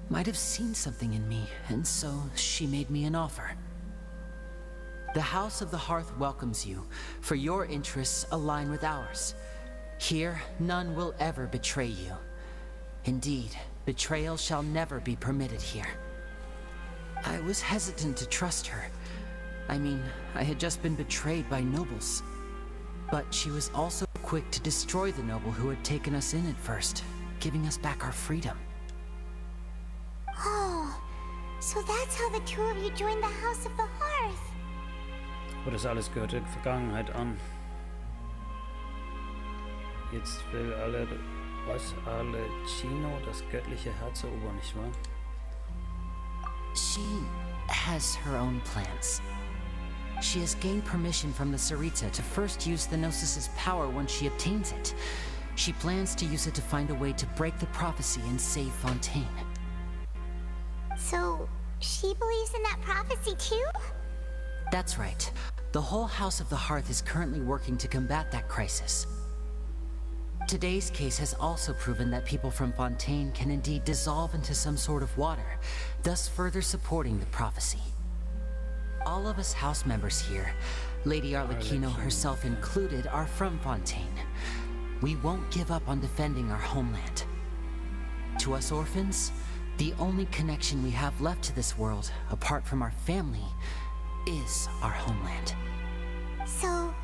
[SPEAKER 12] might have seen something in me, and so she made me an offer. The House of the Hearth welcomes you, for your interests align with ours. Here, none will ever betray you. Indeed, betrayal shall never be permitted here. I was hesitant to trust her. I mean, I had just been betrayed by nobles. But she was also quick to destroy the noble who had taken us in at first, giving us back our freedom.
[SPEAKER 3] Oh, so that's how the two of you joined the House of the Hearth.
[SPEAKER 1] Oh, das alles gehört der Vergangenheit an. Jetzt will Alecino das göttliche Herz erobern, nicht wahr?
[SPEAKER 12] She has her own plans. She has gained permission from the Tsaritsa to first use the Gnosis' power when she obtains it. She plans to use it to find a way to break the prophecy and save Fontaine.
[SPEAKER 3] So, she believes in that prophecy too?
[SPEAKER 12] That's right. The whole House of the Hearth is currently working to combat that crisis. Today's case has also proven that people from Fontaine can indeed dissolve into some sort of water, thus further supporting the prophecy. All of us house members here, Lady Arlecchino herself included, are from Fontaine. We won't give up on defending our homeland. To us orphans, the only connection we have left to this world, apart from our family, is our homeland.
[SPEAKER 3] So,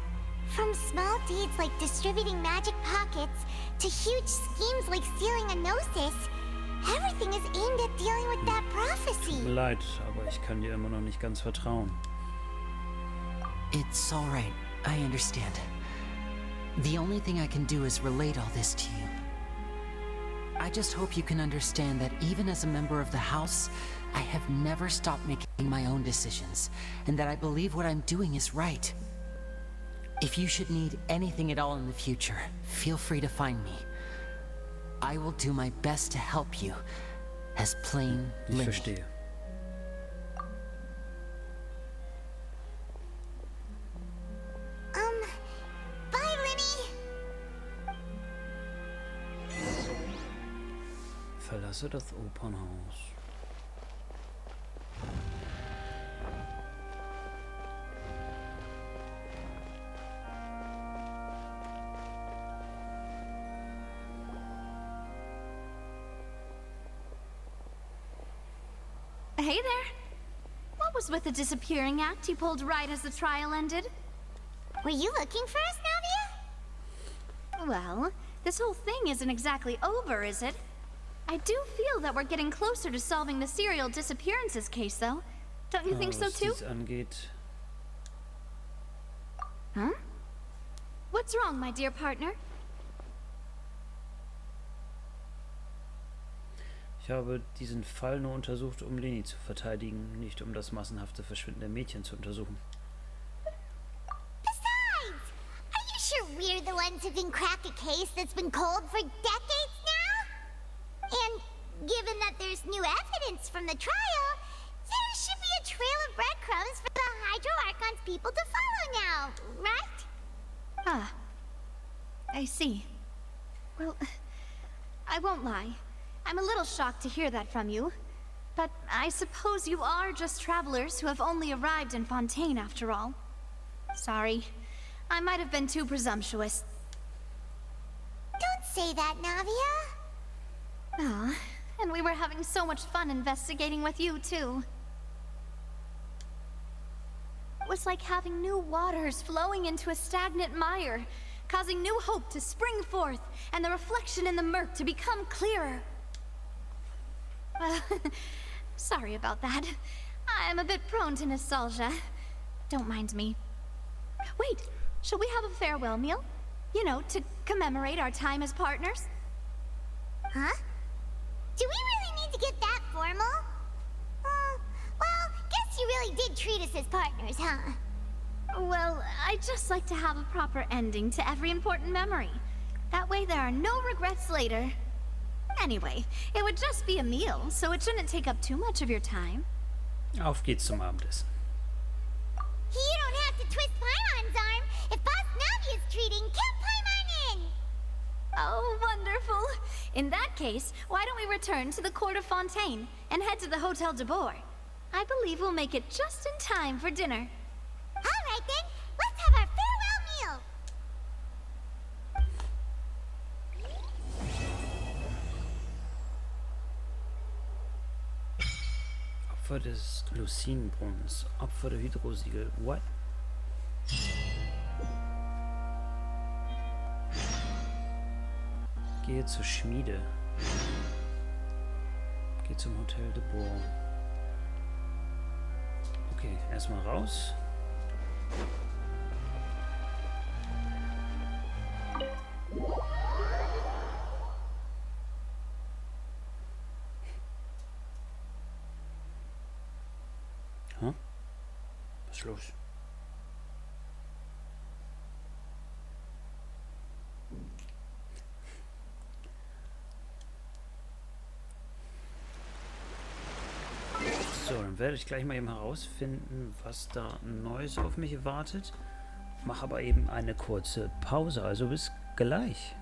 [SPEAKER 3] from small deeds like distributing magic pockets to huge schemes like stealing a Gnosis, everything is aimed at dealing with that prophecy.
[SPEAKER 1] Tut mir leid, aber ich kann dir immer noch nicht ganz vertrauen.
[SPEAKER 12] It's all right. I understand. The only thing I can do is relate all this to you. I just hope you can understand that even as a member of the House, I have never stopped making my own decisions, and that I believe what I'm doing is right. If you should need anything at all in the future, feel free to find me. I will do my best to help you, as plain Lenny.
[SPEAKER 1] Ich verstehe.
[SPEAKER 3] Bye, Lenny!
[SPEAKER 1] Verlasse das Opernhaus.
[SPEAKER 2] Hey there. What was with the disappearing act you pulled right as the trial ended?
[SPEAKER 3] Were you looking for us, Navia?
[SPEAKER 2] Well, This whole thing isn't exactly over, is it? I do feel that we're getting closer to solving the serial disappearances case, though. Don't you think so,
[SPEAKER 1] was
[SPEAKER 2] too?
[SPEAKER 1] dies angeht.
[SPEAKER 2] Huh? What's wrong, my dear partner?
[SPEAKER 1] Ich habe diesen Fall nur untersucht, um Leni zu verteidigen, nicht um das massenhafte Verschwinden der Mädchen zu untersuchen.
[SPEAKER 3] Besides, are you sure we're the ones who can crack a case that's been cold for decades now? And given that there's new evidence from the trial, there should be a trail of breadcrumbs for the Hydro Archon's people to follow now, right?
[SPEAKER 2] Ah, I see. Well, I won't lie. I'm a little shocked to hear that from you. But I suppose you are just travelers who have only arrived in Fontaine after all. Sorry. I might have been too presumptuous.
[SPEAKER 3] Don't say that, Navia.
[SPEAKER 2] Ah, and we were having so much fun investigating with you, too. It was like having new waters flowing into a stagnant mire, causing new hope to spring forth, and the reflection in the murk to become clearer. Well, sorry about that. I'm a bit prone to nostalgia. Don't mind me. Wait, shall we have a farewell meal? You know, to commemorate our time as partners?
[SPEAKER 3] Huh? Do we really need to get that formal? Well, guess you really did treat us as partners, huh?
[SPEAKER 2] Well, I'd just like to have a proper ending to every important memory. That way there are no regrets later. Anyway, it would just be a meal, so it shouldn't take up too much of your time.
[SPEAKER 1] Auf geht's zum Abendessen.
[SPEAKER 3] You don't have to twist Paimon's arm. If Boss Navia's treating, count Paimon in!
[SPEAKER 2] Oh, wonderful. In that case, why don't we return to the court of Fontaine and head to the Hotel de Boer? I believe we'll make it just in time for dinner.
[SPEAKER 3] All right then, let's have our farewell meal.
[SPEAKER 1] Opfer des Lucinenbrunnens. Opfer der Hydrosiegel. What? Gehe zur Schmiede. Geh zum Hotel de Boer. Okay, erstmal raus. Huh? Was ist los? So, dann werde ich gleich mal eben herausfinden, was da Neues auf mich wartet. Mache aber eben eine kurze Pause, also bis gleich.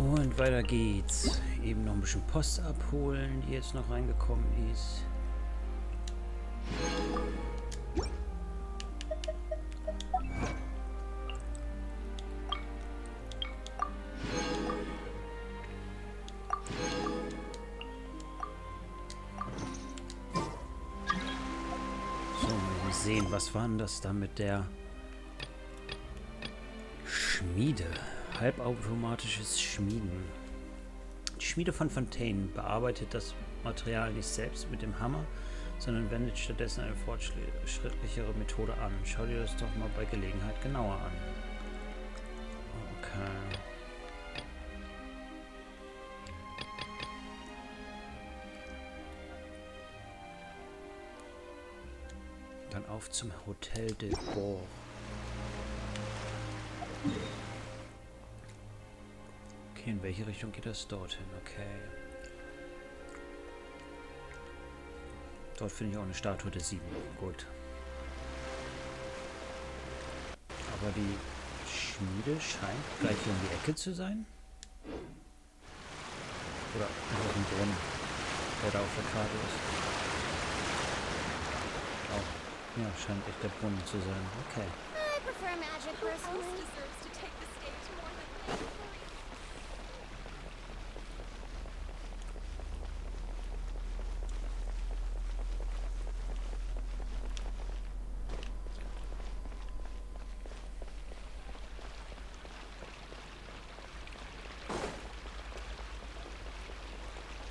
[SPEAKER 1] Und weiter geht's. Eben noch ein bisschen Post abholen, die jetzt noch reingekommen ist. So, mal sehen, was war denn das da mit der Schmiede? Halbautomatisches Schmieden. Die Schmiede von Fontaine bearbeitet das Material nicht selbst mit dem Hammer, sondern wendet stattdessen eine fortschrittlichere Methode an. Schau dir das doch mal bei Gelegenheit genauer an. Okay. Dann auf zum Hotel de Bourg. Okay, in welche Richtung geht das dorthin? Okay. Dort finde ich auch eine Statue der 7. Gut. Aber die Schmiede scheint gleich hier um die Ecke zu sein. Oder einfach ein Brunnen, der da auf der Karte ist. Oh, ja, scheint echt der Brunnen zu sein. Okay.
[SPEAKER 3] I prefer magic personally. Deserves to take the stage more than me.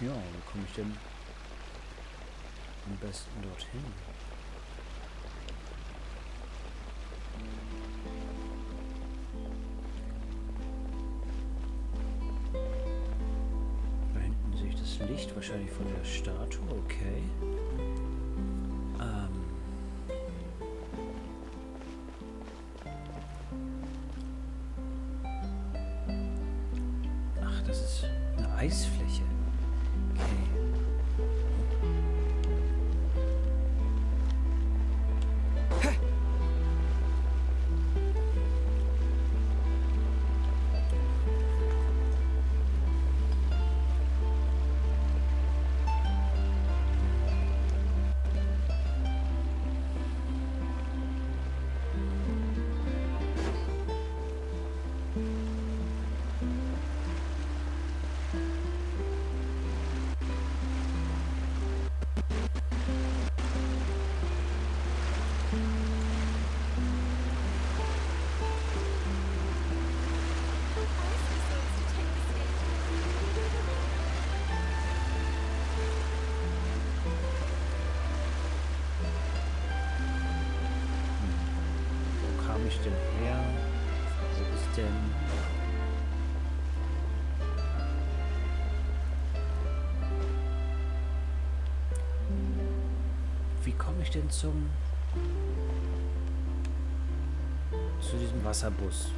[SPEAKER 1] Ja, wie komme ich denn am besten dorthin? Da hinten sehe ich das Licht wahrscheinlich von der Statue, okay. Ach, das ist eine Eisfläche. Denn her? Wo ist denn... Wie komme ich denn zu diesem Wasserbus?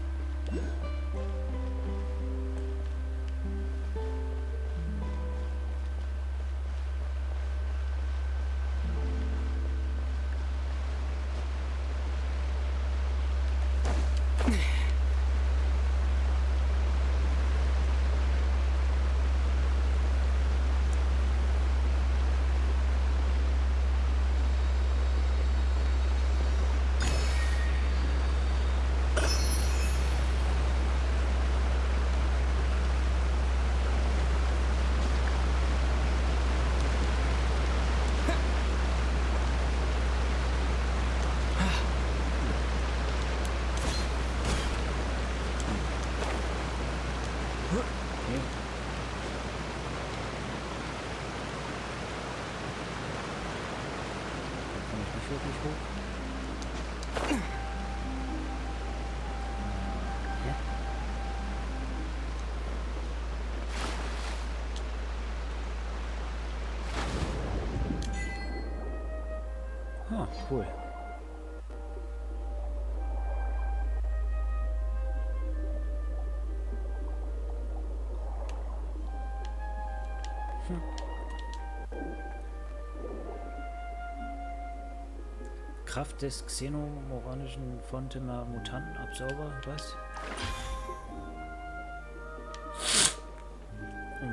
[SPEAKER 1] Ah, cool. Kraft des xenomoranischen Fontaine Mutanten Absorber, was?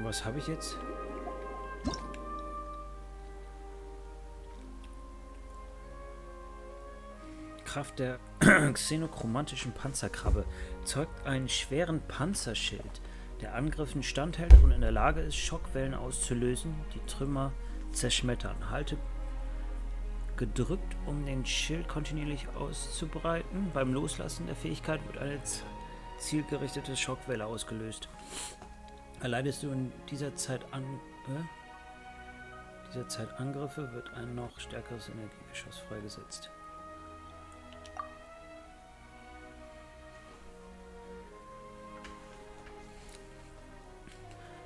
[SPEAKER 1] Was habe ich jetzt? Kraft der xenochromantischen Panzerkrabbe zeugt einen schweren Panzerschild, der Angriffen standhält und in der Lage ist, Schockwellen auszulösen, die Trümmer zerschmettern. Halte gedrückt, um den Schild kontinuierlich auszubreiten. Beim Loslassen der Fähigkeit wird eine zielgerichtete Schockwelle ausgelöst. Erleidest du in dieser Zeit Angriffe, wird ein noch stärkeres Energiegeschoss freigesetzt.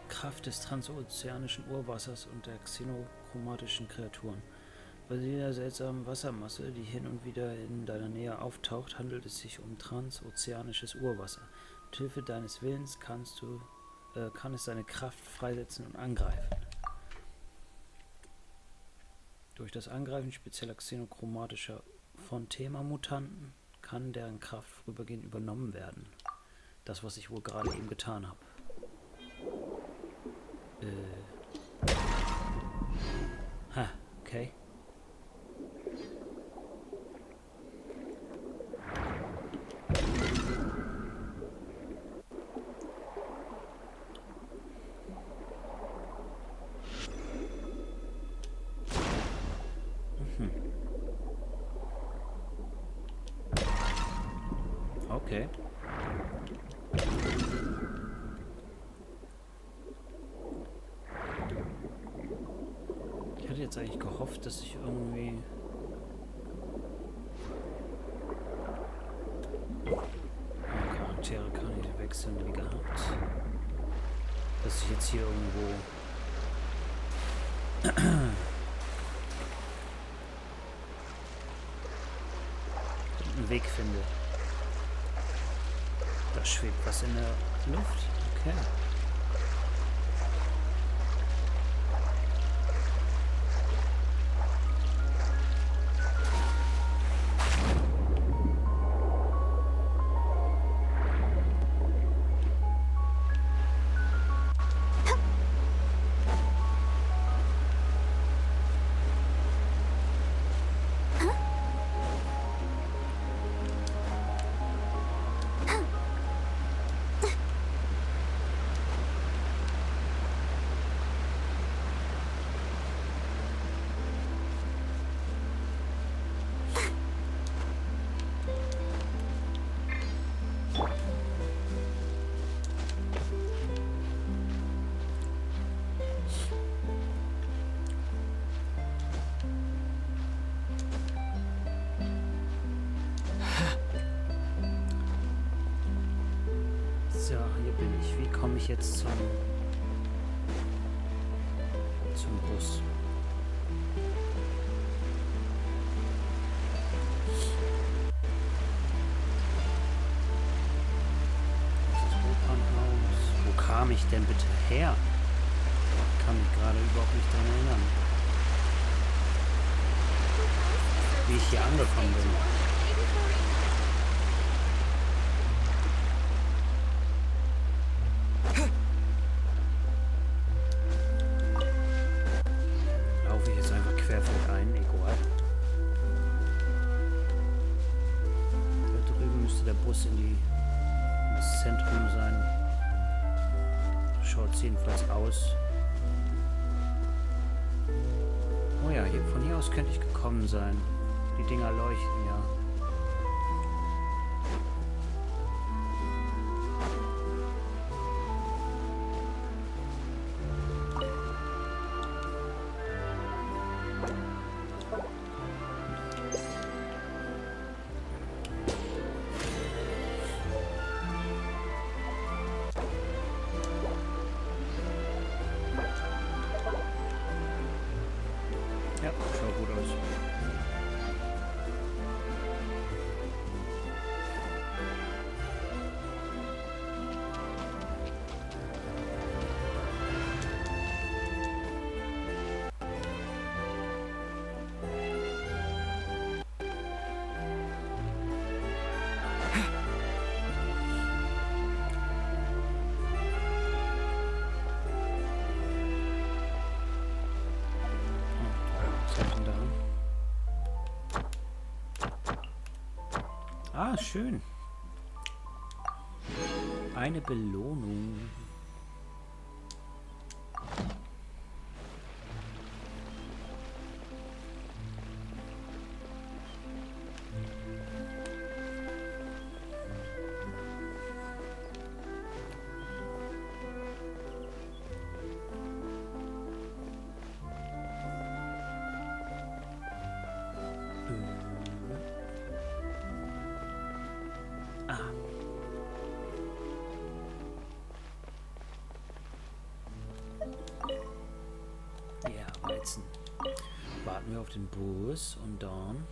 [SPEAKER 1] Kraft des transozeanischen Urwassers und der xenochromatischen Kreaturen. Bei dieser seltsamen Wassermasse, die hin und wieder in deiner Nähe auftaucht, handelt es sich um transozeanisches Urwasser. Mit Hilfe deines Willens kann es seine Kraft freisetzen und angreifen. Durch das Angreifen spezieller xenochromatischer Fontaine-Mutanten kann deren Kraft vorübergehend übernommen werden. Das, was ich wohl gerade eben getan habe. Okay. Okay. Ich hatte jetzt eigentlich gehofft, dass ich irgendwie... Charaktere kann ich wechseln wie gehabt. Dass ich jetzt hier irgendwo... einen Weg finde. Da schwebt was in der Luft. Okay. So, hier bin ich. Wie komme ich jetzt zum Bus? Das ist Opernhaus. Wo kam ich denn bitte her? Ich kann mich gerade überhaupt nicht daran erinnern. Wie ich hier angekommen bin. Ins Zentrum sein. Schaut jedenfalls aus. Oh ja, von hier aus könnte ich gekommen sein. Die Dinger leuchten ja. Ja, schaut gut aus. Was habe ich denn da? Ah, schön. Eine Belohnung. Warten wir auf den Bus und dann...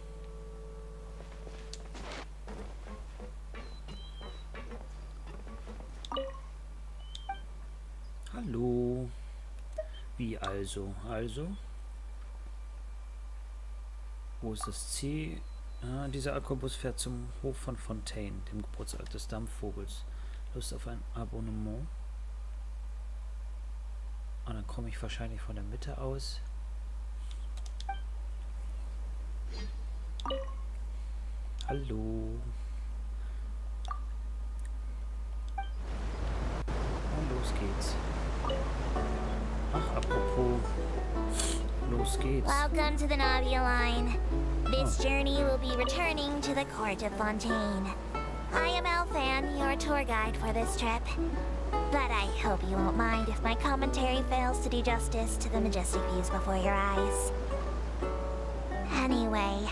[SPEAKER 1] Hallo. Wie also? Also? Wo ist das Ziel? Ah, dieser Akkubus fährt zum Hof von Fontaine, dem Geburtsort des Dampfvogels. Lust auf ein Abonnement? Und dann komme ich wahrscheinlich von der Mitte aus. Hallo. Und los geht's. Ach, apropos. Los geht's.
[SPEAKER 3] Welcome to the Navia line. This journey will be returning to the court of Fontaine. I am Elfan, your tour guide for this trip. But I hope you won't mind if my commentary fails to do justice to the majestic views before your eyes. Anyway,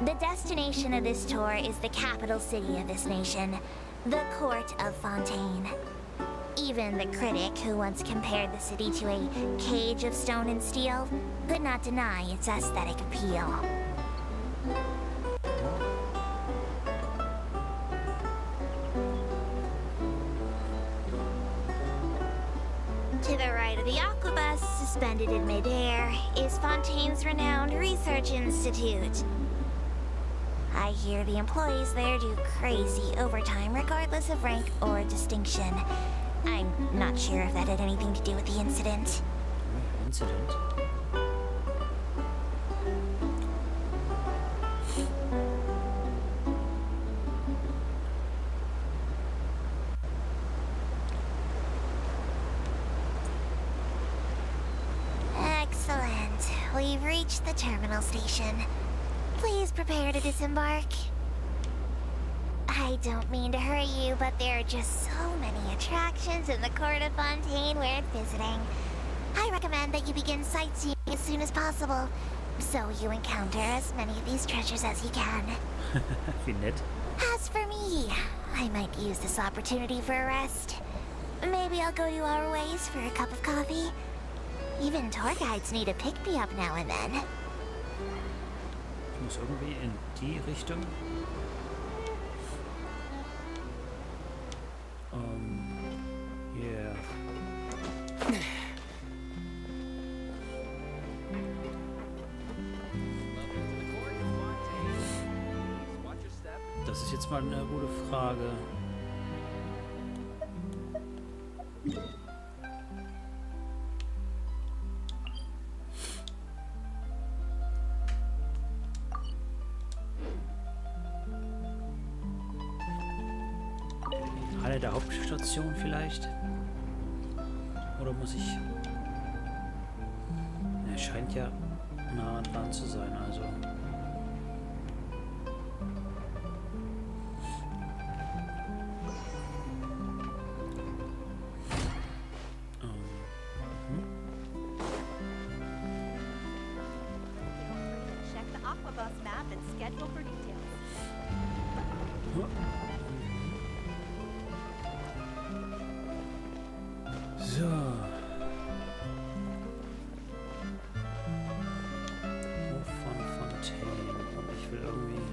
[SPEAKER 3] the destination of this tour is the capital city of this nation, the court of Fontaine. Even the critic who once compared the city to a cage of stone and steel could not deny its aesthetic appeal. To the right of the aquabus, suspended in midair, is Fontaine's renowned research institute. I hear the employees there do crazy overtime regardless of rank or distinction. I'm not sure if that had anything to do with the incident.
[SPEAKER 1] Incident?
[SPEAKER 3] Excellent. We've reached the terminal station. Please prepare to disembark. I don't mean to hurry you, but there are just so many attractions in the court of Fontaine worth visiting. I recommend that you begin sightseeing as soon as possible, so you encounter as many of these treasures as you can.
[SPEAKER 1] Wie nett.
[SPEAKER 3] As for me, I might use this opportunity for a rest. Maybe I'll go to our ways for a cup of coffee. Even tour guides need a pick-me-up now and then.
[SPEAKER 1] Ich muss irgendwie in die Richtung. Yeah. Das ist jetzt mal eine gute Frage. Halle der Hauptstation vielleicht? Oder muss ich... Er scheint ja nah dran zu sein, also...
[SPEAKER 21] Check the Aquabus map and schedule for details.
[SPEAKER 1] So. Hof von Fontaine. Und ich will irgendwie...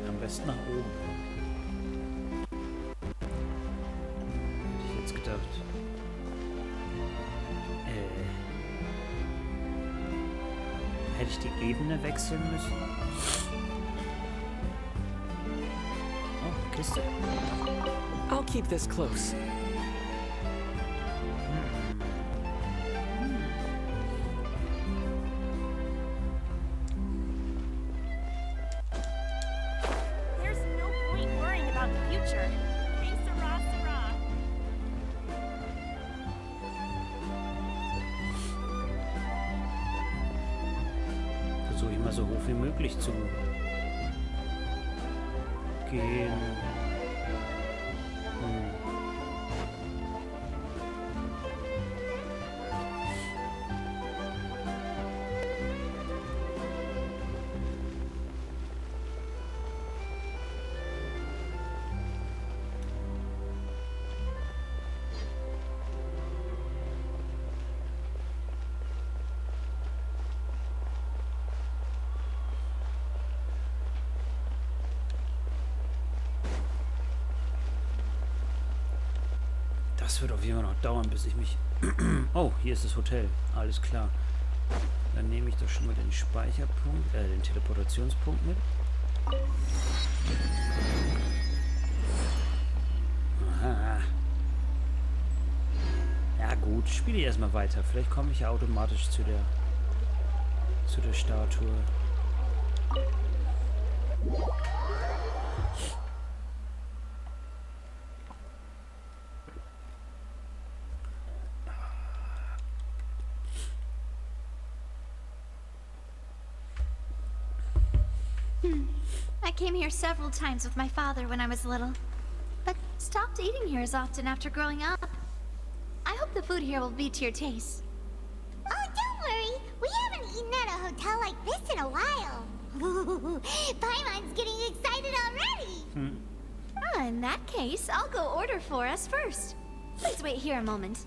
[SPEAKER 1] Am besten nach oben. Hätte ich jetzt gedacht. Hätte ich die Ebene wechseln müssen? Kiste?
[SPEAKER 17] I'll keep this close.
[SPEAKER 21] There's no point worrying about the future. Hey, Sarah, Sarah.
[SPEAKER 1] Versuche ich mal so hoch wie möglich zu gehen. Das wird auf jeden Fall noch dauern, bis ich mich... Oh, hier ist das Hotel. Alles klar. Dann nehme ich doch schon mal den Speicherpunkt, den Teleportationspunkt mit. Aha. Ja gut, spiele ich erstmal weiter. Vielleicht komme ich ja automatisch zu der Statue.
[SPEAKER 2] I came here several times with my father when I was little, but stopped eating here as often after growing up. I hope the food here will be to your taste.
[SPEAKER 3] Oh, don't worry. We haven't eaten at a hotel like this in a while. Paimon's getting excited already.
[SPEAKER 2] Oh, in that case, I'll go order for us first. Please wait here a moment.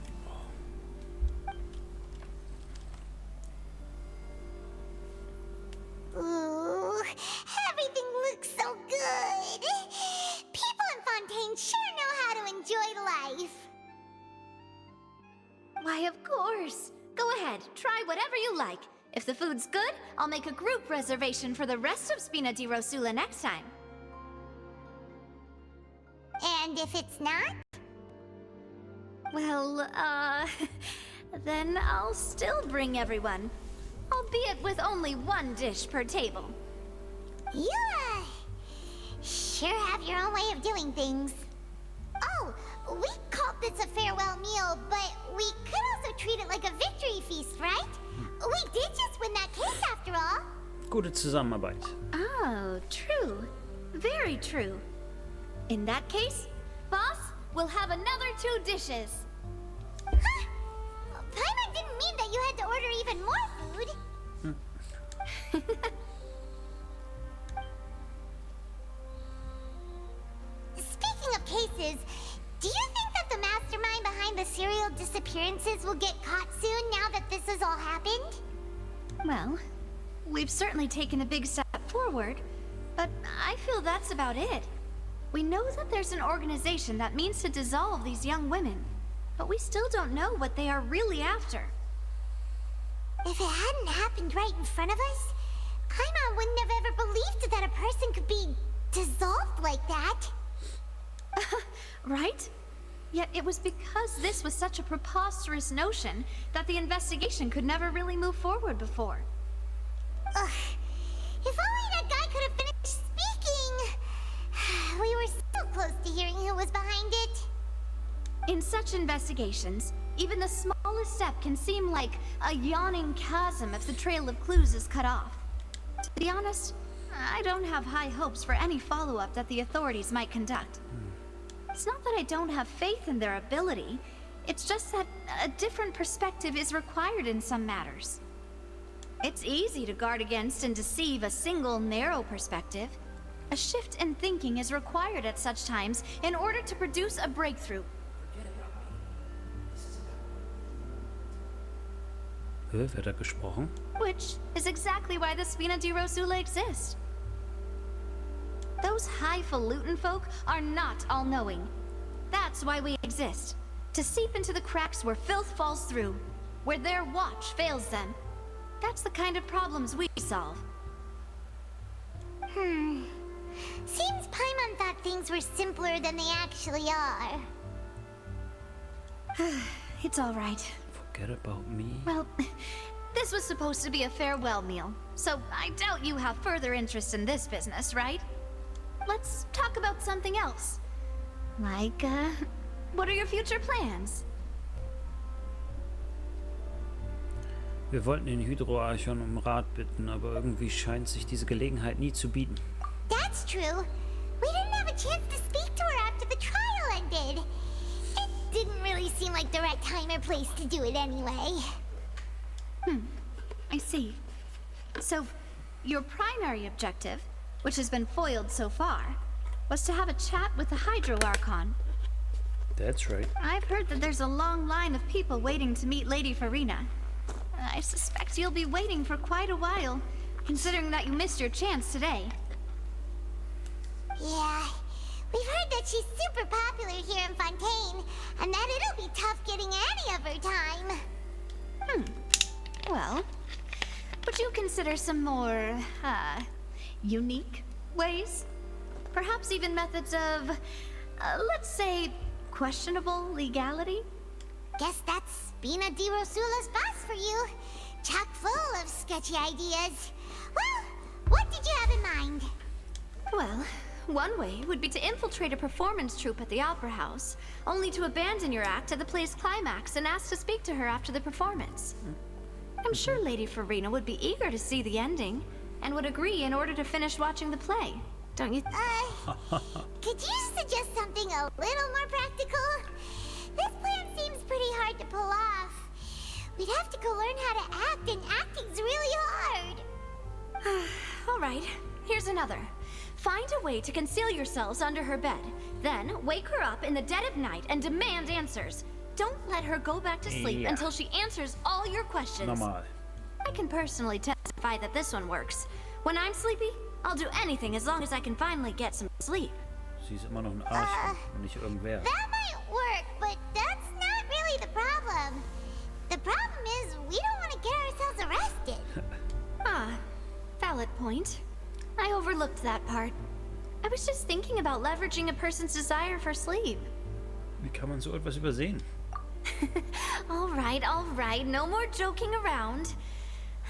[SPEAKER 3] Ooh, everything looks so good. People in Fontaine sure know how to enjoy life.
[SPEAKER 2] Why, of course. Go ahead, try whatever you like. If the food's good, I'll make a group reservation for the rest of Spina di Rosula next time.
[SPEAKER 3] And if it's not?
[SPEAKER 2] Well, then I'll still bring everyone. Albeit with only one dish per table.
[SPEAKER 3] You, sure have your own way of doing things. Oh, we called this a farewell meal, but we could also treat it like a victory feast, right? We did just win that case after all.
[SPEAKER 1] Gute Zusammenarbeit.
[SPEAKER 2] Oh, true. Very true. In that case, boss, we'll have another 2 dishes.
[SPEAKER 3] Huh? Paimon didn't mean that you had to order even more food. Speaking of cases, do you think that the mastermind behind the serial disappearances will get caught soon now that this has all happened?
[SPEAKER 2] Well, we've certainly taken a big step forward, but I feel that's about it. We know that there's an organization that means to dissolve these young women, but we still don't know what they are really after.
[SPEAKER 3] If it hadn't happened right in front of us, Paimon wouldn't have ever believed that a person could be dissolved like that.
[SPEAKER 2] Right? Yet it was because this was such a preposterous notion that the investigation could never really move forward before.
[SPEAKER 3] Ugh. If only that guy could have finished speaking! We were so close to hearing who was behind it.
[SPEAKER 2] In such investigations, even the smallest step can seem like a yawning chasm if the trail of clues is cut off. To be honest, I don't have high hopes for any follow-up that the authorities might conduct. It's not that I don't have faith in their ability, it's just that a different perspective is required in some matters. It's easy to guard against and deceive a single narrow perspective. A shift in thinking is required at such times in order to produce a breakthrough.
[SPEAKER 1] Wer hat da gesprochen?
[SPEAKER 2] Which is exactly why the Spina di Rosula exist. Those highfalutin folk are not all-knowing. That's why we exist. To seep into the cracks where filth falls through, where their watch fails them. That's the kind of problems we solve.
[SPEAKER 3] Seems Paimon Paimon thought things were simpler than they actually are.
[SPEAKER 20] It's all right.
[SPEAKER 1] Forget about me.
[SPEAKER 20] Well, this was supposed to be a farewell meal, so I doubt you have further interest in this business, right? Let's talk about something else. Like, what are your future plans?
[SPEAKER 1] Wir wollten den Hydroarchon um Rat bitten, aber irgendwie scheint sich diese Gelegenheit nie zu bieten.
[SPEAKER 3] That's true. We didn't have a chance to speak to her after the trial ended. It didn't really seem like the right time or place to do it anyway.
[SPEAKER 20] I see. So, your primary objective, which has been foiled so far, was to have a chat with the Hydro Archon.
[SPEAKER 1] That's right.
[SPEAKER 20] I've heard that there's a long line of people waiting to meet Lady Farina. I suspect you'll be waiting for quite a while, considering that you missed your chance today.
[SPEAKER 3] Yeah, we've heard that she's super popular here in Fontaine, and that it'll be tough getting any of her time.
[SPEAKER 20] Well, would you consider some more, unique ways? Perhaps even methods of, let's say, questionable legality?
[SPEAKER 3] Guess that's Spina di Rosula's boss for you. Chock full of sketchy ideas. Well, what did you have in mind?
[SPEAKER 20] Well, one way would be to infiltrate a performance troupe at the Opera House, only to abandon your act at the play's climax and ask to speak to her after the performance. I'm sure Lady Farina would be eager to see the ending, and would agree in order to finish watching the play. Don't you?
[SPEAKER 3] Could you suggest something a little more practical? This plan seems pretty hard to pull off. We'd have to go learn how to act, and acting's really hard.
[SPEAKER 20] All right, here's another. Find a way to conceal yourselves under her bed. Then wake her up in the dead of night and demand answers. Don't let her go back to sleep until she answers all your questions.
[SPEAKER 1] Normal.
[SPEAKER 20] I can personally testify that this one works. When I'm sleepy, I'll do anything as long as I can finally get some sleep.
[SPEAKER 1] Sie ist immer noch ein Arsch und nicht irgendwer.
[SPEAKER 3] That might work, but that's not really the problem. The problem is we don't want to get ourselves arrested.
[SPEAKER 20] Valid point. I overlooked that part. I was just thinking about leveraging a person's desire for sleep.
[SPEAKER 1] Wie kann man so etwas übersehen?
[SPEAKER 20] All right, no more joking around.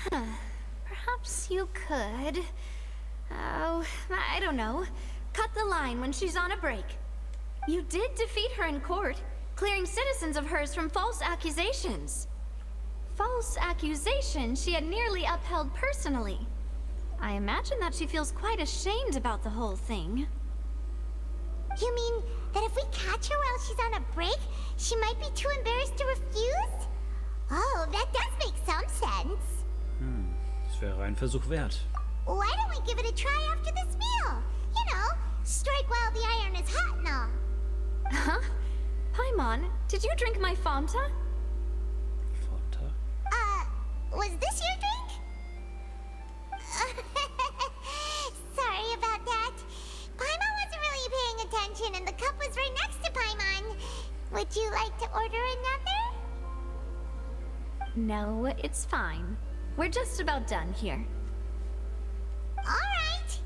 [SPEAKER 20] Perhaps you could... Oh, I don't know. Cut the line when she's on a break. You did defeat her in court, clearing citizens of hers from false accusations. False accusations she had nearly upheld personally. I imagine that she feels quite ashamed about the whole thing.
[SPEAKER 3] You mean that if we catch her while she's on a break, she might be too embarrassed to refuse? Oh, that does make some sense.
[SPEAKER 1] Das wäre ein Versuch wert.
[SPEAKER 3] Why don't we give it a try after this meal? You know, strike while the iron is hot and all.
[SPEAKER 20] Huh? Paimon, did you drink my Fanta?
[SPEAKER 1] Fanta?
[SPEAKER 3] Was this your drink? Sorry about that. Paimon wasn't really paying attention and the cup was right next to Paimon. Would you like to order another?
[SPEAKER 20] No, it's fine. We're just about done here.
[SPEAKER 3] Alright.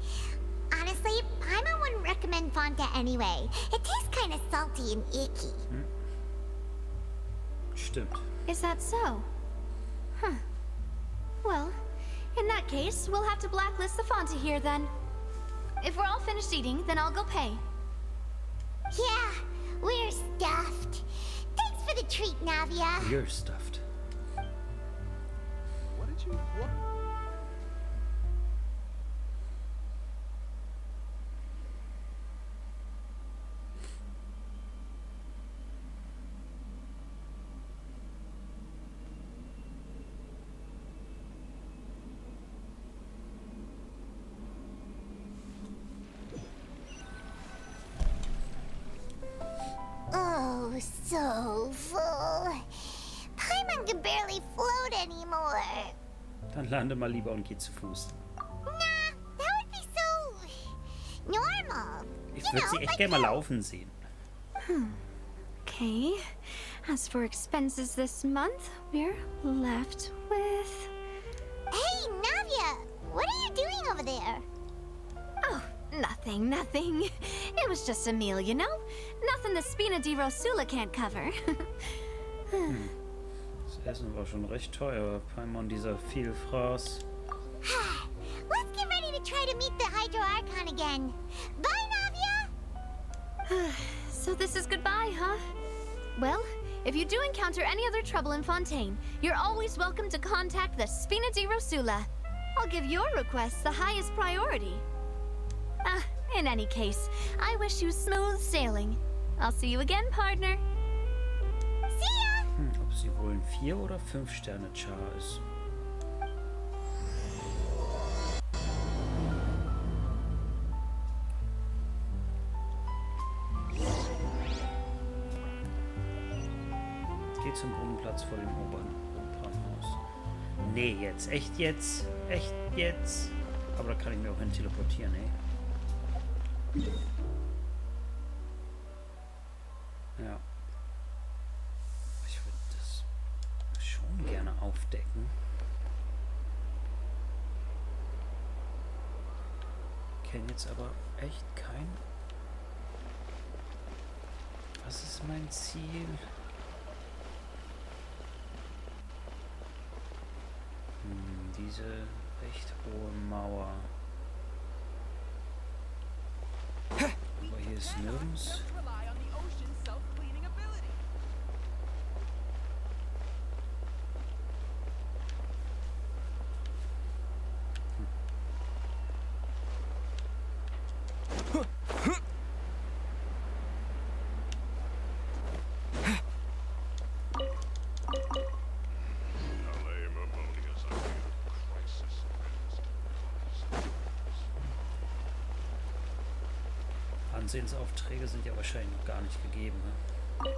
[SPEAKER 3] Honestly, Paimon wouldn't recommend Fanta anyway. It tastes kind of salty and icky.
[SPEAKER 1] Stimmt.
[SPEAKER 20] Is that so? Huh. Well, in that case, we'll have to blacklist the Fanta here then. If we're all finished eating, then I'll go pay.
[SPEAKER 3] Yeah, we're stuffed. Thanks for the treat, Navia.
[SPEAKER 1] You're stuffed.
[SPEAKER 4] What did you... What?
[SPEAKER 3] Oh, so full. Paimon can barely float anymore.
[SPEAKER 1] Dann lande mal lieber und geh zu Fuß.
[SPEAKER 3] Nah, that would be so... normal.
[SPEAKER 1] Ich würde sie echt gerne mal laufen sehen.
[SPEAKER 20] Okay. As for expenses this month, we're left with...
[SPEAKER 3] Hey, Navia! What are you doing over there?
[SPEAKER 20] Oh, Nothing. It was just a meal, you know? Nothing the Spina di Rosula can't cover.
[SPEAKER 1] Das Essen war schon recht teuer. Paimon, dieser Vielfraß.
[SPEAKER 3] Let's get ready to try to meet the Hydro Archon again. Bye, Navia!
[SPEAKER 20] So this is goodbye, huh? Well, if you do encounter any other trouble in Fontaine, you're always welcome to contact the Spina di Rosula. I'll give your requests the highest priority. In any case, I wish you smooth sailing. I'll see you again, partner.
[SPEAKER 3] See ya!
[SPEAKER 1] Ob sie wohl ein 4- oder 5-Sterne-Char ist. Geht zum Brunnenplatz vor dem Opernhaus. Nee, jetzt. Echt jetzt? Echt jetzt? Aber da kann ich mir auch hin teleportieren, ey. Ja. Ich würde das schon gerne aufdecken. Kenne jetzt aber echt kein. Was ist mein Ziel? Diese recht hohe Mauer. Aber hier ist nirgends. Ansehensaufträge sind ja wahrscheinlich noch gar nicht gegeben. Ne?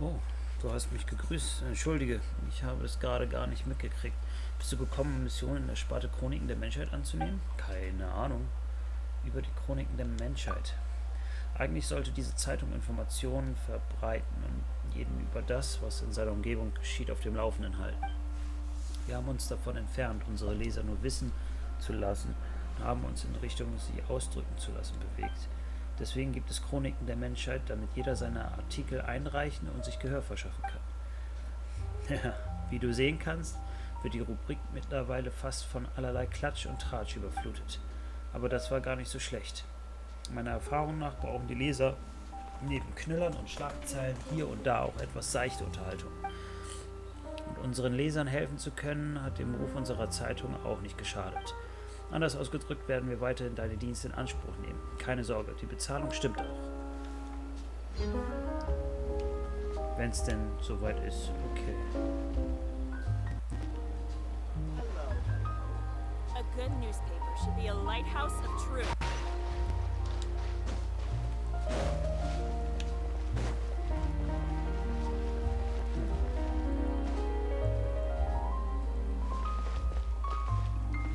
[SPEAKER 1] Oh, du hast mich gegrüßt. Entschuldige, ich habe es gerade gar nicht mitgekriegt. Bist du gekommen, um Missionen in der Sparte Chroniken der Menschheit anzunehmen? Keine Ahnung. Über die Chroniken der Menschheit. Eigentlich sollte diese Zeitung Informationen verbreiten und jeden über das, was in seiner Umgebung geschieht, auf dem Laufenden halten. Wir haben uns davon entfernt, unsere Leser nur wissen zu lassen und haben uns in Richtung, sie ausdrücken zu lassen, bewegt. Deswegen gibt es Chroniken der Menschheit, damit jeder seine Artikel einreichen und sich Gehör verschaffen kann. Ja, wie du sehen kannst, wird die Rubrik mittlerweile fast von allerlei Klatsch und Tratsch überflutet. Aber das war gar nicht so schlecht. Meiner Erfahrung nach brauchen die Leser neben Knüllern und Schlagzeilen hier und da auch etwas seichte Unterhaltung. Und unseren Lesern helfen zu können, hat dem Ruf unserer Zeitung auch nicht geschadet. Anders ausgedrückt werden wir weiterhin deine Dienste in Anspruch nehmen. Keine Sorge, die Bezahlung stimmt auch. Wenn es denn soweit ist, okay.
[SPEAKER 21] A good newspaper should be a lighthouse of truth.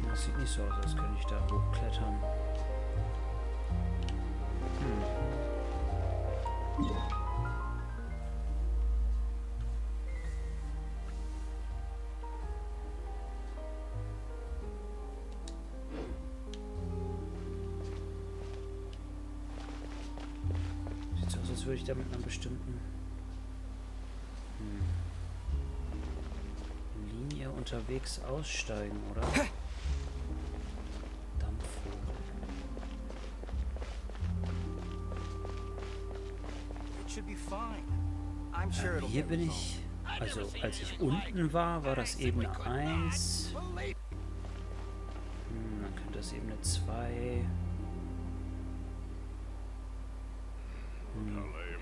[SPEAKER 1] Das sieht nicht so aus, als könnte ich da hochklettern. Sieht so aus, als würde ich da mit einer bestimmten Linie unterwegs aussteigen, oder? Hier bin ich, also als ich unten war, war das Ebene 1. Dann könnte das Ebene 2.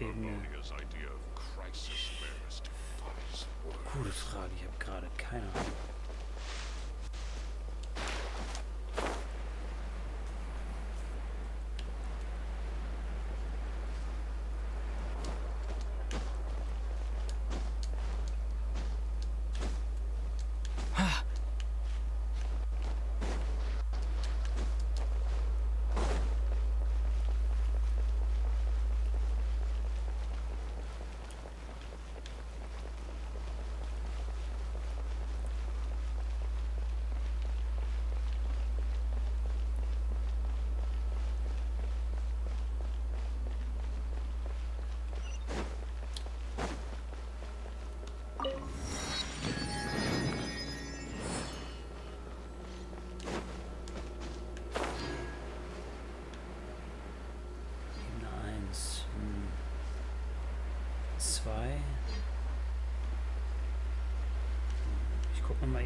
[SPEAKER 1] Ebene. Gute Frage, ich habe gerade keine Ahnung.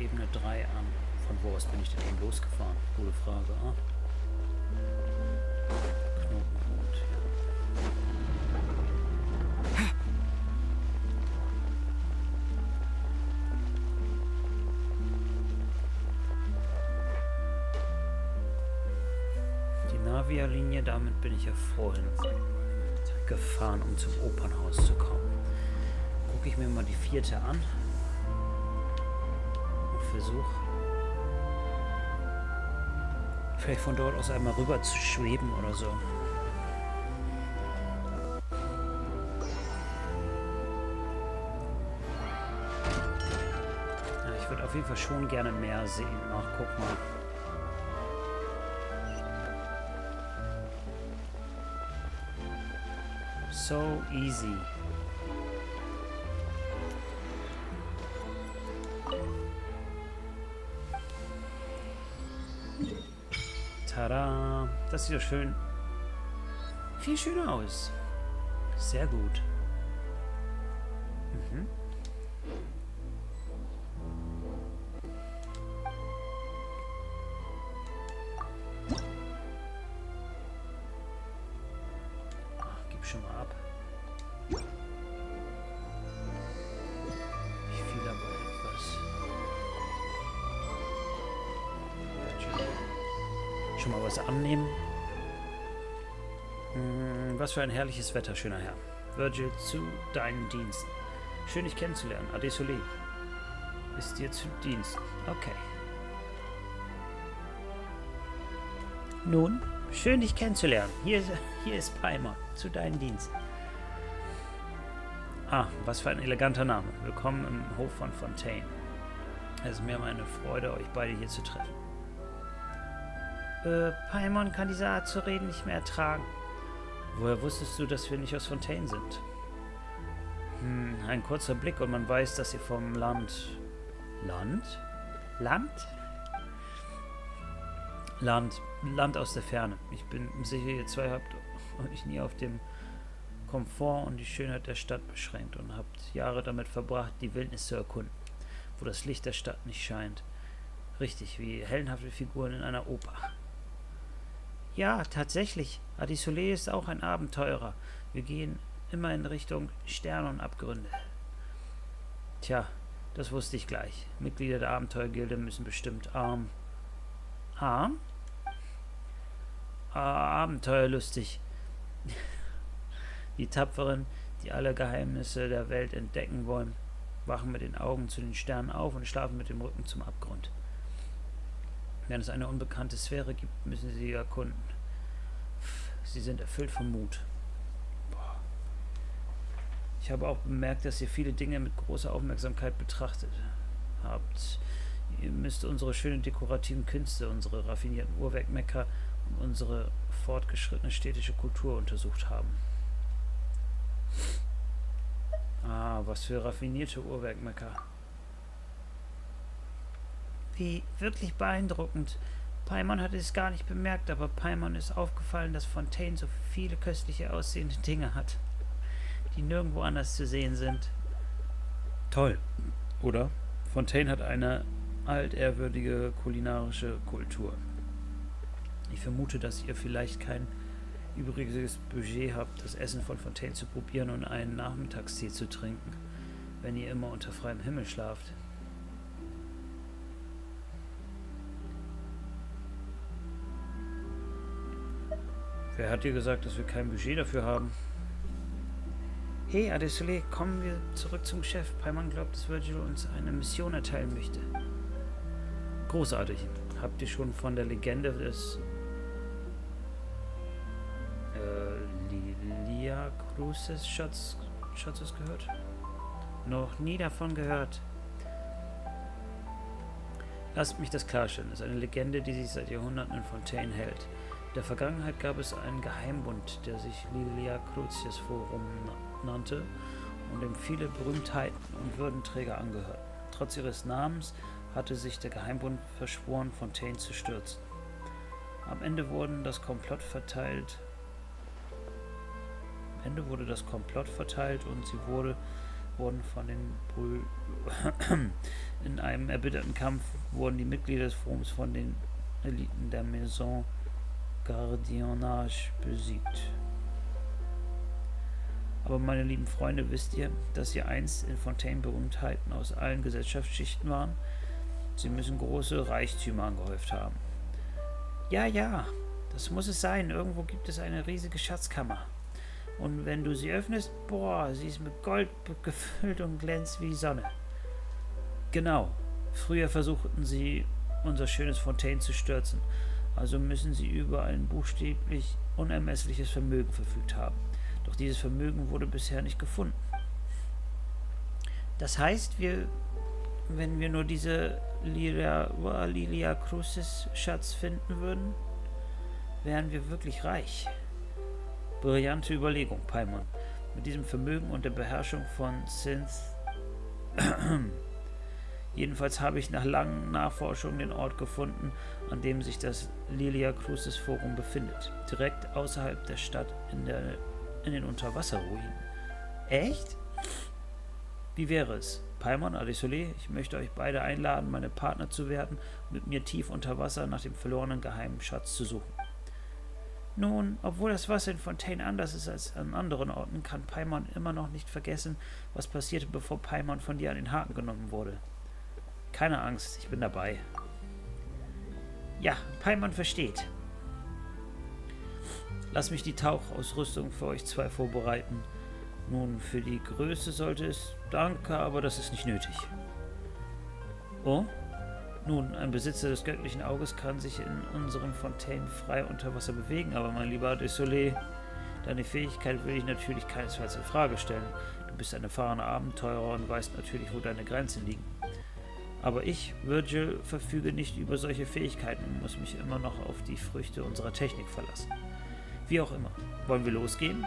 [SPEAKER 1] Ebene 3 an. Von wo aus bin ich denn eben losgefahren? Gute Frage, ah? Knotenpunkt, ja. Die Navia-Linie, damit bin ich ja vorhin gefahren, um zum Opernhaus zu kommen. Gucke ich mir mal die 4. an und versuche vielleicht von dort aus einmal rüber zu schweben oder so. Ja, ich würde auf jeden Fall schon gerne mehr sehen. Ach, guck mal. So easy. Tada! Das sieht doch schön. Viel schöner aus. Sehr gut. Mhm. Ach, gib schon mal ab. Ich viel aber etwas. Schon mal was annehmen. Was für ein herrliches Wetter, schöner Herr. Virgil, zu deinen Diensten. Schön, dich kennenzulernen. Adesolé. Ist dir zu Diensten. Okay. Nun, schön, dich kennenzulernen. Hier ist Paimon. Zu deinen Diensten. Ah, was für ein eleganter Name. Willkommen im Hof von Fontaine. Es ist mir eine Freude, euch beide hier zu treffen. Paimon kann diese Art zu reden nicht mehr ertragen. Woher wusstest du, dass wir nicht aus Fontaine sind? Ein kurzer Blick und man weiß, dass ihr vom Land... Land? Land aus der Ferne. Ich bin sicher, ihr zwei habt euch nie auf dem Komfort und die Schönheit der Stadt beschränkt und habt Jahre damit verbracht, die Wildnis zu erkunden, wo das Licht der Stadt nicht scheint. Richtig, wie heldenhafte Figuren in einer Oper. Ja, tatsächlich. Adesolé ist auch ein Abenteurer. Wir gehen immer in Richtung Sterne und Abgründe. Tja, das wusste ich gleich. Mitglieder der Abenteuergilde müssen bestimmt abenteuerlustig. Die Tapferen, die alle Geheimnisse der Welt entdecken wollen, wachen mit den Augen zu den Sternen auf und schlafen mit dem Rücken zum Abgrund. Wenn es eine unbekannte Sphäre gibt, müssen sie erkunden. Sie sind erfüllt von Mut. Boah. Ich habe auch bemerkt, dass ihr viele Dinge mit großer Aufmerksamkeit betrachtet habt. Ihr müsst unsere schönen dekorativen Künste, unsere raffinierten Uhrwerkmecker und unsere fortgeschrittene städtische Kultur untersucht haben. Ah, was für raffinierte Uhrwerkmecker. Wie wirklich beeindruckend. Paimon hatte es gar nicht bemerkt, aber Paimon ist aufgefallen, dass Fontaine so viele köstliche aussehende Dinge hat, die nirgendwo anders zu sehen sind. Toll, oder? Fontaine hat eine altehrwürdige kulinarische Kultur. Ich vermute, dass ihr vielleicht kein übriges Budget habt, das Essen von Fontaine zu probieren und einen Nachmittagstee zu trinken, wenn ihr immer unter freiem Himmel schlaft. Wer hat dir gesagt, dass wir kein Budget dafür haben? Hey, Adesolé, kommen wir zurück zum Chef. Paimon glaubt, dass Virgil uns eine Mission erteilen möchte. Großartig. Habt ihr schon von der Legende des Lilia-Cruces-Schatzes gehört? Noch nie davon gehört. Lasst mich das klarstellen. Es ist eine Legende, die sich seit Jahrhunderten in Fontaine hält. In der Vergangenheit gab es einen Geheimbund, der sich Lilia Crucis Forum nannte und dem viele Berühmtheiten und Würdenträger angehörten. Trotz ihres Namens hatte sich der Geheimbund verschworen, Fontaine zu stürzen. Am Ende wurde das Komplott verteilt und sie wurde wurden von den in einem erbitterten Kampf wurden die Mitglieder des Forums von den Eliten der Maison Gardiennage besiegt. Aber meine lieben Freunde, wisst ihr, dass ihr einst in Fontaine Berühmtheiten aus allen Gesellschaftsschichten waren? Sie müssen große Reichtümer angehäuft haben. Ja, ja, das muss es sein. Irgendwo gibt es eine riesige Schatzkammer. Und wenn du sie öffnest, boah, sie ist mit Gold gefüllt und glänzt wie die Sonne. Genau. Früher versuchten sie, unser schönes Fontaine zu stürzen. Also müssen sie über ein buchstäblich unermessliches Vermögen verfügt haben. Doch dieses Vermögen wurde bisher nicht gefunden. Das heißt, wenn wir nur diese Lilia Crucis Schatz finden würden, wären wir wirklich reich. Brillante Überlegung, Paimon. Mit diesem Vermögen und der Beherrschung von Synth. Jedenfalls habe ich nach langen Nachforschungen den Ort gefunden, an dem sich das Lilia Crucis Forum befindet. Direkt außerhalb der Stadt in den Unterwasserruinen. Echt? Wie wäre es? Paimon, Adesolé, ich möchte euch beide einladen, meine Partner zu werden und mit mir tief unter Wasser nach dem verlorenen geheimen Schatz zu suchen. Nun, obwohl das Wasser in Fontaine anders ist als an anderen Orten, kann Paimon immer noch nicht vergessen, was passierte, bevor Paimon von dir an den Haken genommen wurde. Keine Angst, ich bin dabei. Ja, Paimon versteht. Lass mich die Tauchausrüstung für euch zwei vorbereiten. Nun, für die Größe sollte es... Danke, aber das ist nicht nötig. Oh? Nun, ein Besitzer des göttlichen Auges kann sich in unserem Fontaine frei unter Wasser bewegen, aber mein lieber Desolé, deine Fähigkeit will ich natürlich keinesfalls in Frage stellen. Du bist ein erfahrener Abenteurer und weißt natürlich, wo deine Grenzen liegen. Aber ich, Virgil, verfüge nicht über solche Fähigkeiten und muss mich immer noch auf die Früchte unserer Technik verlassen. Wie auch immer. Wollen wir losgehen?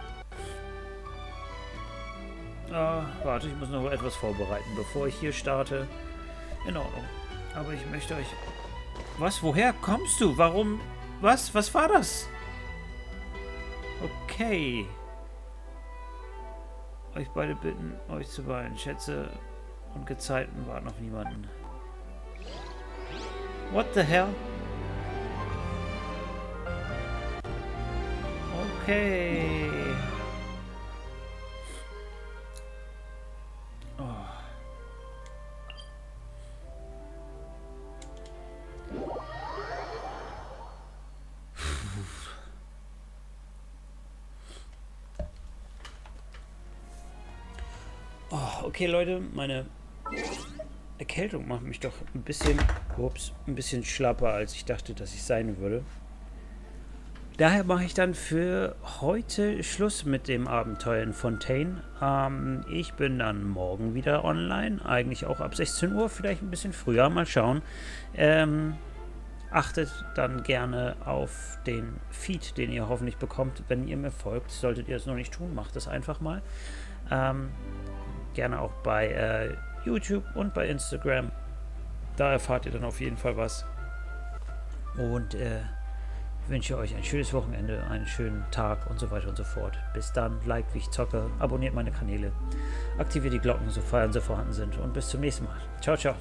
[SPEAKER 1] Warte, ich muss noch etwas vorbereiten, bevor ich hier starte. In Ordnung. Aber ich möchte euch... Was? Woher kommst du? Warum? Was? Was war das? Okay. Euch beide bitten, euch zu beeilen. Schätze und Gezeiten warten auf niemanden. What the hell? Okay. Oh. Oh, okay, Leute, meine Erkältung macht mich doch ein bisschen schlapper, als ich dachte, dass ich sein würde. Daher mache ich dann für heute Schluss mit dem Abenteuer in Fontaine. Ich bin dann morgen wieder online, eigentlich auch ab 16 Uhr, vielleicht ein bisschen früher, mal schauen. Achtet dann gerne auf den Feed, den ihr hoffentlich bekommt, wenn ihr mir folgt. Solltet ihr es noch nicht tun, macht es einfach mal. Gerne auch bei YouTube und bei Instagram. Da erfahrt ihr dann auf jeden Fall was. Und ich wünsche euch ein schönes Wochenende, einen schönen Tag und so weiter und so fort. Bis dann, liked, wie ich zocke, abonniert meine Kanäle, aktiviert die Glocken, sofern sie vorhanden sind. Und bis zum nächsten Mal. Ciao, ciao.